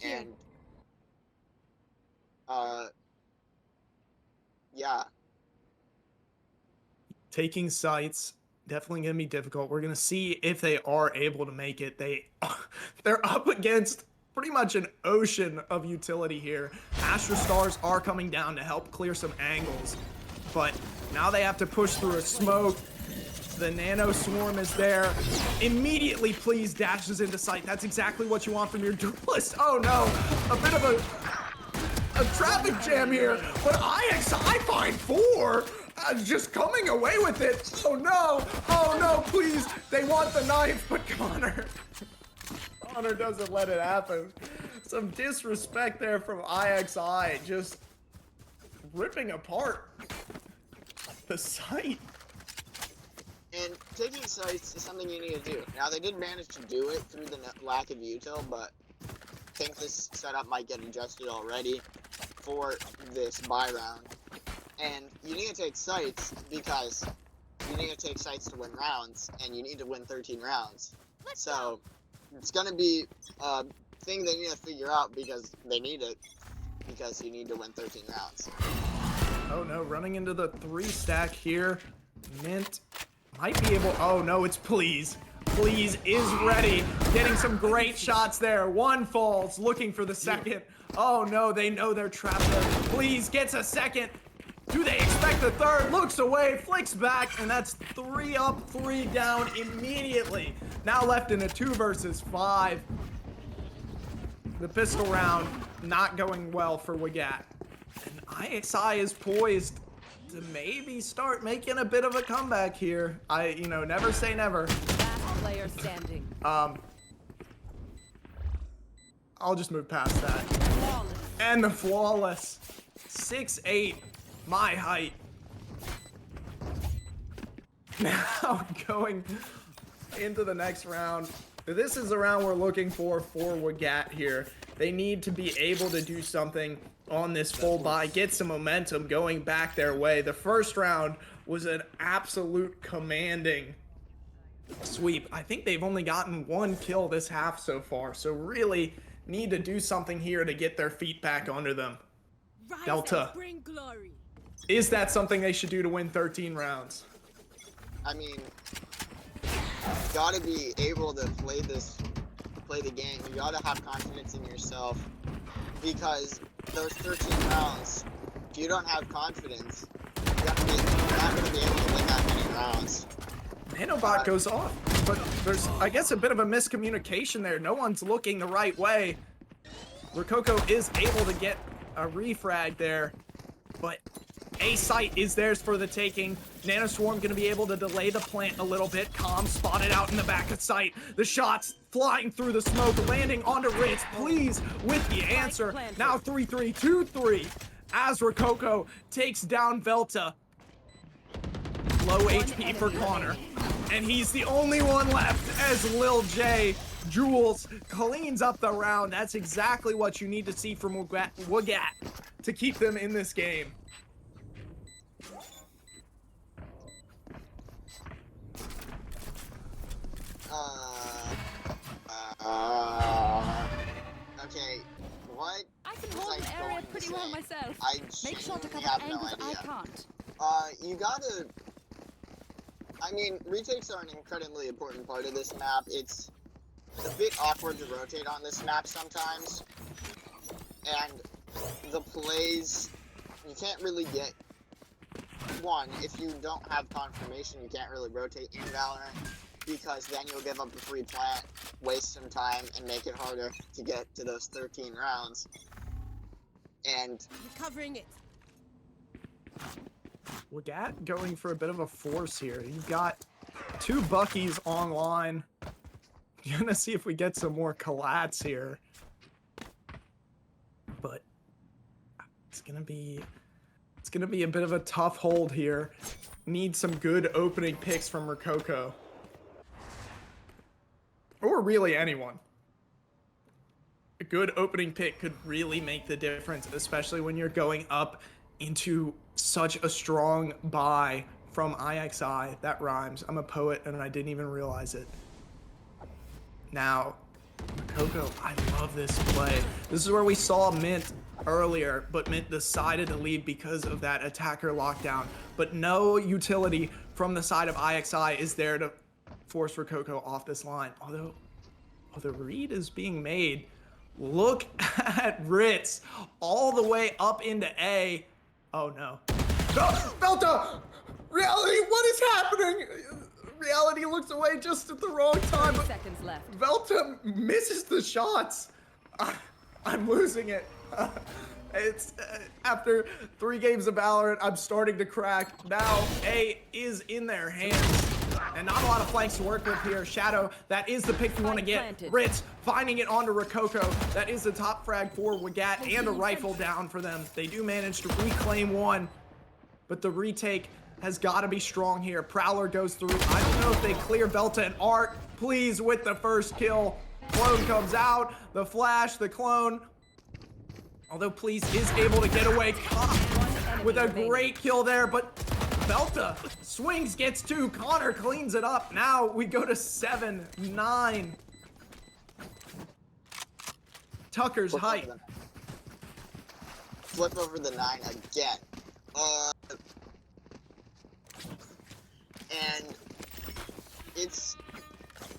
And yeah. Taking sites, definitely gonna be difficult. We're gonna see if they are able to make it. They're up against pretty much an ocean of utility here. Astra Stars are coming down to help clear some angles, but now they have to push through a smoke. The Nano Swarm is there. Immediately, please, dashes into sight. That's exactly what you want from your duelist. Oh no, a bit of a traffic jam here, but IXI find 4. Just coming away with it. Oh no, please. They want the knife, but Connor doesn't let it happen. Some disrespect there from IXI, just ripping apart the site. And taking sites is something you need to do. Now, they did manage to do it through the lack of util, but I think this setup might get adjusted already for this buy round. And you need to take sites because you need to take sites to win rounds, and you need to win 13 rounds. So it's going to be a thing they need to figure out because they need it, because you need to win 13 rounds. Oh no, running into the 3 stack here. Mint might be able, oh no, it's Please. Please is ready. Getting some great shots there. One falls, looking for the second. Oh no, they know they're trapped there. Please gets a second. Do they expect the third? Looks away, flicks back, and that's 3 up, 3 down immediately. Now left in a 2 versus 5. The pistol round not going well for WGAT. And IXI is poised to maybe start making a bit of a comeback here. Never say never. Last player standing. I'll just move past that. Flawless. And the flawless. 6'8", my height. Now going into the next round. This is the round we're looking for WGAT here. They need to be able to do something on this full buy, get some momentum going back their way. The first round was an absolute commanding sweep. I think they've only gotten 1 kill this half so far, so really need to do something here to get their feet back under them. Rise Delta. and bring glory. Is that something they should do to win 13 rounds? I mean, gotta be able to play the game. You gotta have confidence in yourself, because those 13 rounds, if you don't have confidence, you're not gonna be able to win that many rounds. Nanobot goes off, but there's, I guess, a bit of a miscommunication there. No one's looking the right way. Rococo is able to get a refrag there, but A site is theirs for the taking. Nanoswarm gonna be able to delay the plant a little bit. Calm spotted out in the back of sight. The shots flying through the smoke, landing onto Ritz, please, with the answer. Now 3-3, 2-3, as Rococo takes down Velta. Low HP for Connor, and he's the only one left as Lil J. Jules cleans up the round. That's exactly what you need to see from WGAT to keep them in this game. Okay, what? I can hold the area pretty well myself. Make sure to cover angles I can't. You gotta... I mean, retakes are an incredibly important part of this map. It's a bit awkward to rotate on this map sometimes. And the plays, you can't really get... One, if you don't have confirmation, you can't really rotate in Valorant, because then you'll give up a free plant, waste some time, and make it harder to get to those 13 rounds. And... Recovering it. WGAT going for a bit of a force here. You've got 2 Buckies online. Gonna see if we get some more collats here. But it's gonna be a bit of a tough hold here. Need some good opening picks from Rococo. Or really anyone. A good opening pick could really make the difference, especially when you're going up into such a strong buy from IXI. That rhymes. I'm a poet and I didn't even realize it. Now, Rococo, I love this play. This is where we saw Mint earlier, but Mint decided to leave because of that attacker lockdown. But no utility from the side of IXI is there to force Rococo off this line. Although the read is being made. Look at Ritz all the way up into A. Oh no. Velta! Reality, what is happening? Reality looks away just at the wrong time. 30 seconds left. Velta misses the shots. I'm losing it. It's after 3 games of Valorant, I'm starting to crack. Now A is in their hands. And not a lot of flanks to work with here. Shadow, that is the pick you want to get. Ritz finding it onto Rococo. That is the top frag for WGAT and a rifle down for them. They do manage to reclaim 1, but the retake has got to be strong here. Prowler goes through. I don't know if they clear Velta, and Art, please, with the first kill. Clone comes out. The flash, the clone. Although Please is able to get away with a great kill there, but Velta swings, gets 2. Connor cleans it up. Now we go to 7-9. Tucker's height. Flip over the 9 again. And it's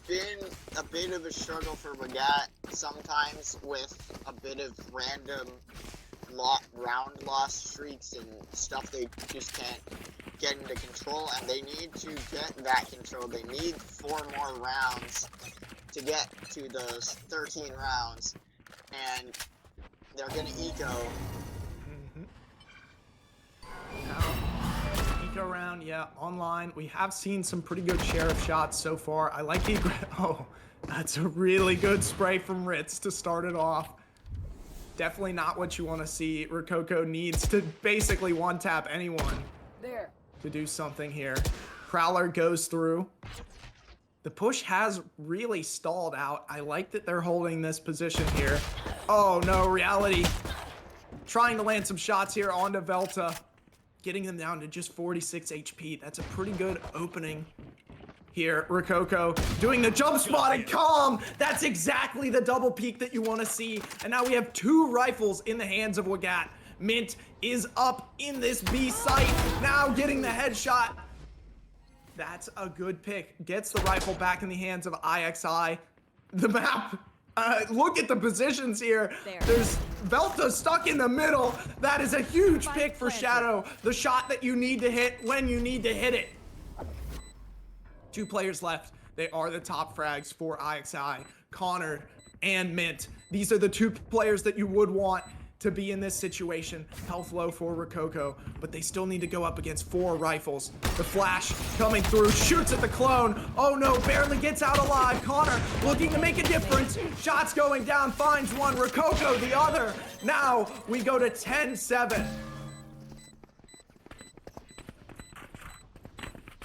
been a bit of a struggle for WGAT sometimes with a bit of random round loss streaks and stuff they just can't get into control, and they need to get that control. They need 4 more rounds to get to those 13 rounds, and they're gonna eco. Eco round, yeah, online. We have seen some pretty good share of shots so far. I like the oh, that's a really good spray from Ritz to start it off. Definitely not what you want to see. Rococo needs to basically one-tap anyone to do something here. Prowler goes through. The push has really stalled out. I like that they're holding this position here. Oh no, Reality trying to land some shots here onto Velta, getting them down to just 46 HP. That's a pretty good opening here. Rococo doing the jump spot and calm. That's exactly the double peek that you want to see. And now we have 2 rifles in the hands of Wagat. Mint is up in this B site, now getting the headshot. That's a good pick. Gets the rifle back in the hands of IXI. The map, look at the positions here. There's Velta stuck in the middle. That is a huge pick for Shadow. The shot that you need to hit when you need to hit it. 2 players left. They are the top frags for IXI, Connor and Mint. These are the 2 players that you would want to be in this situation. Health low for Rococo, but they still need to go up against 4 rifles. The flash coming through, shoots at the clone. Oh no, barely gets out alive. Connor looking to make a difference. Shots going down, finds one. Rococo the other. Now we go to 10-7.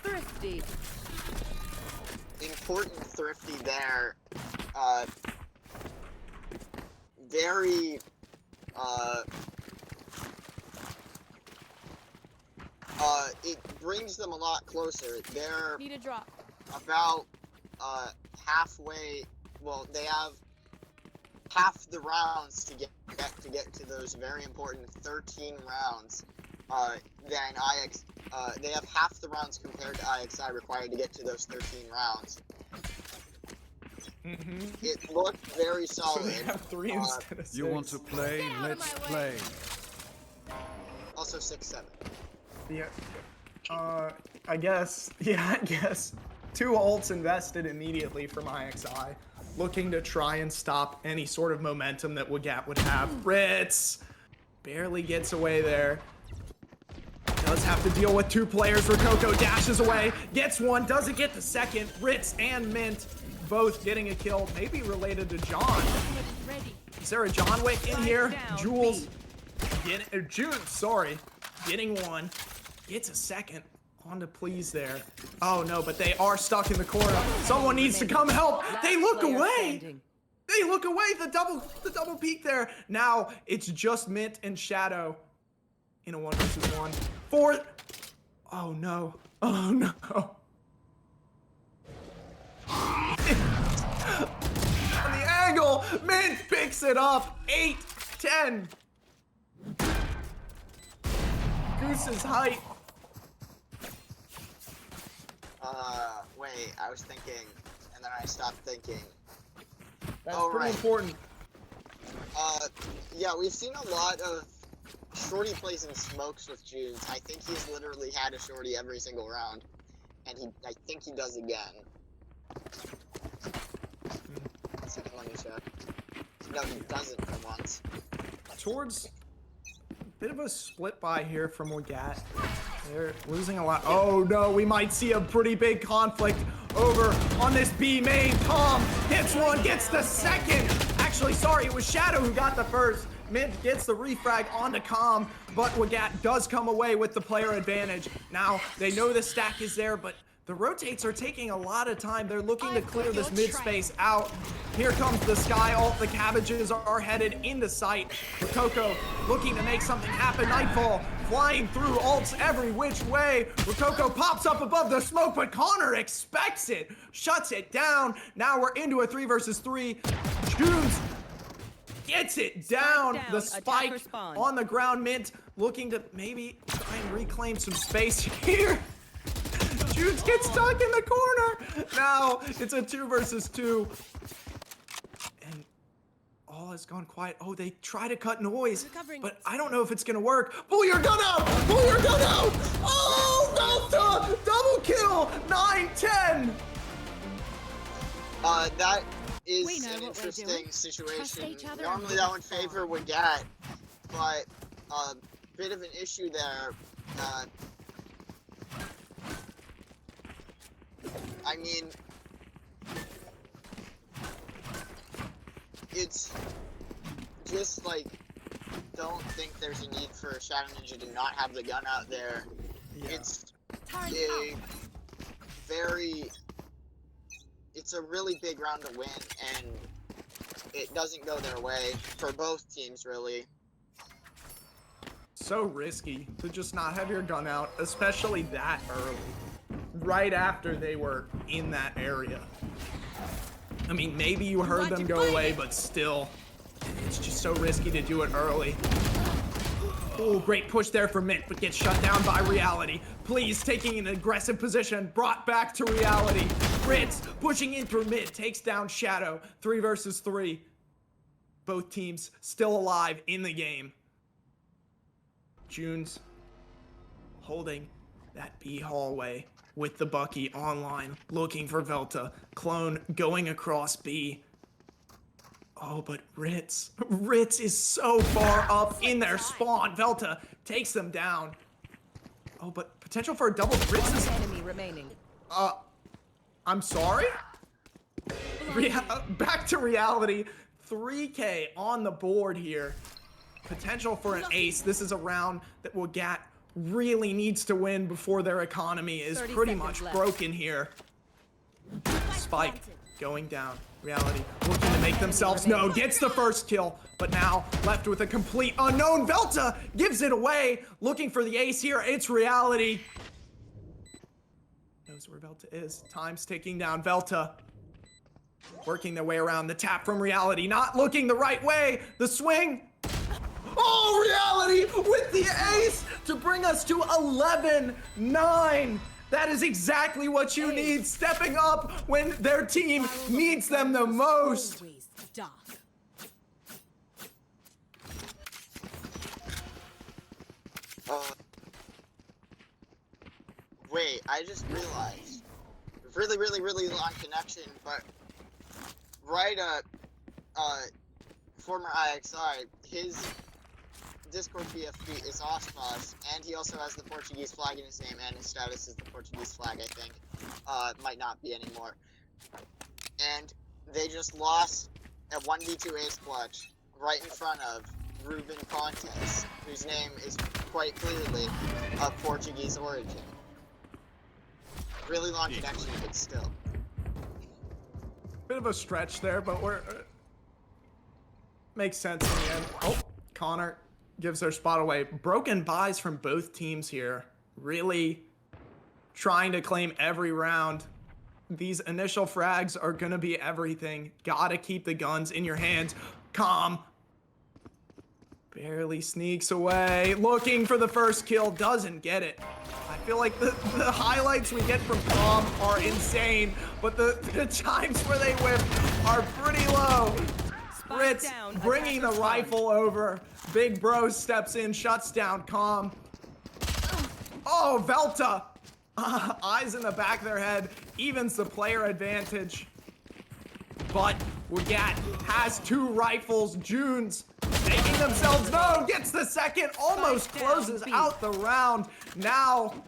Thrifty. Important Thrifty there. Very it brings them a lot closer. They're Need a drop. about halfway. Well, they have half the rounds to get to those very important 13 rounds. Then they have half the rounds compared to IXI required to get to those 13 rounds. It looked very solid. So they have 3 instead of 6. You want to play? Let's play. Also 6-7. Yeah. I guess. Yeah, I guess. 2 ults invested immediately from IXI, looking to try and stop any sort of momentum that Wagat would have. Ritz barely gets away there. Does have to deal with 2 players. Rococo dashes away, gets one, doesn't get the second. Ritz and Mint both getting a kill, maybe related to John. Is there a John Wick in here? Jules, getting one, gets a second. On to Please there. Oh no, but they are stuck in the corner. Someone needs to come help. They look away. They look away. The double peek there. Now it's just Mint and Shadow in a 1 versus 1. 4. Oh no. Oh no. On the angle, Mint picks it up. 8-10. Goose's height. Wait, I was thinking, and then I stopped thinking. That's pretty important. Yeah, we've seen a lot of Shorty plays in smokes with Junes. I think he's literally had a Shorty every single round, and I think he does again. Let me check. No, he doesn't for once. Towards a bit of a split by here from Wagat. They're losing a lot. Oh no, we might see a pretty big conflict over on this B main. Tom hits one, gets the second. Actually, sorry, it was Shadow who got the first. Mint gets the refrag onto Calm, but Wagat does come away with the player advantage. Now, they know the stack is there, but the rotates are taking a lot of time. They're looking to clear this mid space out. Here comes the Sky ult. The Cabbages are headed into sight. Rococo looking to make something happen. Nightfall flying through ults every which way. Rococo pops up above the smoke, but Connor expects it, shuts it down. Now we're into a 3 versus 3. Junes gets it down. The spike on the ground. Mint looking to maybe try and reclaim some space here. Junes gets stuck in the corner. Now it's a 2 versus 2. And all has gone quiet. Oh, they try to cut noise, Recovering. but I don't know if it's gonna work. Pull your gun out! Pull your gun out! Oh, Delta! Double kill! 9-10! That is We know an what we're interesting doing. situation. Trust each other Normally and that move would favor forward. Wagat, but bit of an issue there. I mean, it's just like, don't think there's a need for Shadow Ninja to not have the gun out there. Yeah. It's Turn a it's a really big round to win, and it doesn't go their way for both teams, really. So risky to just not have your gun out, especially that early, right after they were in that area. I mean, maybe you heard them go away, but still, it's just so risky to do it early. Oh, great push there for Mint, but gets shut down by Reality. Please, taking an aggressive position, brought back to Reality. Ritz pushing in through mid, takes down Shadow. 3 versus 3. Both teams still alive in the game. June's holding that B hallway with the Bucky online, looking for Velta. Clone going across B. Oh, but Ritz is so far up in their spawn. Velta takes them down. Oh, but potential for a double. Ritz is... Enemy remaining. I'm sorry? Back to Reality. 3K on the board here. Potential for an ace. This is a round that Wagat really needs to win before their economy is pretty much broken here. Spike going down. Reality looking to make themselves known. Gets the first kill, but now left with a complete unknown. Velta gives it away. Looking for the ace here. It's Reality. Knows where Velta is. Time's ticking down. Velta working their way around the tap from Reality. Not looking the right way. The swing. Oh, Reality with the ace to bring us to 11-9. That is exactly what you need, stepping up when their team needs them the most. Always dark. Wait, I just realized. Really long connection, but right former IXI, his Discord BFB is Osmos, and he also has the Portuguese flag in his name, and his status is the Portuguese flag, I think. Might not be anymore. And they just lost a 1v2 ace clutch right in front of Ruben Contes, whose name is quite clearly of Portuguese origin. Really long connection, but still. Bit of a stretch there, but we're... makes sense in the end. Oh, Connor gives their spot away. Broken buys from both teams here. Really trying to claim every round. These initial frags are gonna be everything. Gotta keep the guns in your hands. Calm. Barely sneaks away. Looking for the first kill. Doesn't get it. I feel like the highlights we get from Calm are insane, but the times where they whip are pretty low. Ritz bringing the rifle over. Big Bro steps in, shuts down Calm. Oh, Velta. Eyes in the back of their head. Evens the player advantage. But Wagat has 2 rifles. June's making themselves known. Gets the second. Almost closes out the round. Now,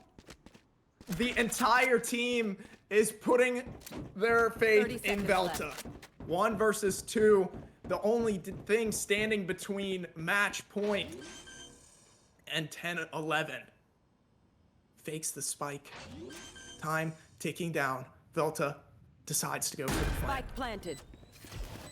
the entire team is putting their faith in Velta. 1 versus 2. The only thing standing between match point and 10-11. Fakes the spike. Time ticking down. Velta decides to go for the flank. Spike planted.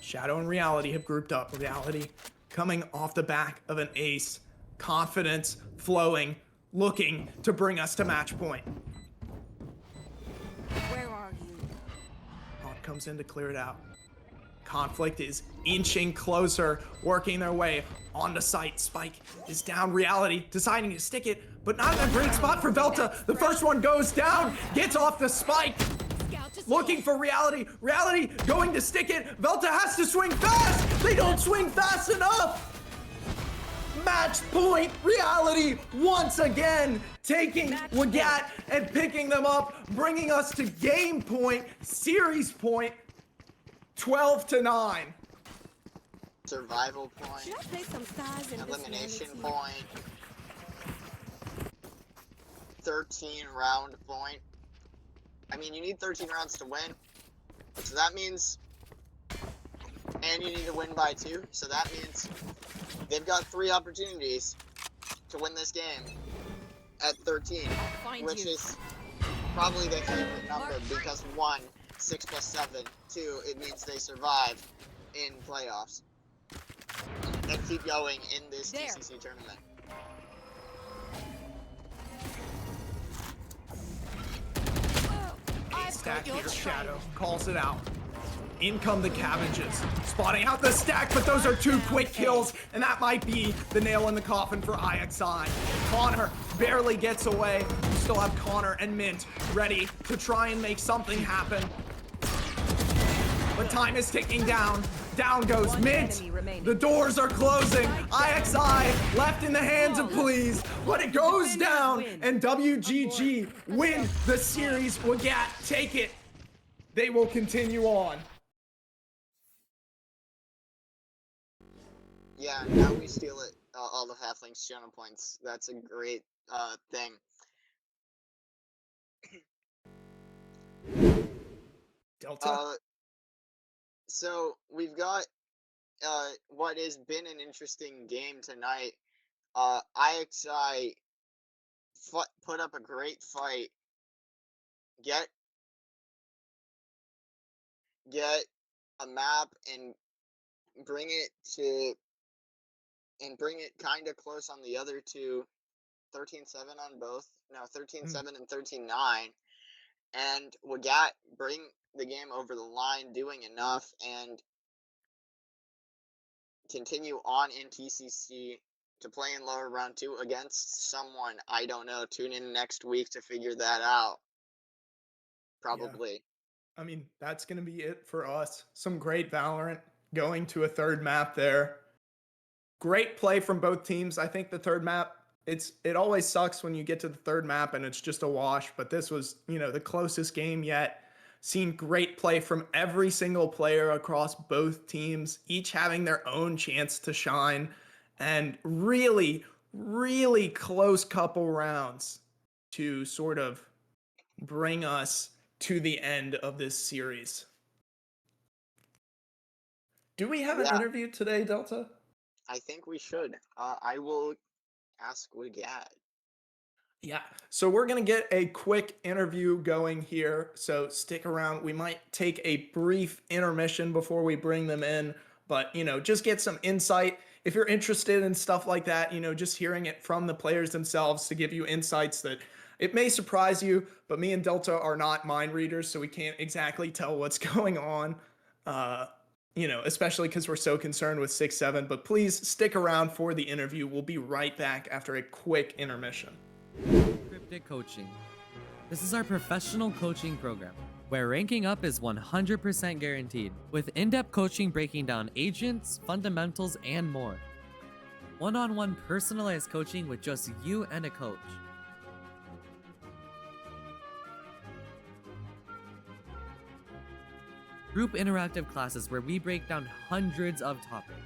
Shadow and Reality have grouped up. Reality coming off the back of an ace. Confidence flowing. Looking to bring us to match point. Where are you? Hawk comes in to clear it out. Conflict is inching closer, working their way onto site. Spike is down. Reality deciding to stick it, but not in a great spot for Velta. The first one goes down, gets off the spike. looking for Reality. Reality going to stick it. Velta has to swing fast. They don't swing fast enough. Match point. Reality once again taking Wagat and picking them up, bringing us to game point, series point, 12-9. Survival point. Should I play some stars in Elimination this point. 13 round point. I mean, you need 13 rounds to win. So that means... And you need to win by 2. So that means they've got 3 opportunities to win this game at 13. Which is probably their favorite number because 1, 6 plus 7. 2, it means they survive in playoffs. And keep going in this TCC tournament. Stack here, Shadow calls it out. In come the Cabbages, spotting out the stack, but those are 2 quick kills, and that might be the nail in the coffin for IXI. Connor barely gets away. We still have Connor and Mint ready to try and make something happen. But time is ticking down. Down goes Mint. The doors are closing. IXI left in the hands of Please, but it goes down, and WGG win the series. Wagat take it. They will continue on. Yeah, now we steal it. All the halflings channel points. That's a great thing. Delta. So we've got what has been an interesting game tonight. IXI put up a great fight. Get a map and bring it kind of close on the other 2. 13-7 on both. No, 13-7 and 13-9. And Wagat bring the game over the line, doing enough, and continue on in TCC to play in lower round 2 against someone. I don't know. Tune in next week to figure that out. Probably. Yeah. I mean, that's going to be it for us. Some great Valorant going to a 3rd map there. Great play from both teams. I think the 3rd map, it always sucks when you get to the 3rd map and it's just a wash, but this was, the closest game yet. Seen great play from every single player across both teams, each having their own chance to shine, and really, really close couple rounds to sort of bring us to the end of this series. Do we have an interview today, Delta? I think we should. I will ask Wagat. Yeah, so we're going to get a quick interview going here, so stick around. We might take a brief intermission before we bring them in, but, just get some insight. If you're interested in stuff like that, just hearing it from the players themselves to give you insights that it may surprise you, but me and Delta are not mind readers, so we can't exactly tell what's going on, especially because we're so concerned with 6-7, but please stick around for the interview. We'll be right back after a quick intermission. Cryptic Coaching. This is our professional coaching program, where ranking up is 100% guaranteed, with in-depth coaching breaking down agents, fundamentals, and more. One-on-one personalized coaching with just you and a coach. Group interactive classes where we break down hundreds of topics.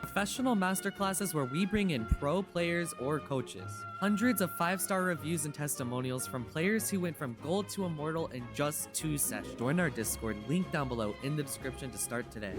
Professional masterclasses where we bring in pro players or coaches. Hundreds of 5-star reviews and testimonials from players who went from gold to immortal in just 2 sessions. Join our Discord, link down below in the description to start today.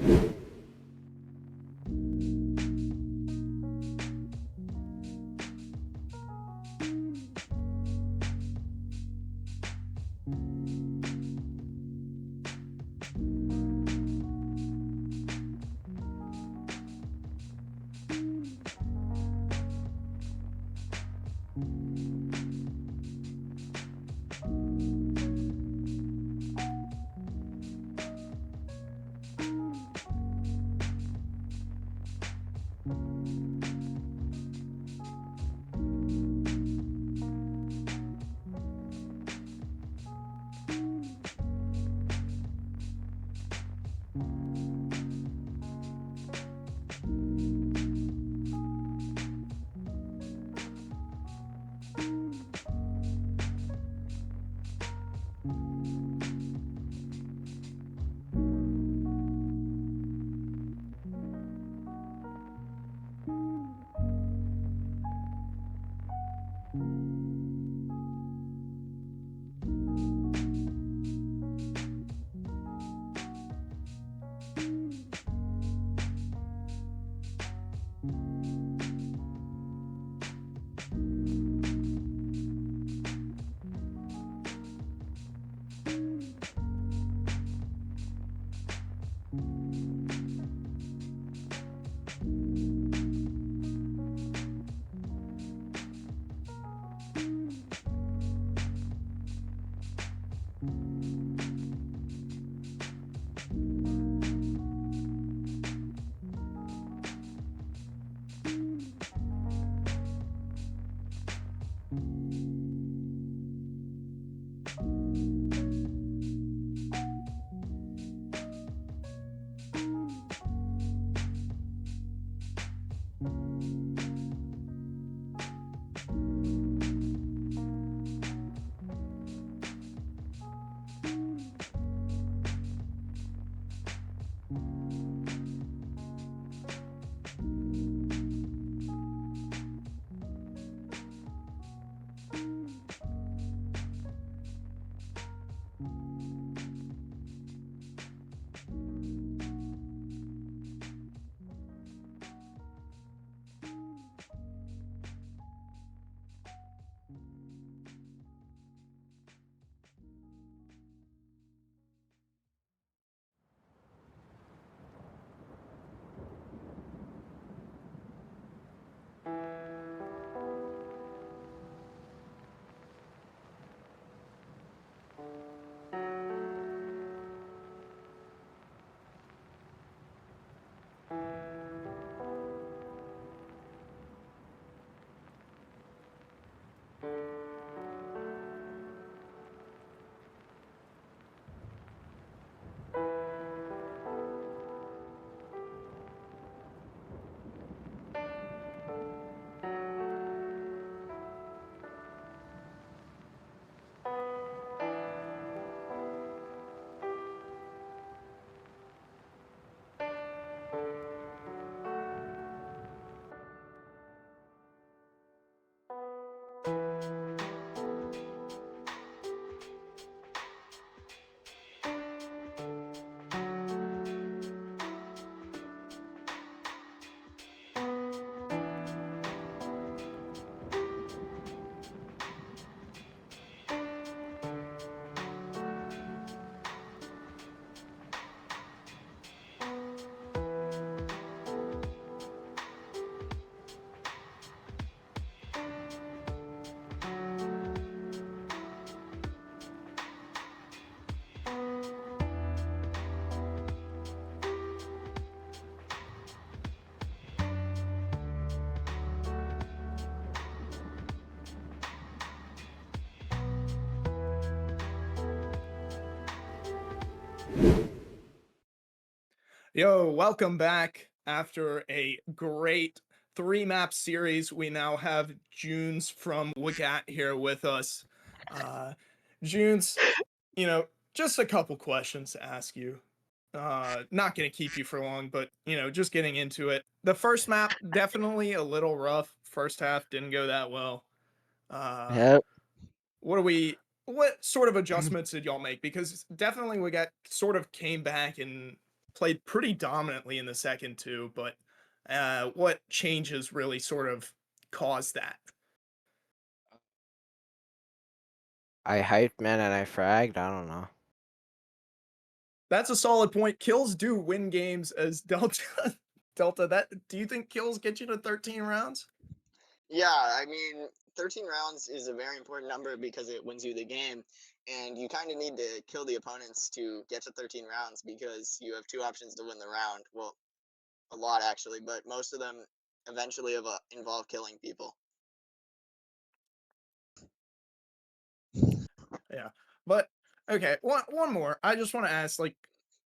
Yo, welcome back. After a great 3-map series, we now have Junes from WGAT here with us. Junes, just a couple questions to ask you. Not going to keep you for long, but, just getting into it. The first map, definitely a little rough. First half didn't go that well. Yep. What sort of adjustments did y'all make? Because definitely we got sort of came back and played pretty dominantly in the second too, but what changes really sort of caused that? I hyped, man, and I fragged. I don't know. That's a solid point. Kills do win games as Delta. Delta, do you think kills get you to 13 rounds? Yeah, I mean, 13 rounds is a very important number because it wins you the game, and you kind of need to kill the opponents to get to 13 rounds because you have two options to win the round. Well, a lot actually, but most of them eventually involve killing people. Yeah. But okay, one more. I just want to ask, like,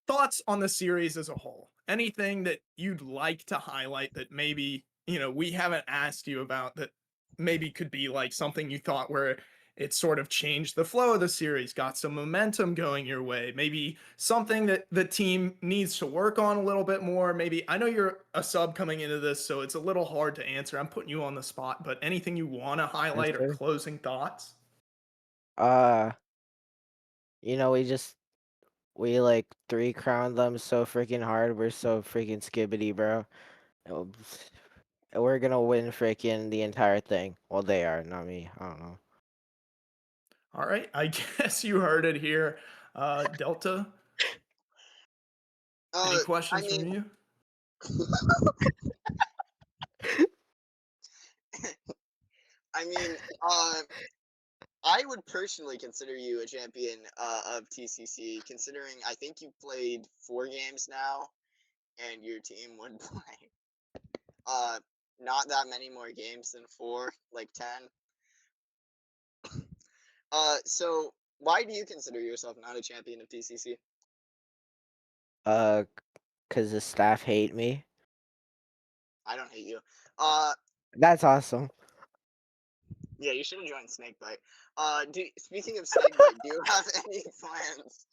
thoughts on the series as a whole. Anything that you'd like to highlight that maybe, we haven't asked you about that maybe could be like something you thought where it sort of changed the flow of the series, got some momentum going your way, maybe something that the team needs to work on a little bit more. Maybe I know you're a sub coming into this, so it's a little hard to answer. I'm putting you on the spot, but anything you want to highlight or Answer. closing thoughts? Uh, we like three crowned them so freaking hard. We're so freaking skibbity, bro. Oh, we're gonna win freaking the entire thing. Well, they are, not me. I don't know. All right, I guess you heard it here. Delta, any I questions from mean, you? I mean, I would personally consider you a champion of TCC, considering I think you've played 4 games now, and your team would play not that many more games than 4, like 10. So why do you consider yourself not a champion of TCC? Uh, cause the staff hate me. I don't hate you. That's awesome. Yeah, you should have joined Snakebite. Speaking of Snakebite, do you have any plans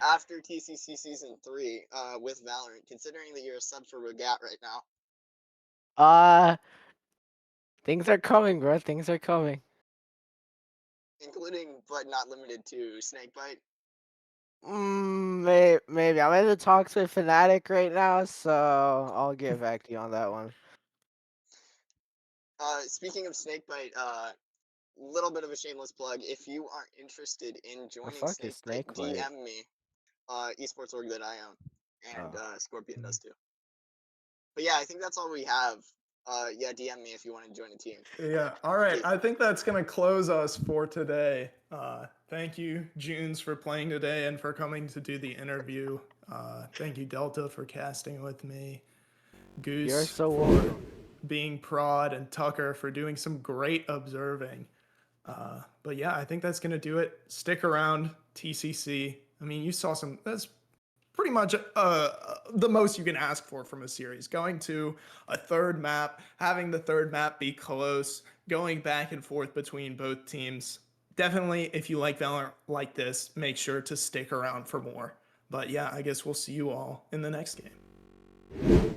after TCC Season 3 with Valorant, considering that you're a sub for Regat right now, Uh, things are coming, bro. Things are coming. including but not limited to Snakebite? Maybe I'm in the talks with Fnatic right now, so I'll get back to you on that one. Speaking of Snakebite, little bit of a shameless plug. If you are interested in The joining fuck is Snakebite, Snakebite? DM me, esports org that I own, and Oh. Scorpion does too. But yeah, I think that's all we have. Yeah, DM me if you want to join a team. Yeah. All right. I think that's going to close us for today. Thank you, Junes, for playing today and for coming to do the interview. Thank you, Delta, for casting with me. You're Goose so for welcome. being prod, and Tucker for doing some great observing. But yeah, I think that's going to do it. Stick around, TCC. I mean, you saw some, that's pretty much the most you can ask for from a series. Going to a third map, having the third map be close, going back and forth between both teams. Definitely, if you like Valorant like this, make sure to stick around for more. But yeah, I guess we'll see you all in the next game.